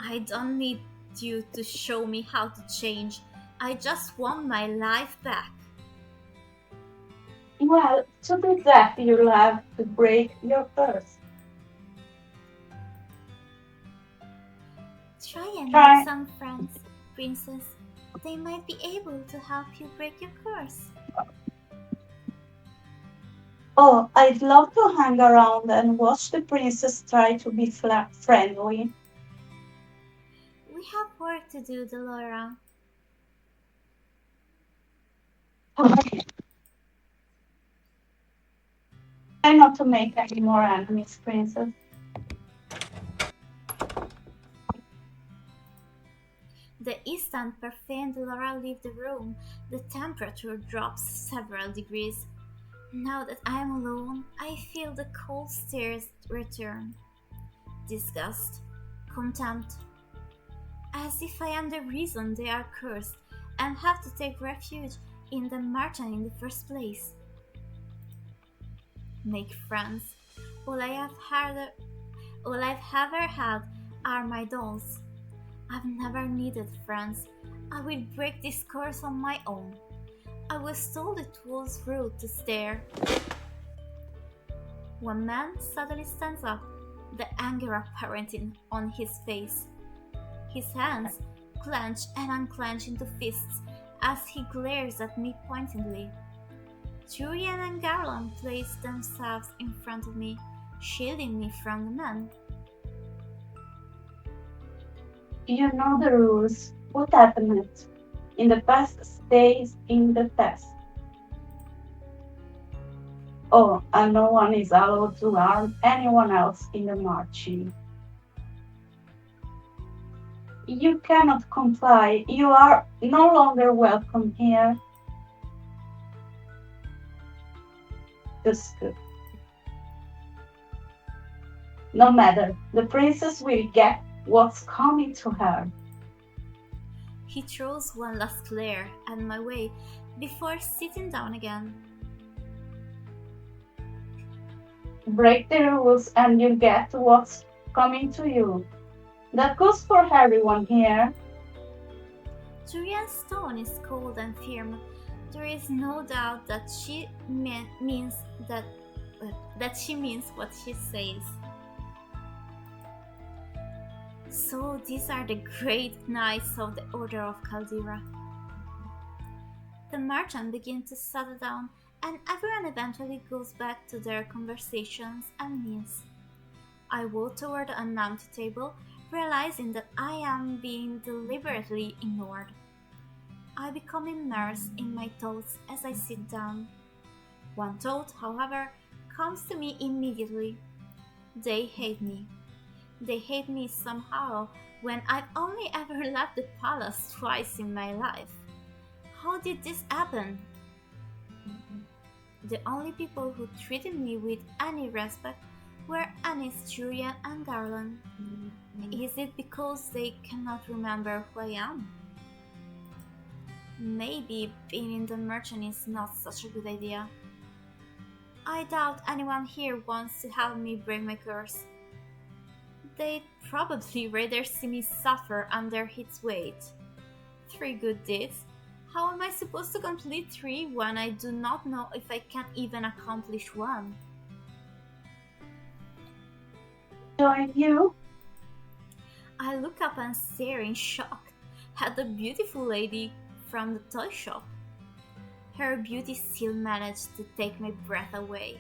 I don't need you to show me how to change. I just want my life back. Well, to do that, you'll have to break your purse. Try and make Try. some friends, princess. They might be able to help you break your curse. Oh, I'd love to hang around and watch the princess try to be friendly. We have work to do, Delora. Try not to make any more enemies, princess. The instant Parfait and Delora leave the room, the temperature drops several degrees. Now that I am alone, I feel the cold stares return. Disgust, contempt, as if I am the reason they are cursed and have to take refuge in the merchant in the first place. Make friends. All I have had, all I've ever had are my dolls. I've never needed friends. I will break this curse on my own. I was told it was rude to stare. One man suddenly stands up, the anger apparent on his face. His hands clench and unclench into fists as he glares at me pointedly. Julian and Garland place themselves in front of me, shielding me from the man. You know the rules. What happened? In the past stays in the past. Oh, and no one is allowed to harm anyone else in the marching. You cannot comply. You are no longer welcome here. Just good. No matter, the princess will get what's coming to her. He throws one last glare at my way before sitting down again. Break the rules and you get what's coming to you. That goes for everyone here. Julian's tone is cold and firm. There is no doubt that she means that she means what she says. So these are the great knights of the Order of Caldera. The merchant begins to settle down, and everyone eventually goes back to their conversations and meals. I walk toward an empty table, realizing that I am being deliberately ignored. I become immersed in my thoughts as I sit down. One thought, however, comes to me immediately. They hate me. They hate me somehow when I've only ever left the palace twice in my life. How did this happen? The only people who treated me with any respect were Anis, Julian, and Garland. Is it because they cannot remember who I am? Maybe being in the merchant is not such a good idea. I doubt anyone here wants to help me break my curse. They'd probably rather see me suffer under its weight. 3 good deeds? How am I supposed to complete 3 when I do not know if I can even accomplish 1? Join you? I look up and stare in shock at the beautiful lady from the toy shop. Her beauty still managed to take my breath away.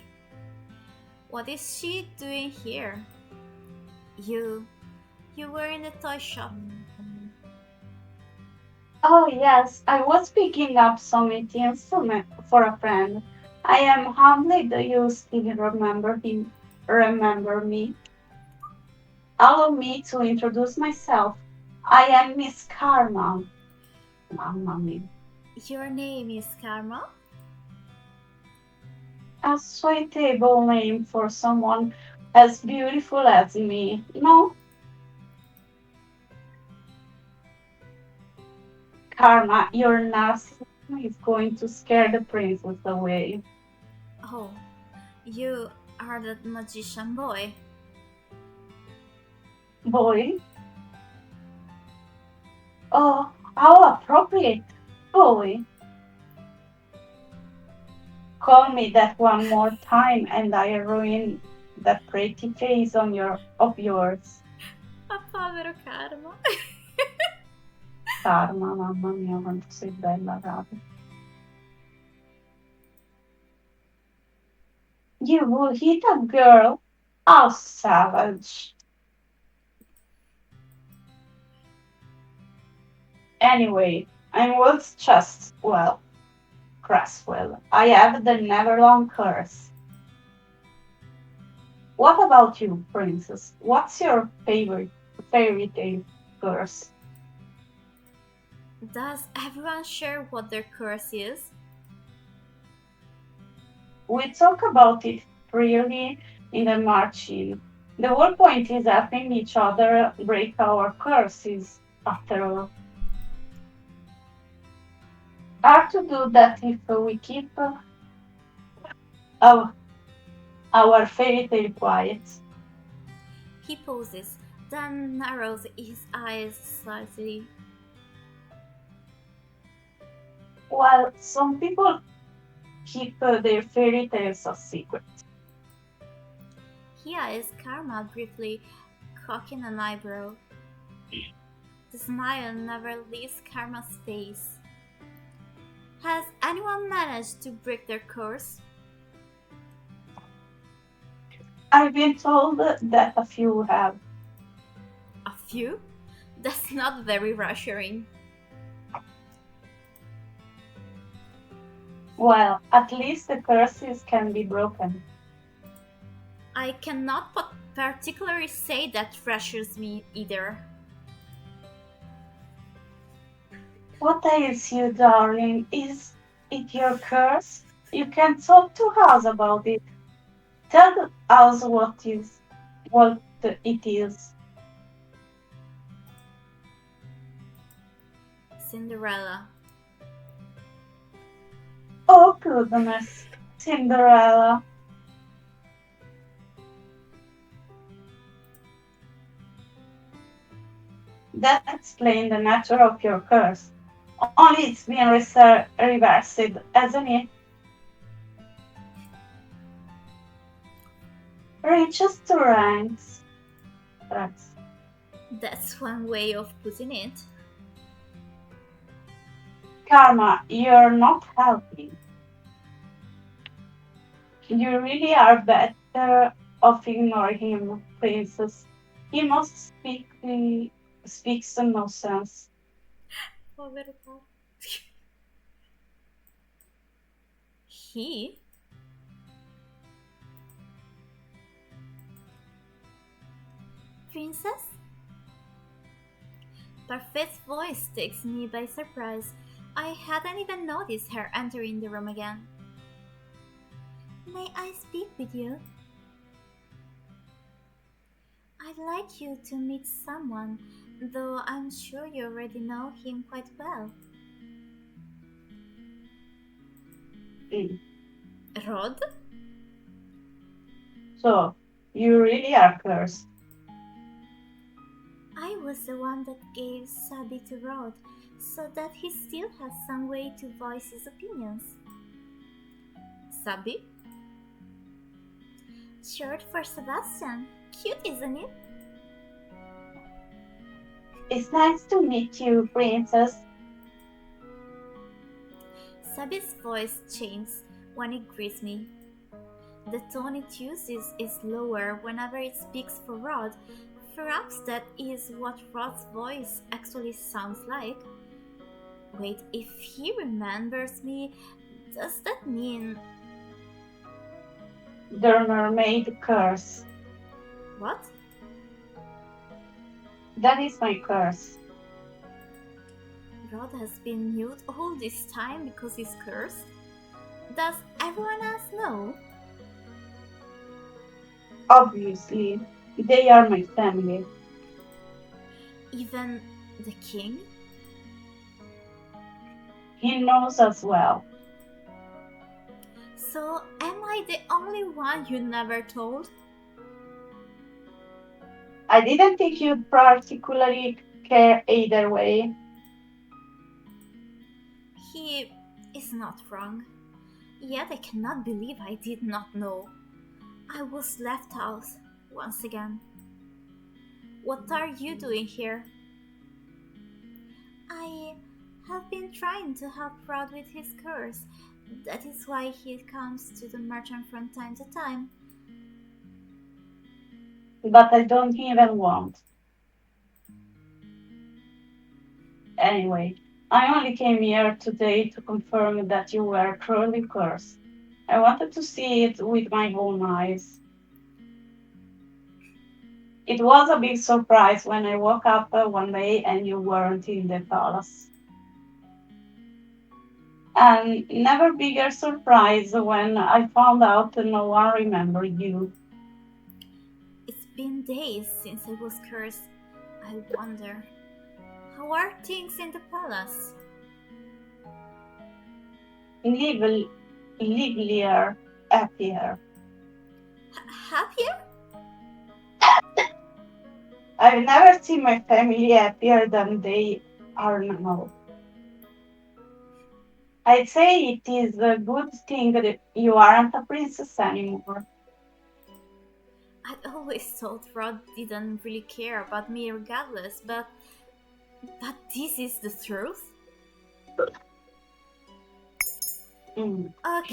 What is she doing here? You were in the toy shop. Oh yes, I was picking up some items for a friend. I am humbled that you still remember me. Allow me to introduce myself. I am Miss Karma. Mamma mia. Your name is Karma? A suitable name for someone as beautiful as me. No, Karma, your narcissism is going to scare the princess away. Oh, you are that magician boy. Boy? Oh, how appropriate. Boy. Call me that one more time and I ruin that pretty face of yours. Ma povero Karma. Karma, mamma mia, quanto sei bella, raga. You will hit a girl? How savage. Anyway, I was just, well, Cresswell. I have the Neverlong curse. What about you, princess? What's your favorite fairy tale curse? Does everyone share what their curse is? We talk about it freely in the marching. The whole point is helping each other break our curses, after all. Hard to do that if we keep our, our fairy tale quiet. He pauses, then narrows his eyes slightly. While some people keep their fairy tales a secret. He eyes Karma briefly, cocking an eyebrow. The smile never leaves Karma's face. Has anyone managed to break their curse? I've been told that a few have. A few? That's not very reassuring. Well, at least the curses can be broken. I cannot particularly say that reassures me either. What ails you, darling? Is it your curse? You can talk to us about it. Tell us what it is. Cinderella. Oh goodness, Cinderella. That explains the nature of your curse. Only it's been reversed, hasn't it? Reaches to ranks. That's one way of putting it. Karma, you're not helping. You really are better off ignoring him, princess. He must speaks no sense. Povertà. He? Princess? Parfait's voice takes me by surprise. I hadn't even noticed her entering the room again. May I speak with you? I'd like you to meet someone, though I'm sure you already know him quite well. Mm. Rod? So, you really are cursed. I was the one that gave Sabi to Rod, so that he still has some way to voice his opinions. Sabi? Short for Sebastian. Cute, isn't it? It's nice to meet you, princess. Sabi's voice changes when it greets me. The tone it uses is lower whenever it speaks for Rod. Perhaps that is what Rod's voice actually sounds like. Wait, if he remembers me, does that mean... The mermaid curse. What? That is my curse. Rod has been mute all this time because he's cursed? Does everyone else know? Obviously, they are my family. Even the king? He knows as well. So, am I the only one you never told? I didn't think you'd particularly care either way. He is not wrong. Yet I cannot believe I did not know. I was left out once again. What are you doing here? I have been trying to help Rod with his curse. That is why he comes to the merchant from time to time. But I don't even want. Anyway, I only came here today to confirm that you were cruelly cursed. I wanted to see it with my own eyes. It was a big surprise when I woke up one day and you weren't in the palace. And never bigger surprise when I found out no one remembered you. It's been days since I was cursed. I wonder, how are things in the palace? Livelier, happier. Happier? I've never seen my family happier than they are now. I'd say it is a good thing that you aren't a princess anymore. I always thought Rod didn't really care about me regardless, but this is the truth? Ok.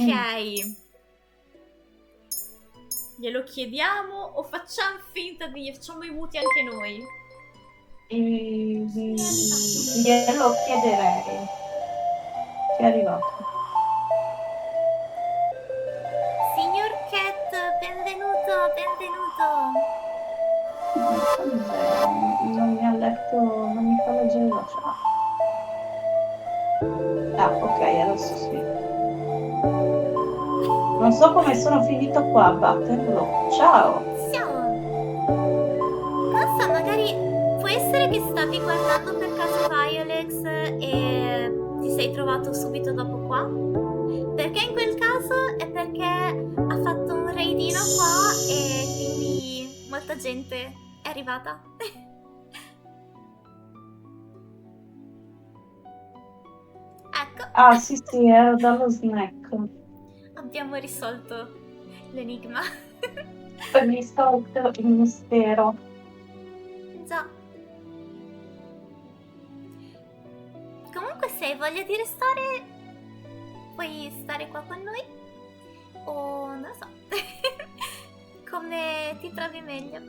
Glielo chiediamo o facciamo finta di... facciamo i muti anche noi? Glielo chiederei. Che è arrivato. Signor Cat, benvenuto. Non mi ha letto, non mi fa leggere la chat. Ah, ok, adesso sì. Non so come sono finito qua a batterlo. Ciao! Non so, magari può essere che stavi guardando per caso Violex e ti sei trovato subito dopo qua? Perché in quel caso è perché ha fatto un raidino qua e quindi molta gente è arrivata. Ecco. Ah, sì, ero dallo snack. Abbiamo risolto l'enigma. Risolto il mistero. Già. Comunque se hai voglia di restare, puoi stare qua con noi. O non lo so. Come ti trovi meglio.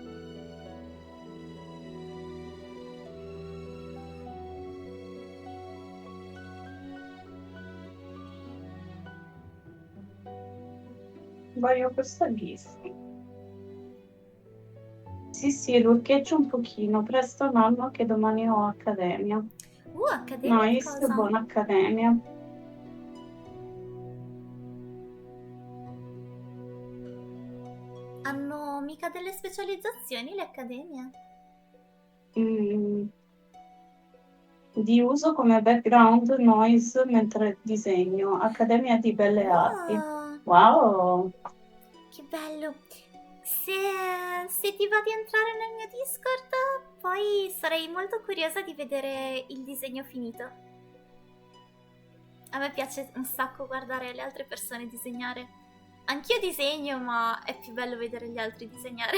Voglio questa gif. Sì, luccheggio un pochino. Presto nonno che domani ho accademia. Accademia di Nice, cosa? buona accademia. Hanno mica delle specializzazioni le accademie? Di uso come background noise mentre disegno. Accademia di Belle Arti. Wow! Che bello! Se ti va di entrare nel mio Discord, poi sarei molto curiosa di vedere il disegno finito. A me piace un sacco guardare le altre persone disegnare. Anch'io disegno, ma è più bello vedere gli altri disegnare.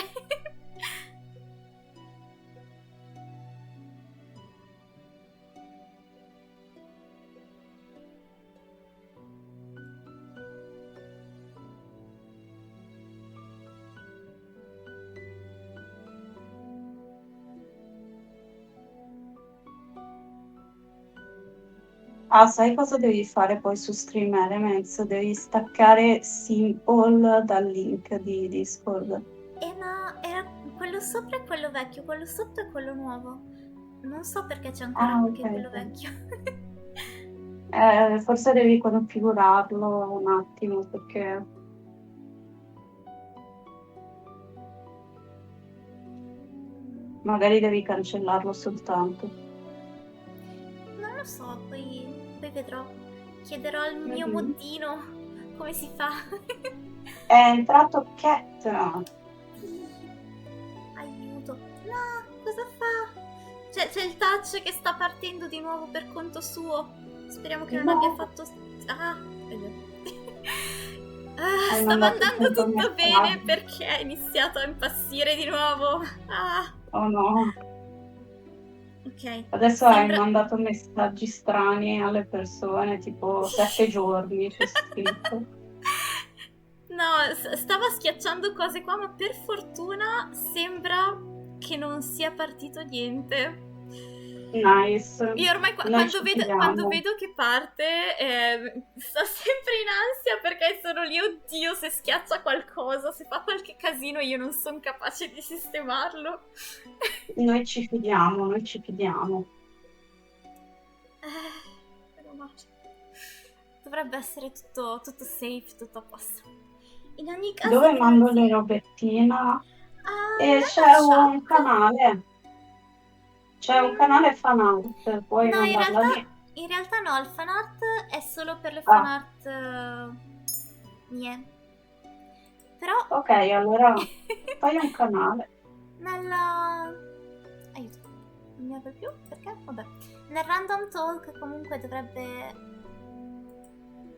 Ah, sai cosa devi fare poi su Stream Elements? Devi staccare Simple dal link di Discord. Ma era quello sopra e quello vecchio, quello sotto e quello nuovo. Non so perché c'è ancora anche quello vecchio. Forse devi configurarlo un attimo perché... Magari devi cancellarlo soltanto. Non lo so, poi vedrò. Chiederò al mio moddino come si fa. È entrato Cat. Aiuto. No, cosa fa? C'è il touch che sta partendo di nuovo per conto suo. Speriamo che non abbia fatto... Ah, Hai Stava mandato andando 100 tutto bene messaggi. perché è iniziato a impazzire di nuovo. Oh no. Ok, Adesso hai sembra... mandato messaggi strani alle persone, tipo 7 giorni, c'è scritto. No, stava schiacciando cose qua, ma per fortuna sembra che non sia partito niente. Nice. Io ormai Noi ci quando fidiamo. vedo che parte sto sempre in ansia perché sono lì, oddio, se schiaccia qualcosa, se fa qualche casino io non sono capace di sistemarlo. Noi ci fidiamo, noi ci fidiamo. Meno male. Dovrebbe essere tutto safe, tutto a posto. In ogni caso, Dove mando le grazie. robettine? E Nella c'è un chat. canale. C'è un canale fan art, puoi No, mandarla lì. in realtà no, il fan art è solo per le fan Ah, art mie. Però ok, allora fai un canale. nella... aiuto, non mi apre più perché? Vabbè. Nel random talk comunque dovrebbe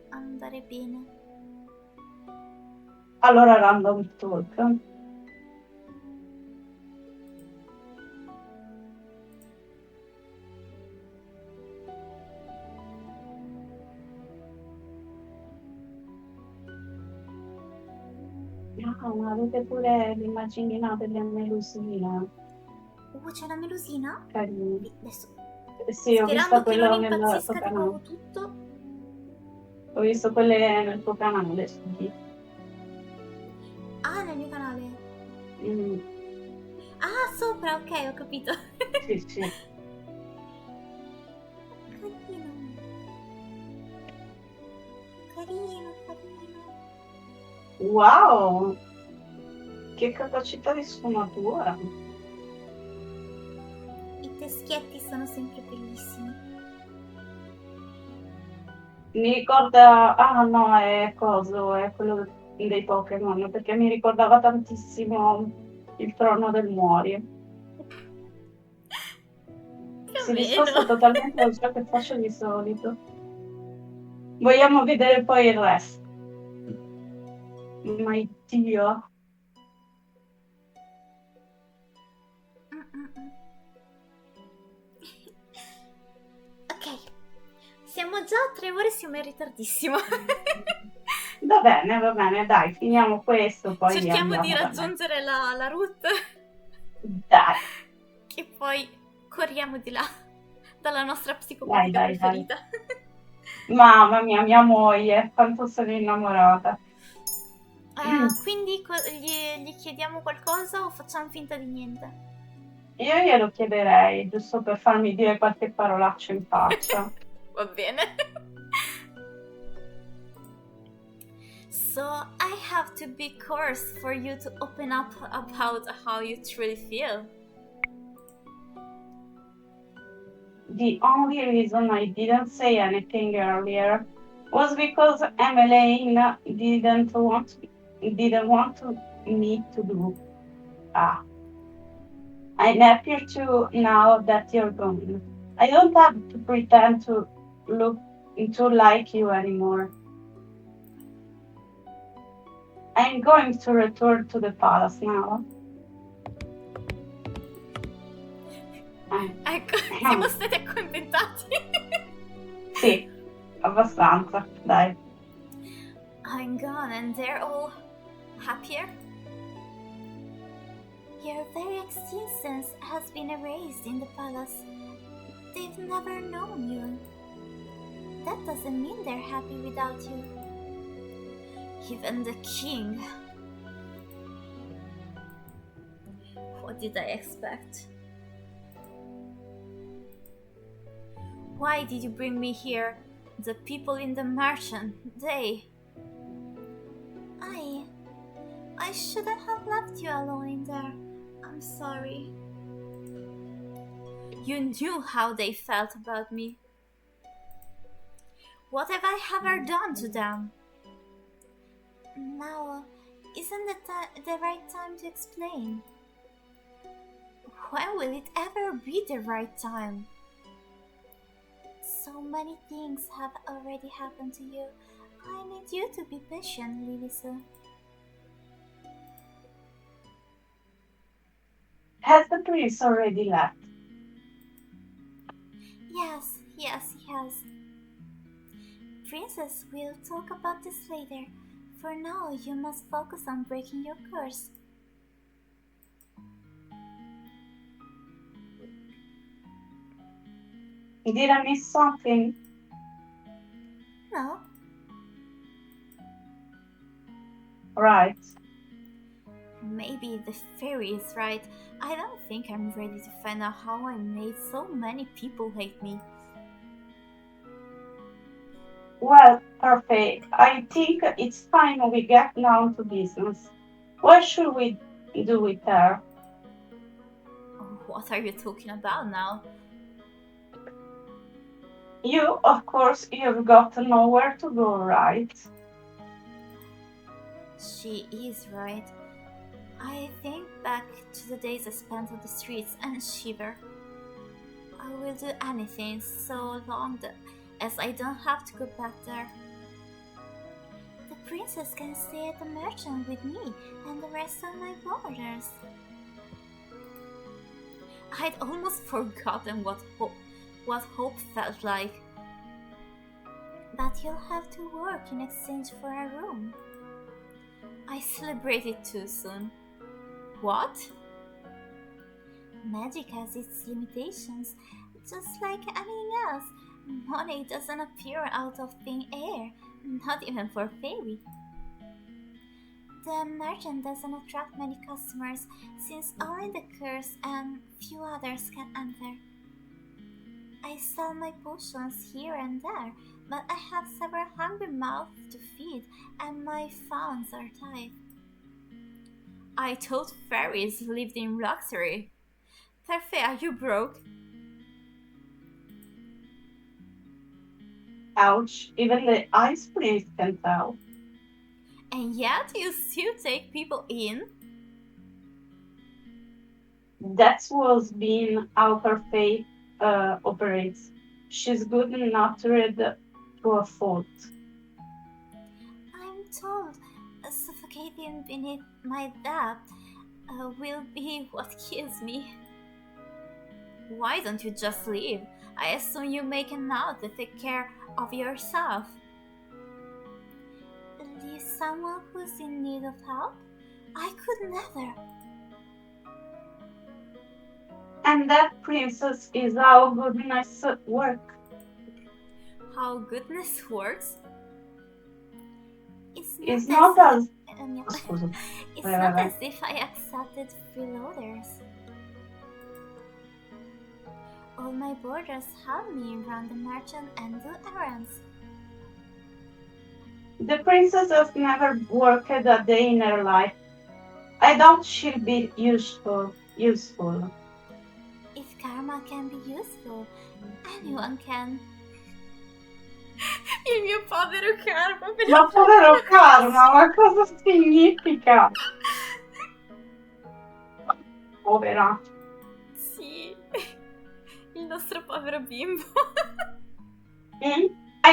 andare bene. Allora random talk. Ah, ma avete pure l'immagina delle melusine. C'è una melusina? Carine. Adesso, Sì, ho visto sperando che non quello nel tuo impazzisca di canale. nuovo tutto. Ho visto quelle nel tuo canale, sì. Ah, nel mio canale. Mm, Ah, sopra, ok, ho capito. sì, sì. Carino. Carino, carino. Wow! Che capacità di sfumatura. I teschietti sono sempre bellissimi. Mi ricorda... Ah no, è coso, è quello dei Pokémon, perché mi ricordava tantissimo il trono del Muori. Più o Si discosta meno. totalmente da ciò che faccio di solito. Vogliamo vedere poi il resto. Ma Dio. Ok, siamo già a 3 ore, siamo in ritardissimo. Va bene, dai, finiamo questo, poi Cerchiamo di andiamo da me. raggiungere la route. Dai, E poi corriamo di là, dalla nostra dai, psicopatica dai, dai. preferita. Mamma mia, mia moglie, quanto sono innamorata. Quindi gli chiediamo qualcosa o facciamo finta di niente? Io glielo chiederei, giusto per farmi dire qualche parolaccia in faccia. Va bene. So I have to be coarse for you to open up about how you truly feel. The only reason I didn't say anything earlier was because Emmeline didn't want me to do. I'm happier too now that you're gone. I don't have to pretend to look to like you anymore. I'm going to return to the palace now. Ecco, siamo stati accontentati. Sì, abbastanza, dai. I'm gone and they're all happier. Your very existence has been erased in the palace. They've never known you. That doesn't mean they're happy without you. Even the king. What did I expect? Why did you bring me here? The people in the mansion, I shouldn't have left you alone in there. I'm sorry. You knew how they felt about me. What have I ever done to them? Now, isn't it the right time to explain? When will it ever be the right time? So many things have already happened to you. I need you to be patient, Lilisa. Has the prince already left? Yes, he has. Princess, we'll talk about this later. For now, you must focus on breaking your curse. Did I miss something? No, Right. maybe the fairy is right. I don't think I'm ready to find out how I made so many people hate me. Well, perfect. I think it's time we get down to business. What should we do with her? Oh, what are you talking about now? You, of course, you've got to know where to go, right? She is right. I think back to the days I spent on the streets and shiver. I will do anything so long as I don't have to go back there. The princess can stay at the merchant with me and the rest of my boarders. I'd almost forgotten what hope felt like. But you'll have to work in exchange for a room. I celebrated too soon. What? Magic has its limitations, just like anything else. Money doesn't appear out of thin air, not even for fairy. The merchant doesn't attract many customers since only the curse and few others can enter. I sell my potions here and there, but I have several hungry mouths to feed and my funds are tight. I thought fairies lived in luxury. Perfect, are you broke? Ouch, even the ice prince can tell. And yet you still take people in? That's what's been how her fate operates. She's good and nurtured to a fault. I'm told suffocating beneath my debt will be what kills me. Why don't you just leave? I assume you make enough to take care of yourself. Leave someone who's in need of help? I could never. And that, princess, is how goodness works. How goodness works? It's It's not not as as... Scusa. it's Vai, vai, not vai. as if I accepted freeloaders. All my boarders help me run the merchant and do errands. The princess has never worked a day in her life. I doubt she'll be useful. If karma can be useful, anyone can. Il mio povero karma per Ma povero karma, ma cosa significa? Povera. Sì, il nostro povero bimbo. I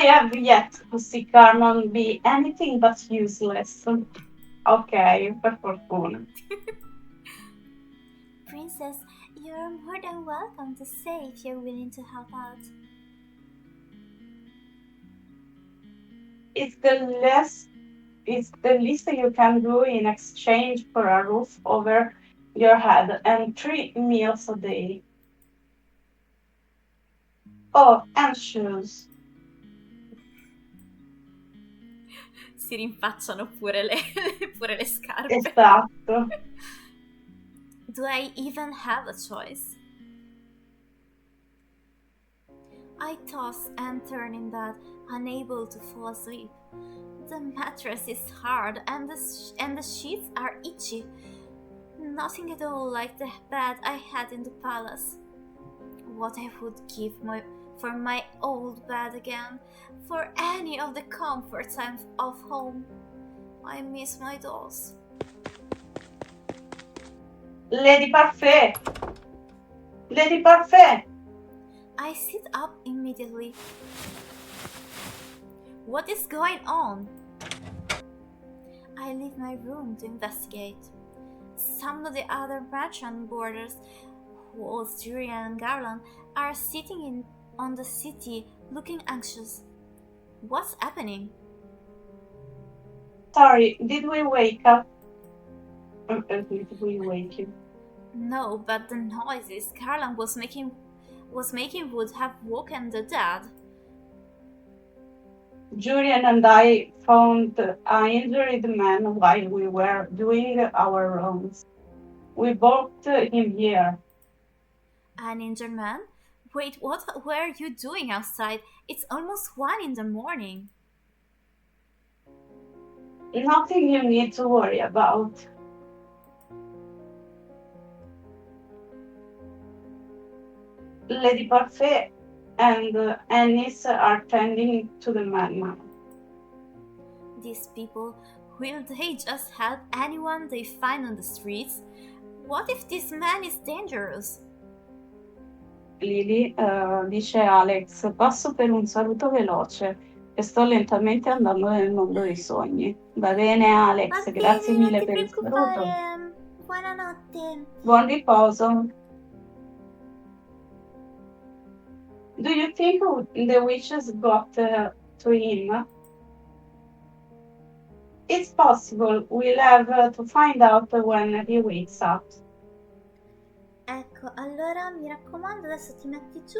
have yet to see Carmen be anything but useless. Ok, per fortuna. Princess, you're more than welcome to stay if you're willing to help out. It's the least you can do in exchange for a roof over your head and 3 meals a day. Oh, and shoes. Si rinfacciano pure le scarpe. Esatto. Do I even have a choice? I toss and turn in bed, unable to fall asleep. The mattress is hard and the sheets are itchy. Nothing at all like the bed I had in the palace. What I would give for my old bed again, for any of the comforts of home. I miss my dolls. Lady Parfait! Lady Parfait! I sit up immediately. What is going on? I leave my room to investigate. Some of the other merchant boarders, Walls, Julian, and Garland, are sitting on the city looking anxious. What's happening? Sorry, did we wake up? Did we wake you? No, but the noises Garland was making would have woken the dead. Julian and I found an injured man while we were doing our rounds. We brought him here. An injured man? Wait, what were you doing outside? It's almost 1 in the morning. Nothing you need to worry about. Lady Parfait and Annis are tending to the man now. These people, will they just help anyone they find on the streets? What if this man is dangerous? Lily, dice Alex, passo per un saluto veloce e sto lentamente andando nel mondo dei sogni. Va bene Alex, grazie mille per il saluto. Buonanotte. Buon riposo. Do you think the witches got to him? It's possible. We'll have to find out when he wakes up. Ecco, allora mi raccomando, adesso ti metti giù,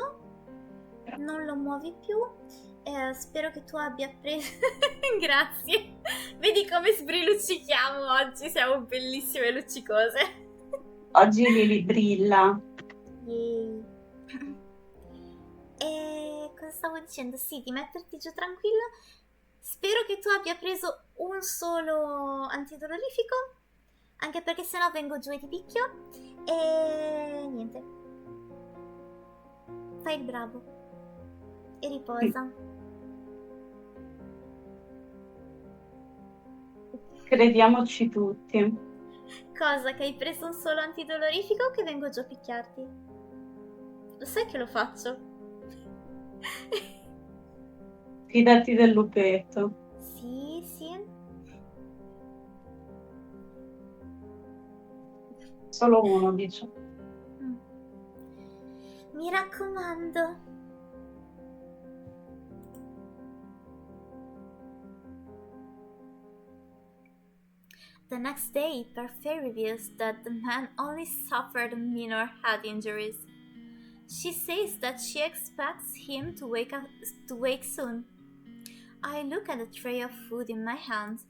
non lo muovi più. Spero che tu abbia preso. Grazie. Vedi come sbriluccichiamo oggi, siamo bellissime e luccicose. Oggi Lily brilla. Yay. E cosa stavo dicendo? Sì, di metterti giù tranquillo. Spero che tu abbia preso un solo antidolorifico, anche perché sennò vengo giù e ti picchio. E niente. Fai il bravo. E riposa. Crediamoci tutti. Cosa? Che hai preso un solo antidolorifico o che vengo giù a picchiarti? Lo sai che lo faccio? Fidati del lupetto. Sì, sì. Solo uno, dice. Mi raccomando. The next day, Parfait reveals that the man only suffered minor head injuries. She says that she expects him to wake soon. I look at the tray of food in my hands.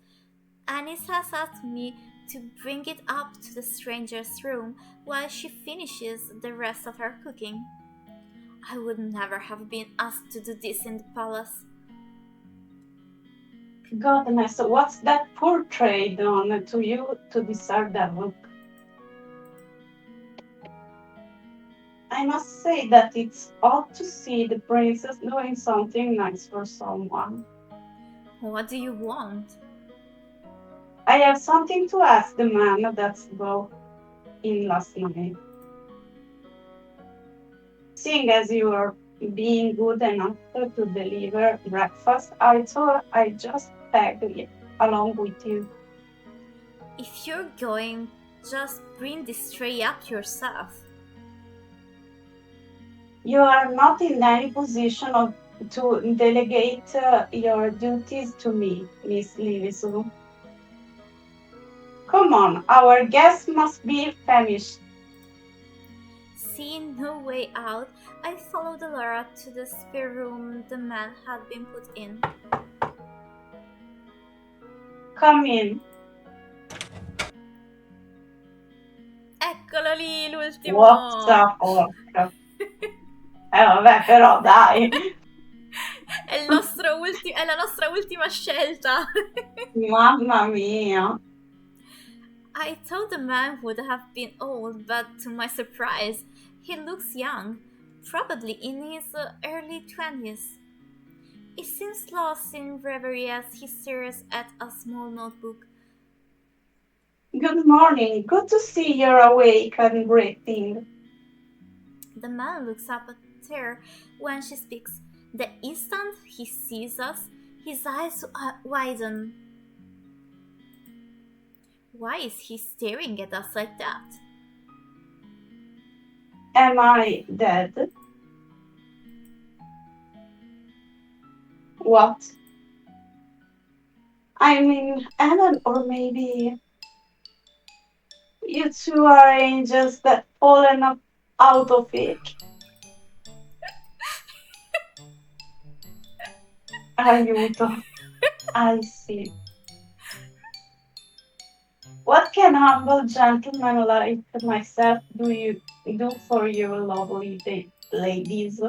Annis has asked me to bring it up to the stranger's room while she finishes the rest of her cooking. I would never have been asked to do this in the palace. Goodness, what's that poor tray done to you to deserve that look? I must say that it's odd to see the princess doing something nice for someone. What do you want? I have something to ask the man that's brought in last night. Seeing as you are being good enough to deliver breakfast, I thought I'd just tag it along with you. If you're going, just bring this tray up yourself. You are not in any position to delegate your duties to me, Miss Livisu. Come on, our guest must be famished. Seeing no way out, I followed Laura to the spare room the man had been put in. Come in. Eccolo lì, l'ultimo! What the fuck? Vabbè, però dai. È la nostra ultima scelta. Mamma mia. I thought the man would have been old, but to my surprise, he looks young, probably in his early 20s. He seems lost in reverie as he stares at a small notebook. Good morning. Good to see you're awake and breathing. The man looks up at her when she speaks. The instant he sees us, His eyes widen. Why is he staring at us like that? Am I dead? What? I mean, Ellen, or maybe you two are angels that fallen up out of it. Aiuto. I see. What can humble gentlemen like myself do for you lovely ladies?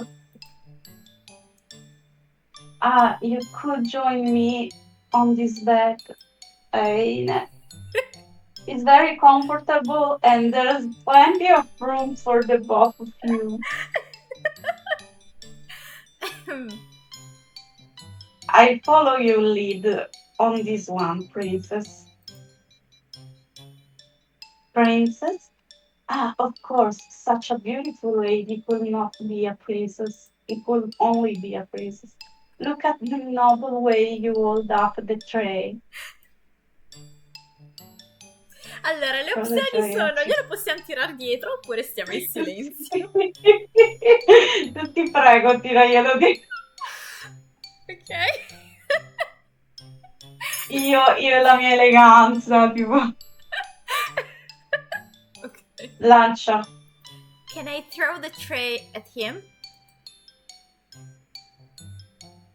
You could join me on this bed. It's very comfortable and there's plenty of room for the both of you. I follow your lead on this one, princess. Princess? Of course, such a beautiful lady could not be a princess. It could only be a princess. Look at the noble way you hold up the tray. Allora, le opzioni sono: glielo possiamo tirare dietro oppure stiamo in silenzio. Ti prego, tiraglielo dietro. Ok. Io e la mia eleganza, tipo. Ok. Lancia. Can I throw the tray at him?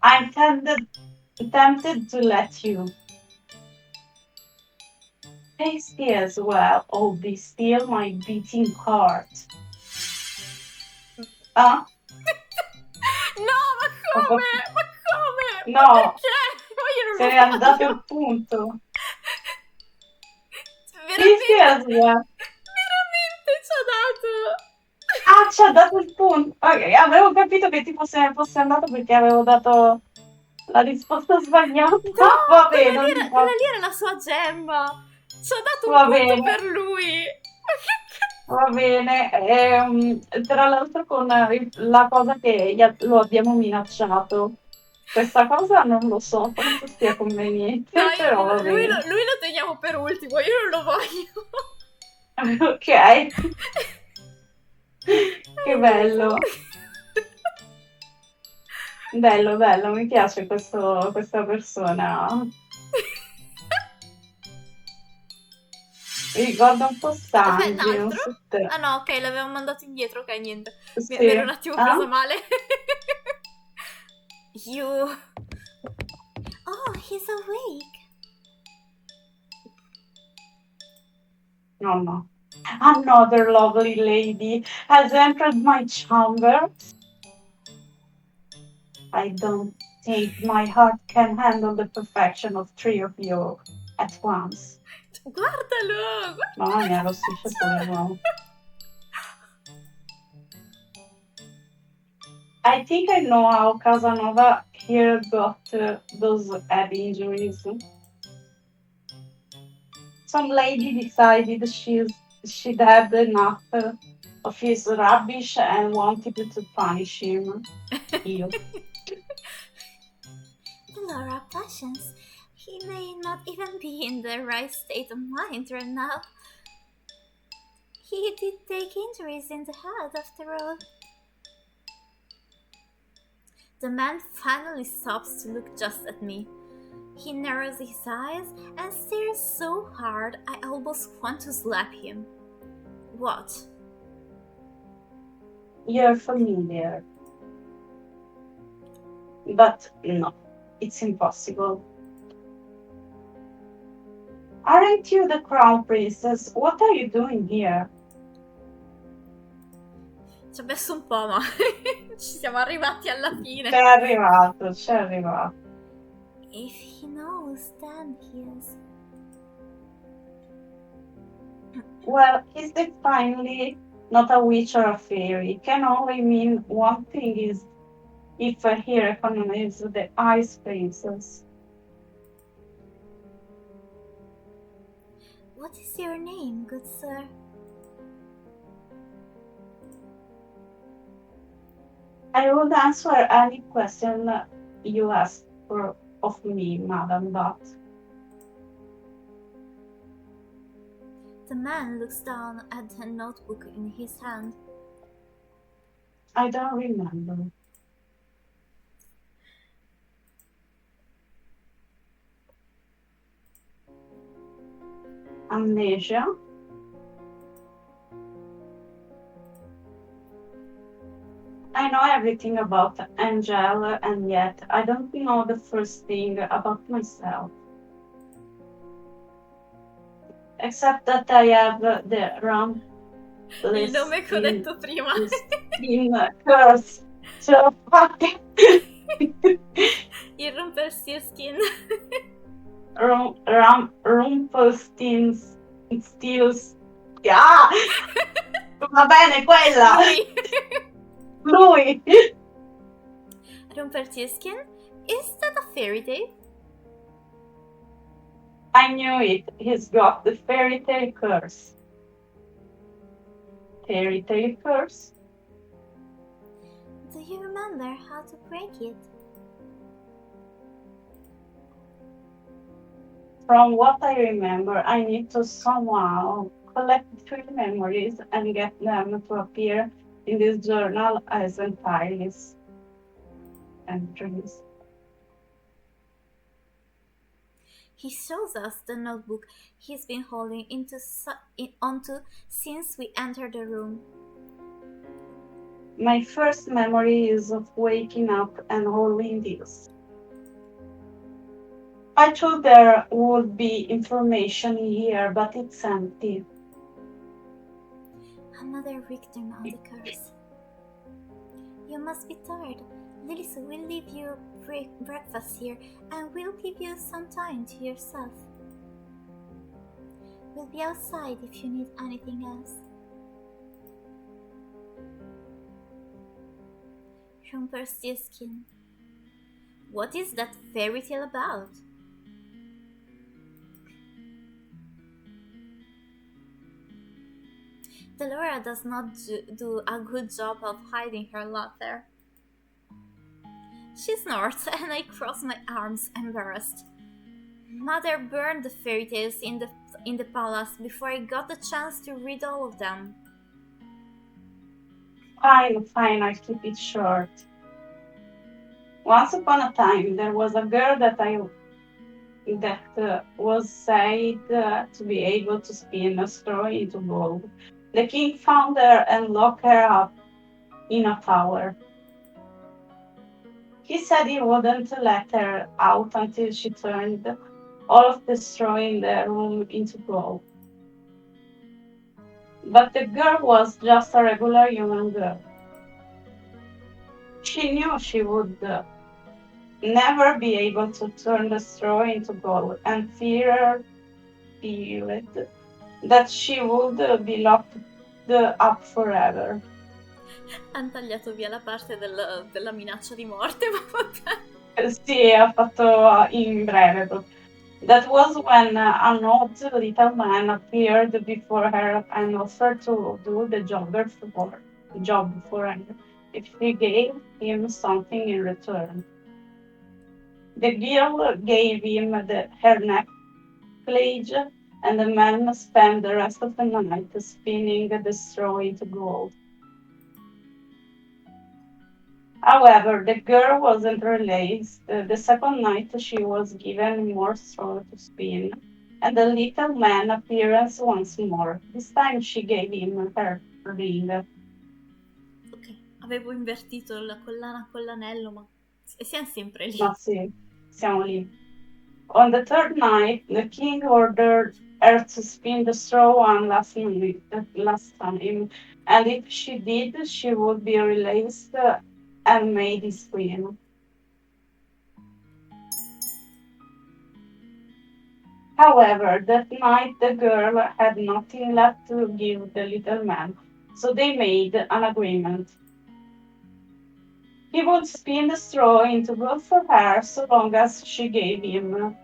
I'm tempted to let you. Tasty as well. Oh, be still my beating heart. No, ma come? Ma come? No. Ma perché? Ma io non Se lo n'è andato voglio. il punto. Veramente? As well. Veramente ci ha dato. Ci ha dato il punto. Ok, avevo capito che tipo se ne fosse andato perché avevo dato la risposta sbagliata. No, Va bene, quella lì era la sua gemma. Ci ha dato Va un punto bene. per lui. Va bene, tra l'altro con la cosa che lo abbiamo minacciato, questa cosa non lo so quanto sia conveniente, No, però va lui bene. lo teniamo per ultimo, io non lo voglio. Ok, che bello. Bello, bello, mi piace questa persona. Mi ricorda un po' Sanji, Aspetta, un non altro? so te. Ah no, ok, l'avevamo mandato indietro, ok, niente. Sì. Mi ero un attimo presa male. You... Oh, he's awake. No. Another lovely lady has entered my chamber. I don't think my heart can handle the perfection of three of you at once. Guardalo! Mamma mia, lo strisce pure l'uomo. I think I know how Casanova here got those head injuries. Some lady decided she'd had enough of his rubbish and wanted to punish him. You. Laura Patience, he may not even be in the right state of mind right now. He did take injuries in the head, after all. The man finally stops to look just at me. He narrows his eyes and stares so hard I almost want to slap him. What? You're familiar. But no, it's impossible. Aren't you the crown princess? What are you doing here? Ci ha messo un po', ma ci siamo arrivati alla fine. C'è arrivato. If he knows, then he is. Well, he's definitely not a witch or a fairy. It can only mean one thing is if he recognizes the ice princess. What is your name, good sir? I would answer any question you ask for of me, madam, but The man looks down at the notebook in his hand. I don't remember. Amnesia? I know everything about Angel, and yet I don't know the first thing about myself. Except that I have the Il nome che ho detto prima. Rumpelstiltskin curse. So fuck. Il Rumpelstiltskin. Rumpelstiltskin. Ah! Va bene quella! Lui! Rumpelstiltskin? Is that a fairy tale? I knew it. He's got the fairy tale curse. Fairy tale curse? Do you remember how to break it? From what I remember, I need to somehow collect 3 memories and get them to appear in this journal as entries. He shows us the notebook he's been holding onto since we entered the room. My first memory is of waking up and holding this. I thought there would be information here, but it's empty. Another victim of the curse. You must be tired. Lilith will leave you breakfast here and we'll give you some time to yourself. We'll be outside if you need anything else. Rumpelstiltskin. What is that fairy tale about? Delora does not do a good job of hiding her laughter. She snorts and I cross my arms, embarrassed. Mother burned the fairy tales in the palace before I got the chance to read all of them. Fine, I'll keep it short. Once upon a time, there was a girl that was said to be able to spin a straw into gold. The king found her and locked her up in a tower. He said he wouldn't let her out until she turned all of the straw in the room into gold. But the girl was just a regular human girl. She knew she would never be able to turn the straw into gold and feared that she would be locked up forever. Han tagliato via la parte della minaccia di morte, ma vabbè. Sì, ha fatto in breve proprio. That was when an old little man appeared before her and offered to do the job for her if she gave him something in return. The girl gave him her necklace, and the man spent the rest of the night spinning the straw into gold. However, the girl wasn't released. The second night she was given more straw to spin, and the little man appeared once more. This time she gave him her ring. Ok, avevo invertito la collana con l'anello, ma siamo sempre lì. Ma sì, siamo lì. On the third night, the king ordered her to spin the straw one last time, and if she did, she would be released and made his queen. However, that night the girl had nothing left to give the little man, so they made an agreement. He would spin the straw into gold for her so long as she gave him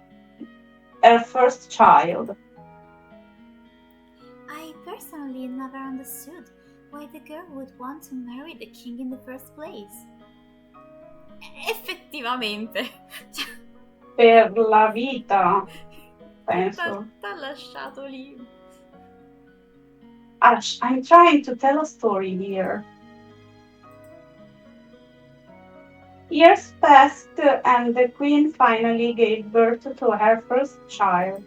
her first child. I personally never understood why the girl would want to marry the king in the first place. Effettivamente. per la vita, penso. T'ha lasciato lì. Ash, I'm trying to tell a story here. Years passed and the queen finally gave birth to her first child.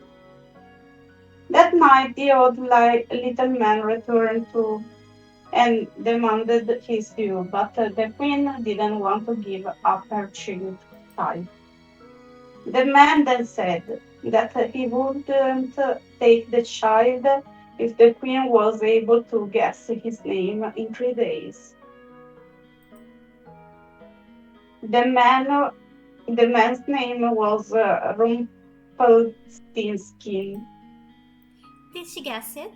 That night the old little man returned to and demanded his due, but the queen didn't want to give up her child. The man then said that he wouldn't take the child if the queen was able to guess his name in 3 days. The man, the man's name was Rumpelstiltskin. Did she guess it?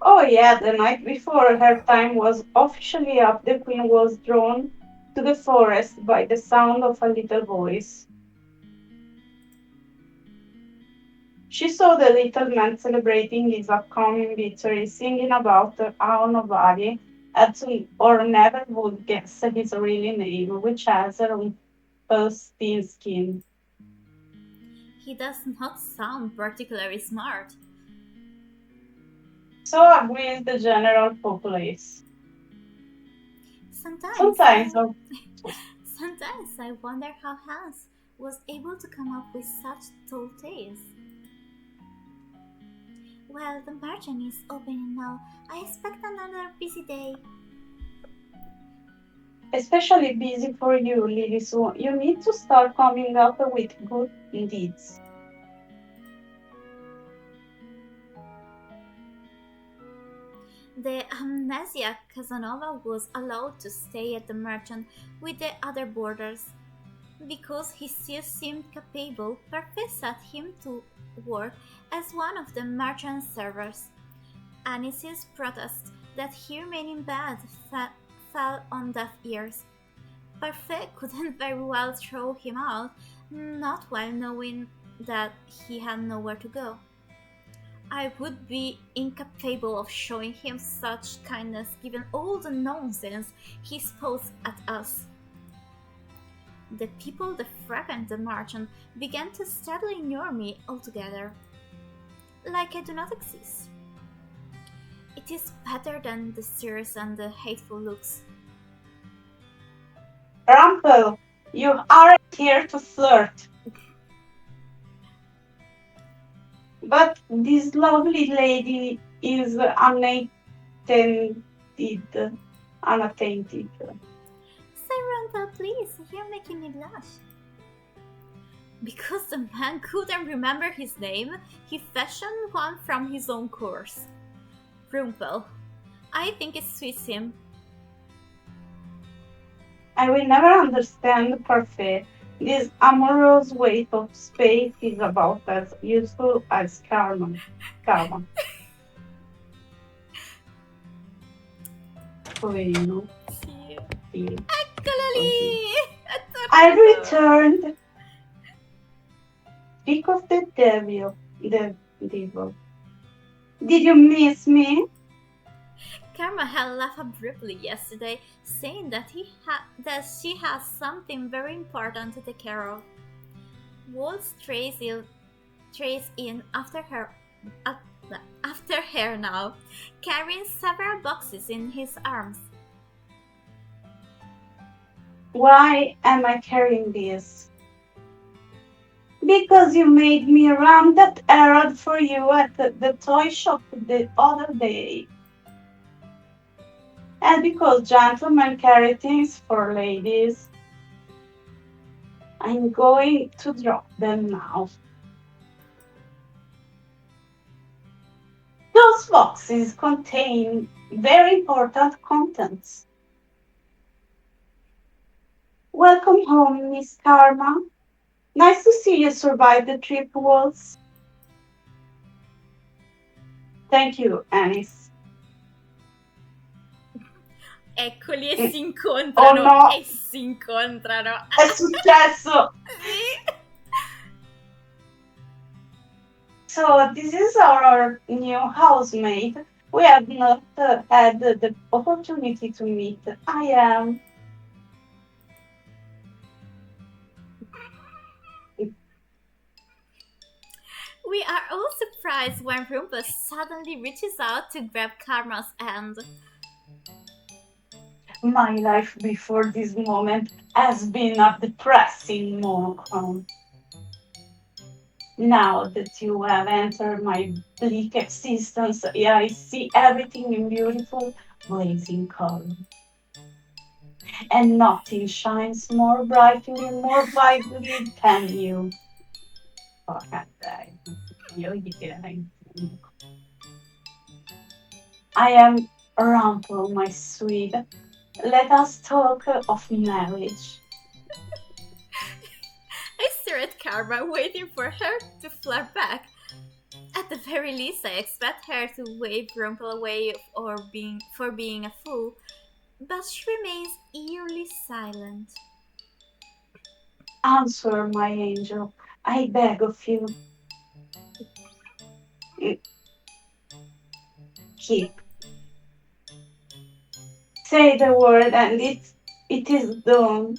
Oh yeah, the night before her time was officially up, the queen was drawn to the forest by the sound of a little voice. She saw the little man celebrating his upcoming victory, singing about how nobody had to or never would guess his real name, which has Rumpelstiltskin. He does not sound particularly smart. So agrees the general populace. Sometimes Sometimes, I, sometimes I wonder how Hans was able to come up with such tall tales. Well, the merchant is opening now. I expect another busy day. especially busy for you, Lily, so you need to start coming up with good deeds. The amnesiac Casanova was allowed to stay at the merchant with the other boarders. Because he still seemed capable, Perfect set him to work as one of the merchant servers. Anice's protest that he remained in bed fell on deaf ears. Perfect couldn't very well throw him out, not while knowing that he had nowhere to go. I would be incapable of showing him such kindness given all the nonsense he spouts at us. The people that frequent the merchant began to steadily ignore me altogether, like I do not exist. It is better than the stares and the hateful looks. Rumpel, you aren't here to flirt. But this lovely lady is unattainted. Unattainted. Say Randall, please, you're making me blush. Because the man couldn't remember his name, he fashioned one from his own course. Rumpel. I think it suits him. I will never understand Parfait. This amorous weight of space is about as useful as karma. Karma. Poverino. Sì. Sì. Eccola lì! È I tornato! returned. Speak of the devil. The devil. Did you miss me? Karma had laughed abruptly yesterday, saying that she has something very important to take care of. Waltz trays in after her now, carrying several boxes in his arms. Why am I carrying this? Because you made me run that errand for you at the toy shop the other day. And because gentlemen carry things for ladies, I'm going to drop them now. Those boxes contain very important contents. Welcome home, Miss Karma. Nice to see you survive the trip, Waltz. Thank you, Anis. Eccoli e si incontrano, Oh no! e si incontrano. È successo! Sì. So this is our new housemate. We have not had the opportunity to meet. I am We are all surprised when Roomba suddenly reaches out to grab Karma's hand. My life before this moment has been a depressing monochrome. Now that you have entered my bleak existence, I see everything in beautiful, blazing color. And nothing shines more brightly, more vividly than you. Oh, I am Rumple, my sweet. Let us talk of marriage. I stare at Karma, waiting for her to flirt back. At the very least, I expect her to wave Rumple away for being a fool, but she remains eerily silent. Answer, my angel, I beg of you. Keep. Say the word and it is done.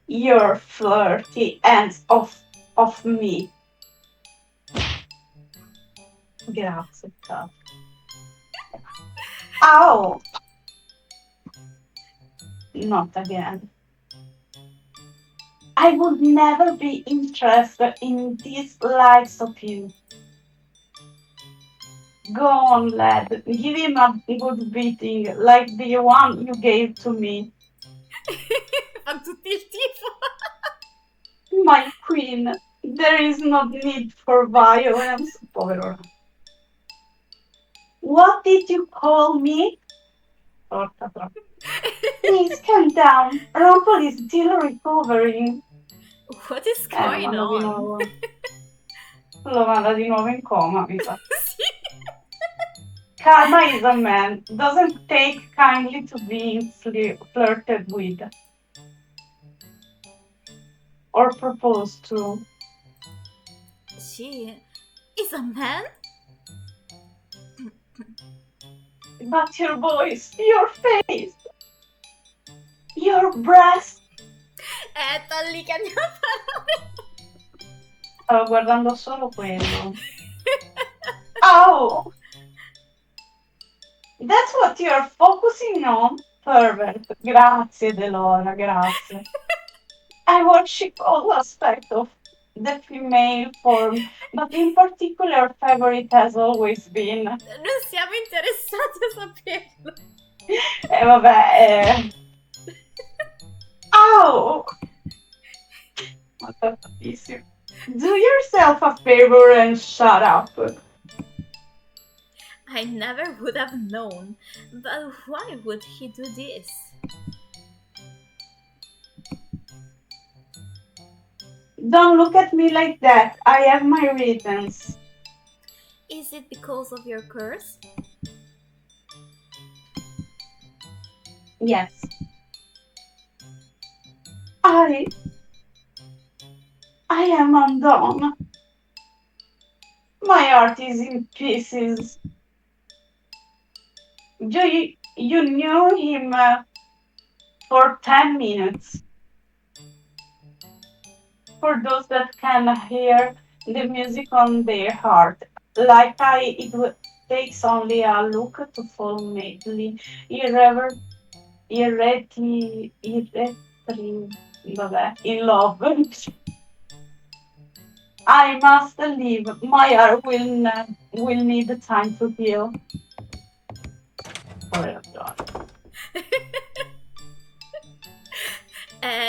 Your flirty ends of me. Grazie, Kat. Ow! Not again. I would never be interested in these likes of you. Go on, lad. Give him a good beating, like the one you gave to me. Fa tutti il tifo. My queen, there is no need for violence. Povero. What did you call me? Porca troppo. Please calm down. Rumple is still recovering. What is Lo going manda di on? nuovo. Lo manda di nuovo in coma, mi sa. Sì. Karma is a man. Doesn't take kindly to being flirted with. Or proposed to. She is a man? But your voice, your face, your breast. Lì che andiamo a parlare. Stavo guardando solo quello. Oh! That's what you're focusing on? Pervert. Grazie, Delora, grazie. I worship all aspects of the female form, but in particular, favorite has always been. Non siamo interessati a saperlo. Vabbè. Ow! Do yourself a favor and shut up. I never would have known, but why would he do this? Don't look at me like that. I have my reasons. Is it because of your curse? Yes. I am undone. My heart is in pieces. You knew him for 10 minutes. For those that can hear the music on their heart, like it takes only a look to fall madly, vabbè, in love. I must leave. My heart will need time to heal.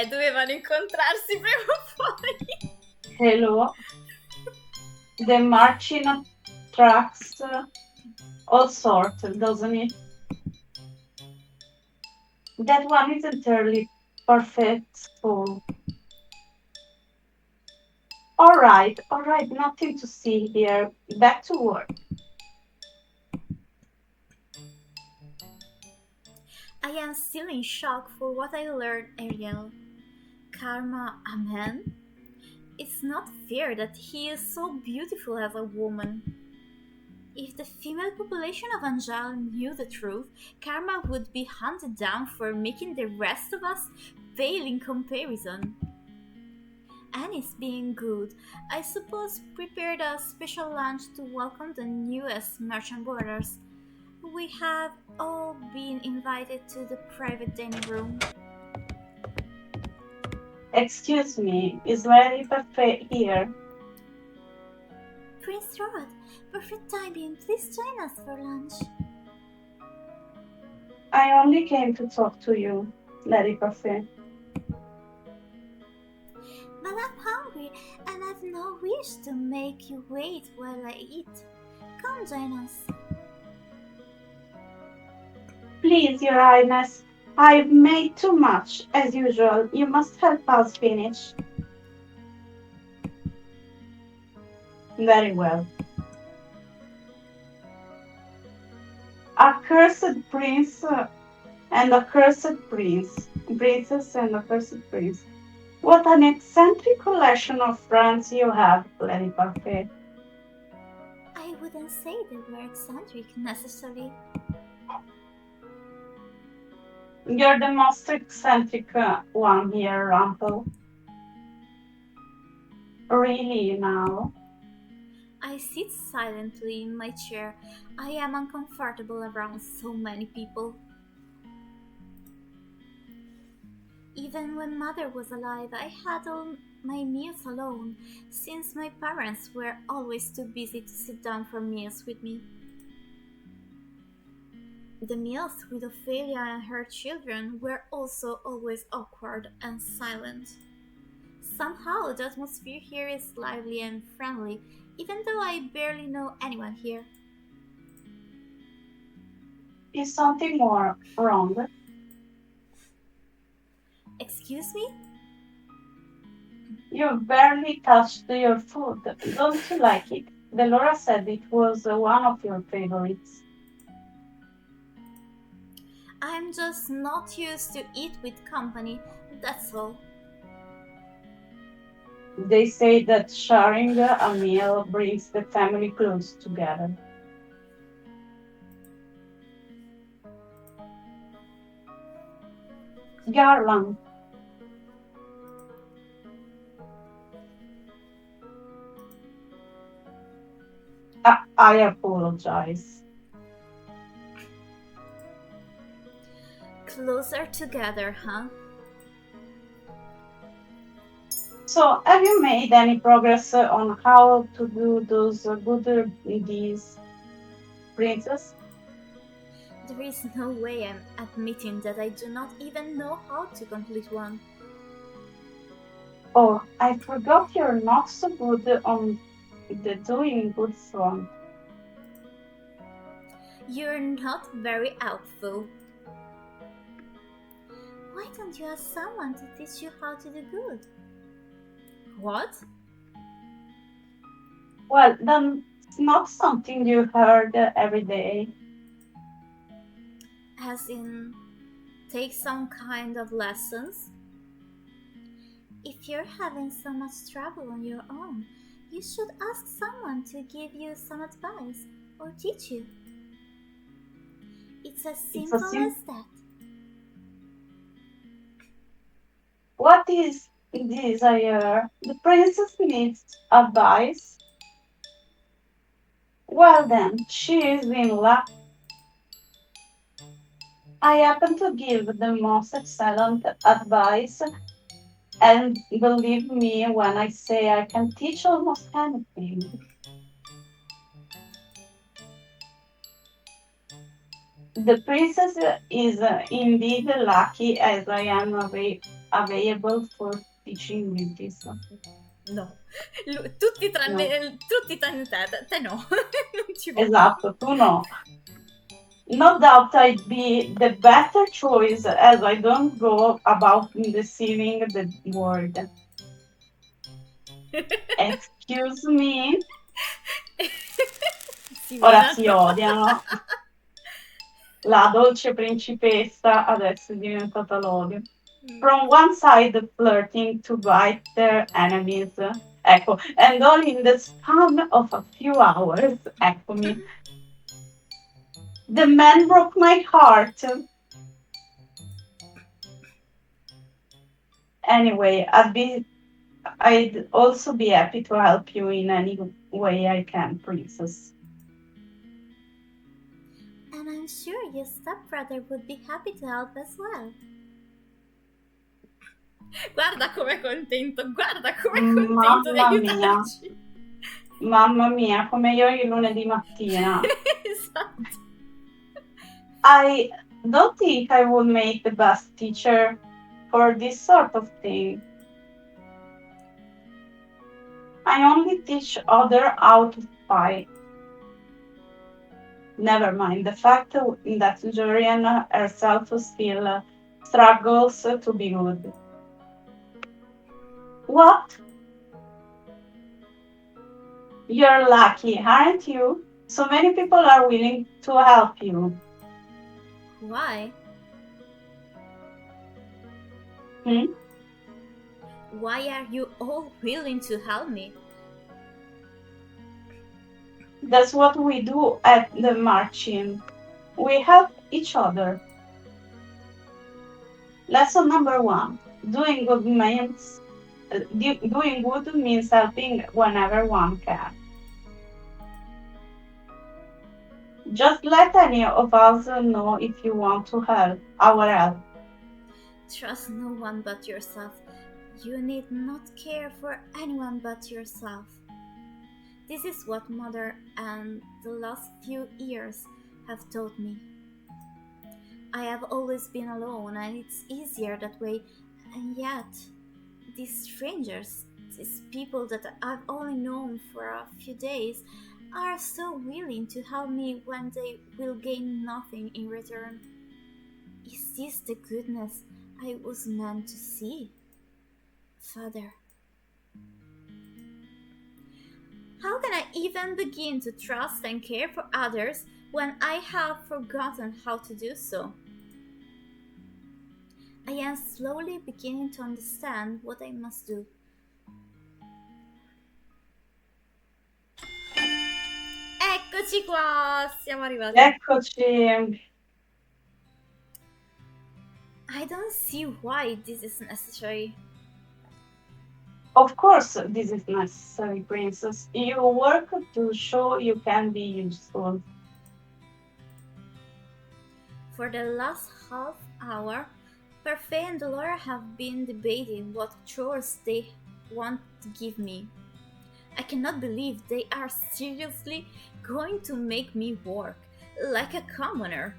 Dovevano incontrarsi prima o poi. Hello. The marching tracks all sorts, doesn't it? That one is entirely perfect full. All right, nothing to see here. Back to work. I am still in shock for what I learned, Ariel. Karma, a man? It's not fair that he is so beautiful as a woman. If the female population of Anjal knew the truth, Karma would be hunted down for making the rest of us pale in comparison. Annie's being good. I suppose prepared a special lunch to welcome the newest merchant boarders. We have all been invited to the private dining room. Excuse me, is Lady Buffet here? Prince Rod, perfect timing. Please join us for lunch. I only came to talk to you, Lady Buffet. But I'm hungry and I've no wish to make you wait while I eat. Come join us. Please, Your Highness, I've made too much, as usual. You must help us finish. Very well. A cursed prince and a cursed princess and a cursed prince. What an eccentric collection of friends you have, Lady Buffet. I wouldn't say they were eccentric necessarily. You're the most eccentric one here, Uncle. Really now? I sit silently in my chair. I am uncomfortable around so many people. Even when mother was alive, I had all my meals alone, since my parents were always too busy to sit down for meals with me. The meals with Ophelia and her children were also always awkward and silent. Somehow the atmosphere here is lively and friendly, even though I barely know anyone here. Is something more wrong? Excuse me? You barely touched your food. Don't you like it? Delora said it was one of your favorites. I'm just not used to eat with company, that's all. They say that sharing a meal brings the family close together. Garland, I apologize. Closer together, huh? So, have you made any progress on how to do those good deeds, princess? There is no way I'm admitting that I do not even know how to complete one. Oh, I forgot you're not so good on the doing good front. You're not very helpful. Why don't you ask someone to teach you how to do good? What? Well, then it's not something you heard every day. As in, take some kind of lessons? If you're having so much trouble on your own, you should ask someone to give you some advice or teach you. It's as It's a simple as that. What is desire? The princess needs advice. Well then, she is in luck. I happen to give the most excellent advice, and believe me when I say I can teach almost anything. The princess is indeed lucky as I am available for teaching you this. No, tutti No, tranne te no, non ci voglio. esatto, tu no. No doubt I'd be the better choice as I don't go about deceiving the world. Excuse me? Si Ora si odiano. odiano. La dolce principessa adesso è diventata l'odio. From one side flirting to bite their enemies. Ecco, and all in the span of a few hours. Eccomi. The man broke my heart. Anyway, I'd also be happy to help you in any way I can, princess. And I'm sure your stepbrother would be happy to help as well. Guarda com'è contento di Mamma mia, aiutarci. mamma mia, come io il lunedì mattina. Esatto. I don't think I would make the best teacher for this sort of thing. I only teach others how to fight. Never mind the fact that Jorian herself still struggles to be good. What? You're lucky, aren't you? So many people are willing to help you. Why? Hmm? Why are you all willing to help me? That's what we do at the marching. We help each other. Lesson number 1. Doing good means helping whenever one can. Just let any of us know if you want to help our help. Trust no one but yourself. You need not care for anyone but yourself. This is what Mother and the last few years have taught me. I have always been alone and it's easier that way, and yet these strangers, these people that I've only known for a few days, are so willing to help me when they will gain nothing in return. Is this the goodness I was meant to see? Father, how can I even begin to trust and care for others when I have forgotten how to do so? I am slowly beginning to understand what I must do. Eccoci qua, siamo arrivati. Eccoci. I don't see why this is necessary. Of course, this is necessary, princess. You work to show you can be useful. For the last half hour, Parfait and Laura have been debating what chores they want to give me. I cannot believe they are seriously going to make me work like a commoner.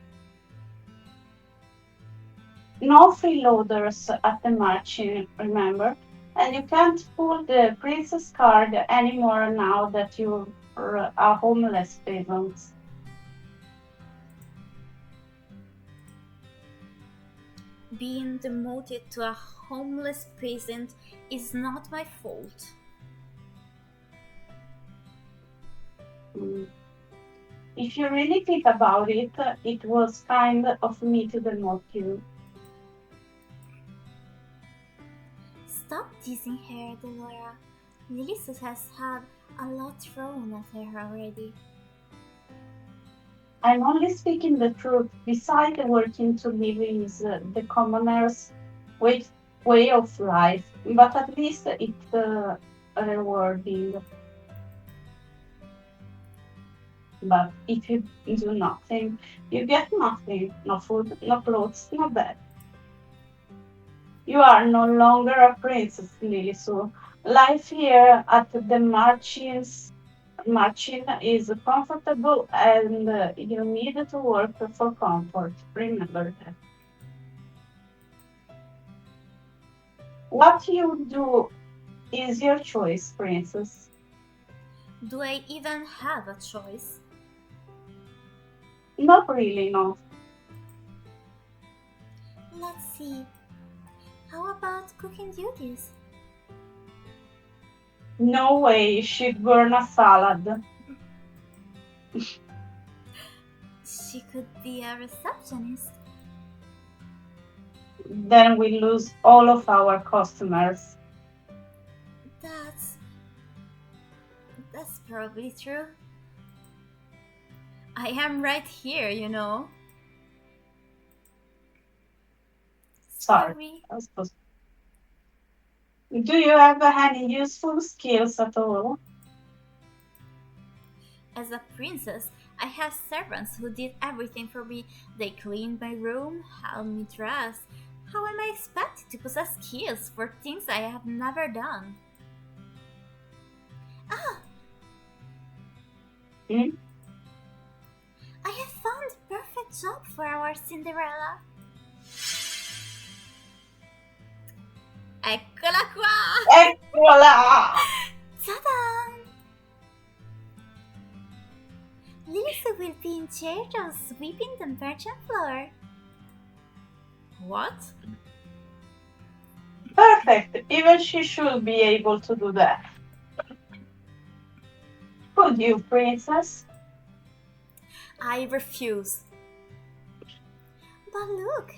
No freeloaders at the marching, remember? And you can't pull the princess card anymore now that you're a homeless peasant. Being demoted to a homeless peasant is not my fault. If you really think about it, it was kind of me to demote you. Stop teasing her, Delora. Lilith has had a lot thrown at her already. I'm only speaking the truth. Besides, working to live is the commoner's way of life, but at least it's rewarding. But if you do nothing, you get nothing. No food, no clothes, no bed. You are no longer a princess, Lily, so life here at the marching is comfortable and you need to work for comfort. Remember that. What you do is your choice, princess. Do I even have a choice? Not really, no. Let's see. How about cooking duties? No way she'd burn a salad. She could be a receptionist. Then we lose all of our customers. That's probably true. I am right here, you know. Sorry. Do you have any useful skills at all? As a princess, I have servants who did everything for me. They cleaned my room, helped me dress. How am I expected to possess skills for things I have never done? Ah, Hmm? I have found the perfect job for our Cinderella. Eccola qua! Eccola! Ta-da! Lisa will be in charge of sweeping the merchant floor. What? Perfect. Even she should be able to do that. Could you, princess? I refuse. But look,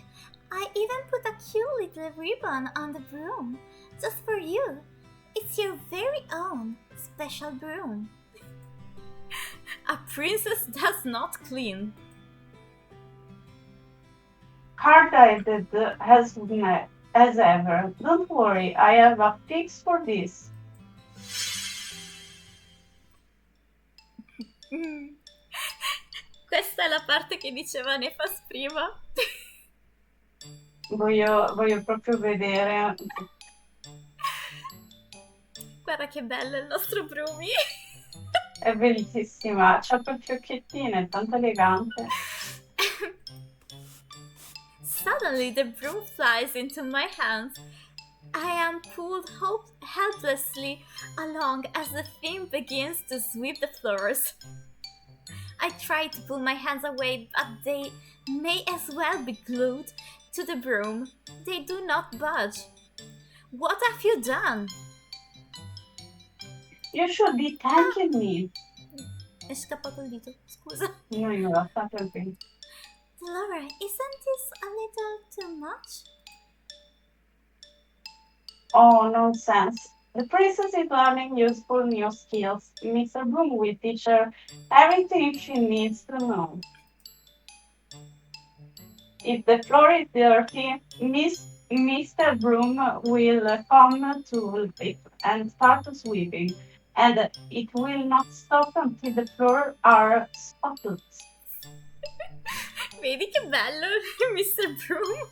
I even put a cute little ribbon on the broom, just for you. It's your very own special broom. A princess does not clean. Hard-headed as ever. Don't worry, I have a fix for this. Questa è la parte che diceva Nefas prima. Voglio proprio vedere. Guarda che bello il nostro Brumi. È bellissima, c'ha proprio occhiettine, è tanto elegante. Suddenly the broom flies into my hands. I am pulled helplessly along as the thing begins to sweep the floors. I try to pull my hands away, but they may as well be glued to the broom. They do not budge. What have you done? You should be thanking me. È scappato il dito, scusa. No, io l'ho fatto qui. Laura, isn't this a little too much? Oh, nonsense. The princess is learning useful new skills. Mr. Broom will teach her everything she needs to know. If the floor is dirty, Mr. Broom will come to it and start sweeping, and it will not stop until the floor are spotless. Vedi che bello, Mr. Broom?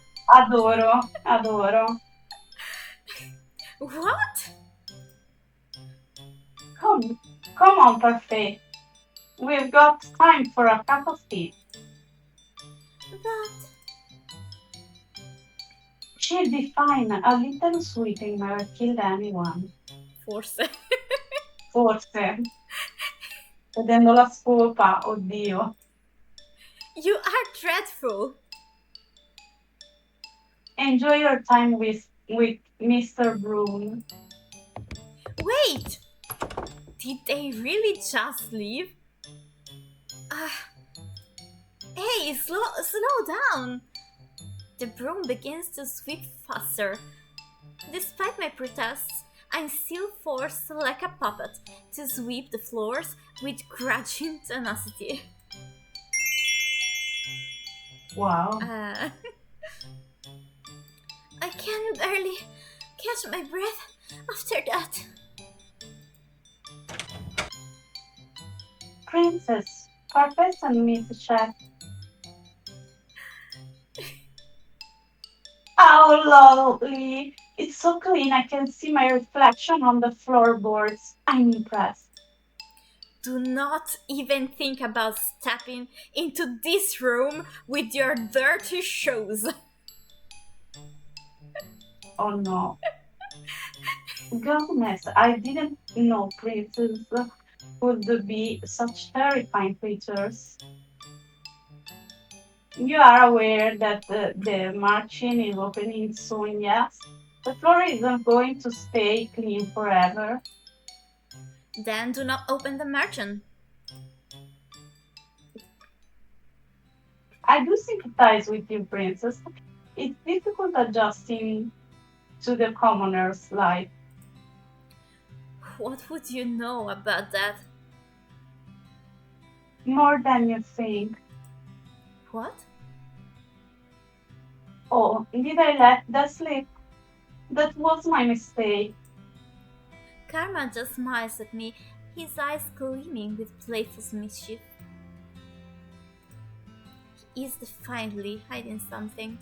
Adoro. What? Come on, Parfait. We've got time for a cup of tea. But She'll be fine. A little sweeping never killed anyone. forse. Forse. Vedendo la scopa, oddio. You are dreadful. Enjoy your time with Mr. Broom. Wait! Did they really just leave? Hey, slow down! The broom begins to sweep faster. Despite my protests, I'm still forced like a puppet to sweep the floors with grudging tenacity. Wow. I can barely catch my breath after that. Princess, Parfait sent me to check. Oh, lovely. It's so clean I can see my reflection on the floorboards. I'm impressed. Do not even think about stepping into this room with your dirty shoes. Oh no. Goodness, I didn't know princes could be such terrifying creatures. You are aware that the marching is opening soon, yes? The floor isn't going to stay clean forever. Then do not open the merchant. I do sympathize with you, princess. It's difficult adjusting to the commoner's life. What would you know about that? More than you think. What? Oh, did I let that slip? That was my mistake. Karma just smiles at me, his eyes gleaming with playful mischief. He is defiantly hiding something.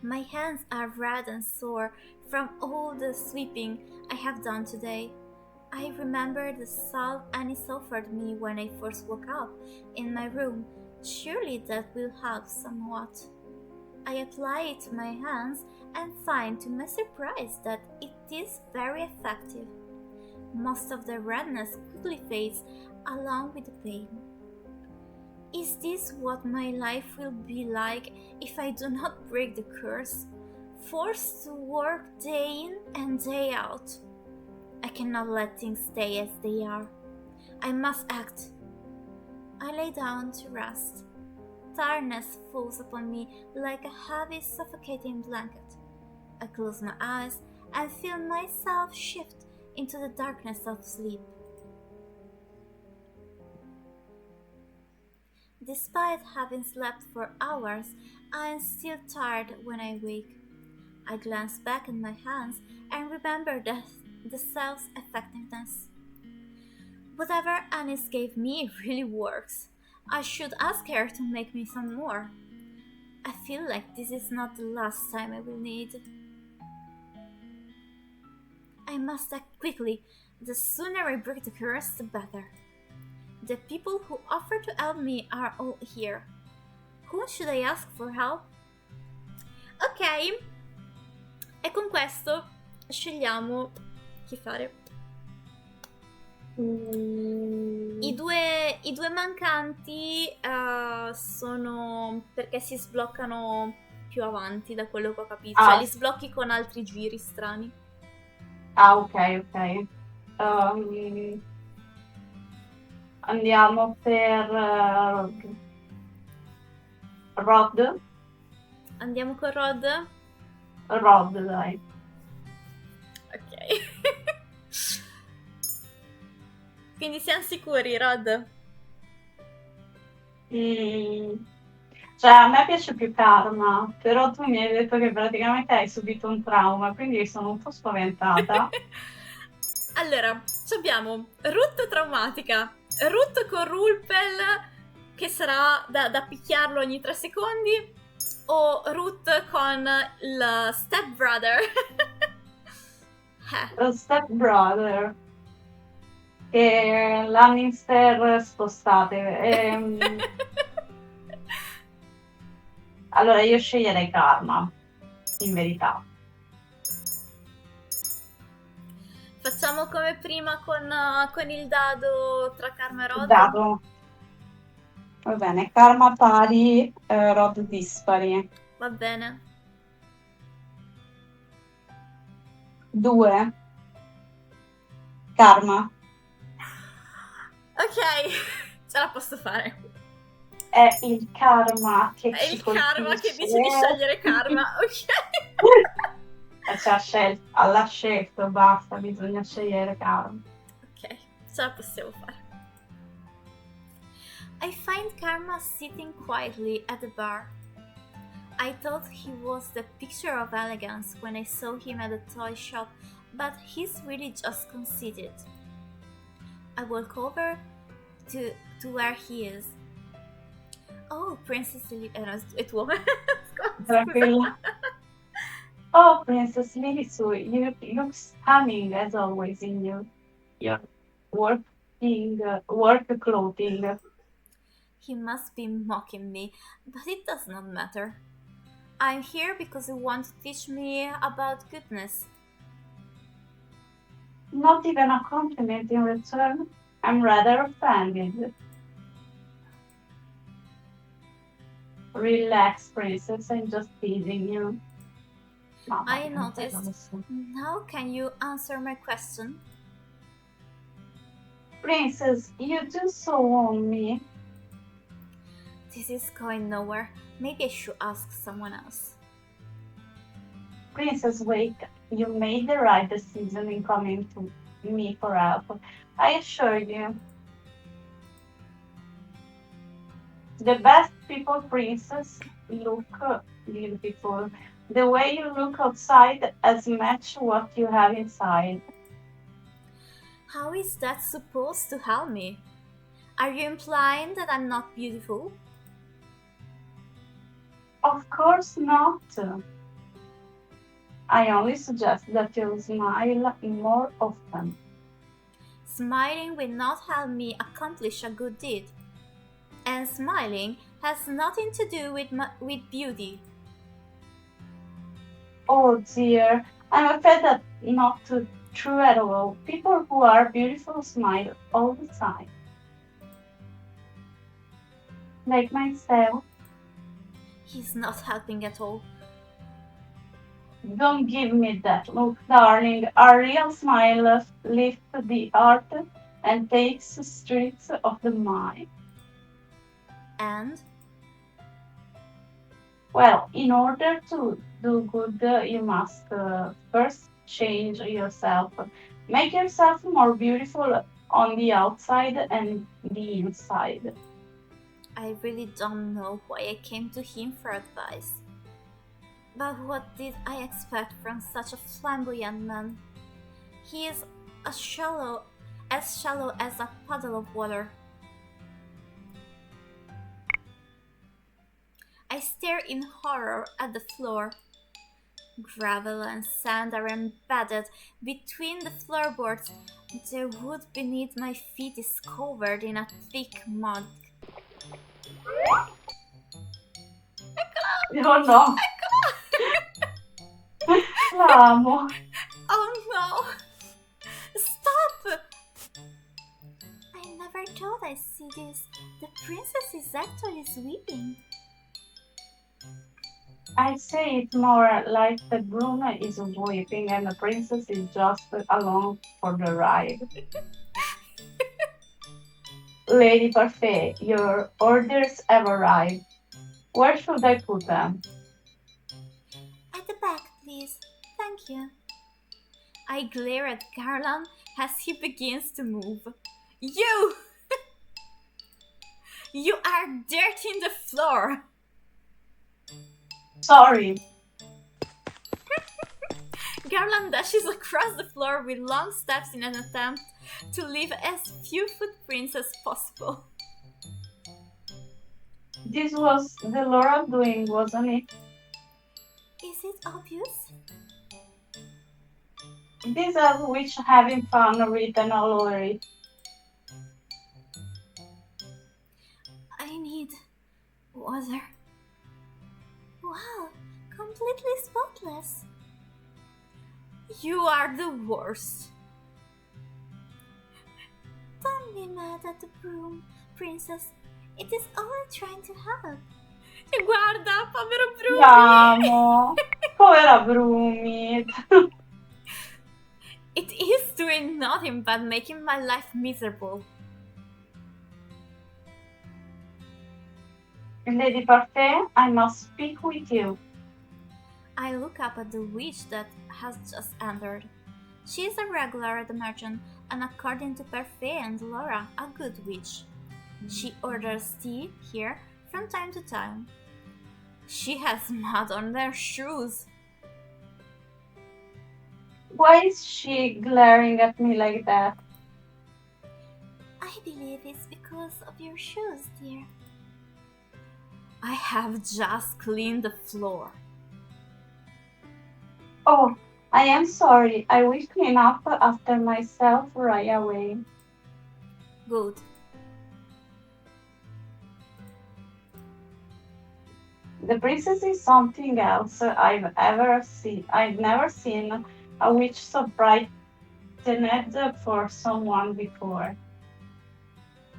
My hands are red and sore from all the sweeping I have done today. I remember the salve Anis offered me when I first woke up in my room. Surely that will help somewhat. I apply it to my hands and find to my surprise that it is very effective. Most of the redness quickly fades along with the pain. Is this what my life will be like if I do not break the curse? Forced to work day in and day out. I cannot let things stay as they are. I must act. I lay down to rest. Tiredness falls upon me like a heavy, suffocating blanket. I close my eyes and feel myself shift into the darkness of sleep. Despite having slept for hours, I am still tired when I wake. I glance back at my hands and remember the cell's effectiveness. Whatever Anis gave me really works. I should ask her to make me some more. I feel like this is not the last time I will need. I must act quickly. The sooner I break the curse, the better. The people who offer to help me are all here. Who should I ask for help? Ok, e con questo scegliamo chi fare. I due mancanti sono perché si sbloccano più avanti, da quello che ho capito. Cioè li sblocchi con altri giri strani. Ah, ok. Andiamo per Rod. Andiamo con Rod? Rod, dai. Ok. Quindi siamo sicuri, Rod? Cioè, a me piace più Karma, però tu mi hai detto che praticamente hai subito un trauma, quindi sono un po' spaventata. Allora, abbiamo Ruth traumatica, Ruth con Rulpel che sarà da picchiarlo ogni 3 secondi, o Ruth con il stepbrother. Lo stepbrother, che Lannister spostate. Allora io sceglierei Karma, in verità. Facciamo come prima con il dado tra Karma e Rod? Il dado. Va bene, Karma pari, Rod dispari. Va bene. 2. Karma. Ok, ce la posso fare. È il karma che È ci il karma colpisce. che dice di scegliere Karma, ok? L'ha scelto, basta, bisogna scegliere Karma. Ok, ce la possiamo fare. I find Karma sitting quietly at the bar. I thought he was the picture of elegance when I saw him at the toy shop, but he's really just conceited. I walk over to where he is. Oh, Princess Lily... è tuo. Tranquilla. Oh, Princess Lisu, you look stunning as always in your work clothing. He must be mocking me, but it does not matter. I'm here because you want to teach me about goodness. Not even a compliment in return. I'm rather offended. Relax, Princess, I'm just teasing you. I noticed. Now can you answer my question? Princess, you do so own me. This is going nowhere. Maybe I should ask someone else. Princess, wait. You made the right decision in coming to me for help. I assure you. The best people, Princess, look beautiful. The way you look outside has matched what you have inside. How is that supposed to help me? Are you implying that I'm not beautiful? Of course not. I only suggest that you smile more often. Smiling will not help me accomplish a good deed. And smiling has nothing to do with beauty. Oh dear, I'm afraid that's not true at all. People who are beautiful smile all the time. Like myself. He's not helping at all. Don't give me that look, darling. A real smile lifts the heart and takes the streets of the mind. And Well, in order to do good, you must first change yourself. Make yourself more beautiful on the outside and the inside. I really don't know why I came to him for advice. But what did I expect from such a flamboyant man? He is as shallow as a puddle of water. I stare in horror at the floor. Gravel and sand are embedded between the floorboards. The wood beneath my feet is covered in a thick mud. Oh no, l'amo. Oh no! Stop! I never thought I'd see this. The princess is actually sweeping. I say it more like the groom is weeping and the princess is just along for the ride. Lady Parfait, your orders have arrived. Where should I put them? At the back, please. Thank you. I glare at Garland as he begins to move. You! You are dirtying the floor! Sorry. Garland dashes across the floor with long steps in an attempt to leave as few footprints as possible. This was the Laura doing, wasn't it? Is it obvious? These are which having fun written all over it. I need water. Wow, completely spotless. You are the worst. Don't be mad at the broom, princess. It is only trying to help. E guarda, povero Brumi! L'amo. Povera Brumi. It is doing nothing but making my life miserable. Lady Parfait, I must speak with you. I look up at the witch that has just entered. She is a regular at the merchant, and according to Parfait and Laura, a good witch. She orders tea here from time to time. She has mud on her shoes. Why is she glaring at me like that? I believe it's because of your shoes, dear. I have just cleaned the floor. Oh, I am sorry. I will clean up after myself right away. Good. The princess is something else I've never seen a witch so brightened for someone before.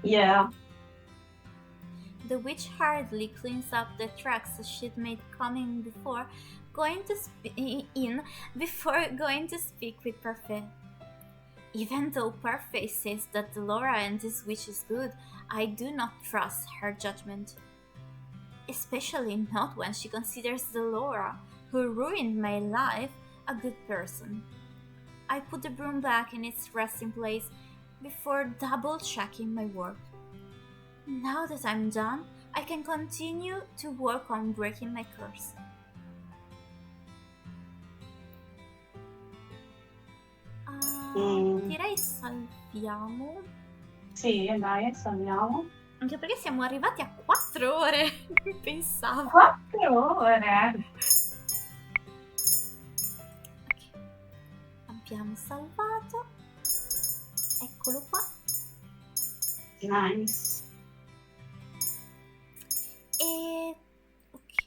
Yeah, The witch hurriedly cleans up the tracks she'd made coming before going to speak with Parfait. Even though Parfait says that Laura and this witch is good, I do not trust her judgment. Especially not when she considers the Laura, who ruined my life, a good person. I put the broom back in its resting place before double checking my work. Now that I'm done, I can continue to work on breaking my curse. Direi salviamo. Sì, dai, salviamo. Anche perché siamo arrivati a 4 ore. Pensavo. 4 ore. Ok. Abbiamo salvato. Eccolo qua. Nice. E ok.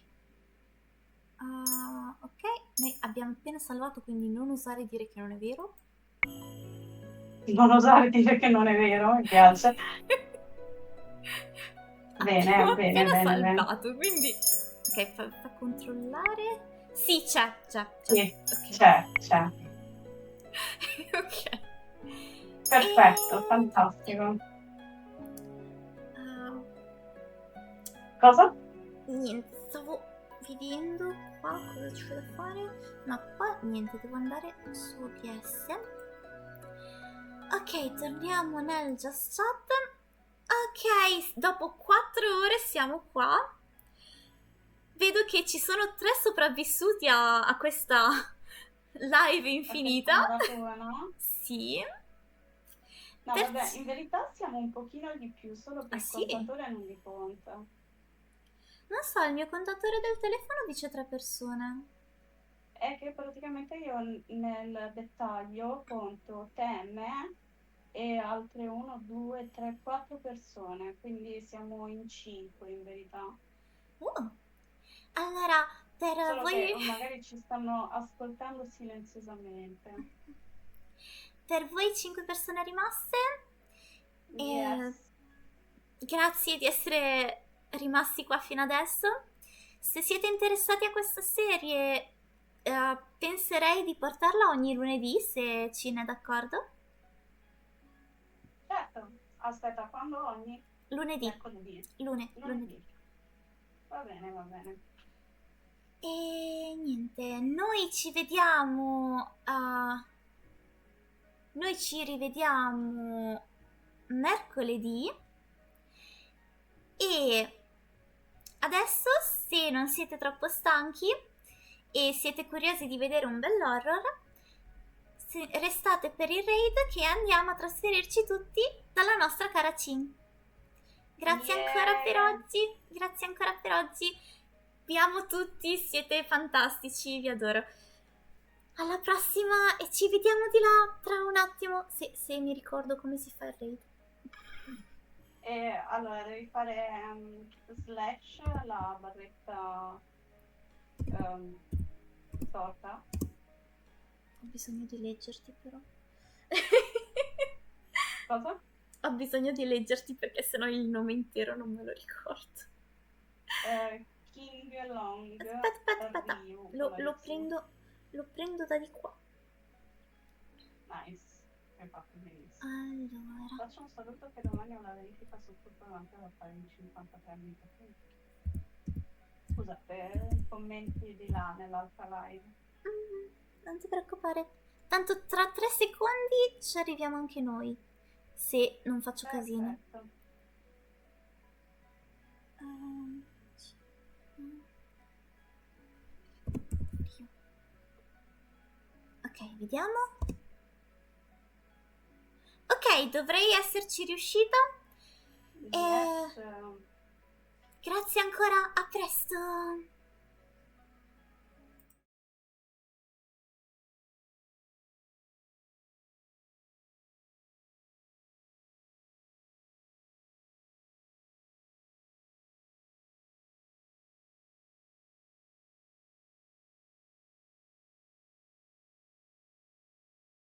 Ok, noi abbiamo appena salvato, quindi non osare dire che non è vero. Non osare dire che non è vero, mi piace. Bene, Abbiamo bene, appena bene, bene. salvato, quindi ok, fa controllare. Sì, c'è. Sì, Ok. c'è. Ok. Perfetto, fantastico. Ah, Cosa? niente, stavo vedendo qua cosa c'è da fare. No, qua niente, devo andare su OBS. Ok, torniamo nel Just Chat. Ok, dopo 4 ore siamo qua. Vedo che ci sono 3 sopravvissuti a questa live infinita. Maratona, no? Sì. No, vabbè, in verità siamo un pochino di più, solo che Ah, il sì? contatore non li conta. Non so, il mio contatore del telefono dice 3 persone. È che praticamente io nel dettaglio conto te, me e altre 1, 2, 3, 4 persone, quindi siamo in 5 in verità. Allora, per Solo voi... che magari ci stanno ascoltando silenziosamente. Per voi 5 persone rimaste, Yes. grazie di essere rimasti qua fino adesso. Se siete interessati a questa serie, penserei di portarla ogni lunedì, se Cina è d'accordo. Certo, aspetta, quando ogni? Lunedì. Mercoledì. Lunedì. Va bene. E niente, noi ci vediamo. Noi ci rivediamo mercoledì. E adesso, se non siete troppo stanchi e siete curiosi di vedere un bell'horror, restate per il raid che andiamo a trasferirci tutti dalla nostra cara Cin. Grazie ancora per oggi. Grazie ancora per oggi. Vi amo tutti, siete fantastici, vi adoro. Alla prossima e ci vediamo di là tra un attimo, se mi ricordo come si fa il raid. E allora devi fare slash la barretta storta. Ho bisogno di leggerti però. Cosa? Ho bisogno di leggerti perché sennò il nome intero non me lo ricordo. King Long. Aspetta. Lo prendo da di qua. Nice, hai fatto benissimo. Allora. Faccio un saluto che domani ho una verifica su tutto davanti da fare in 53 minuti. Scusa, per i commenti di là nell'altra live. Non ti preoccupare. Tanto tra 3 secondi ci arriviamo anche noi. Se non faccio casino. Ok, vediamo. Ok, dovrei esserci riuscita. Yes. Grazie ancora, a presto.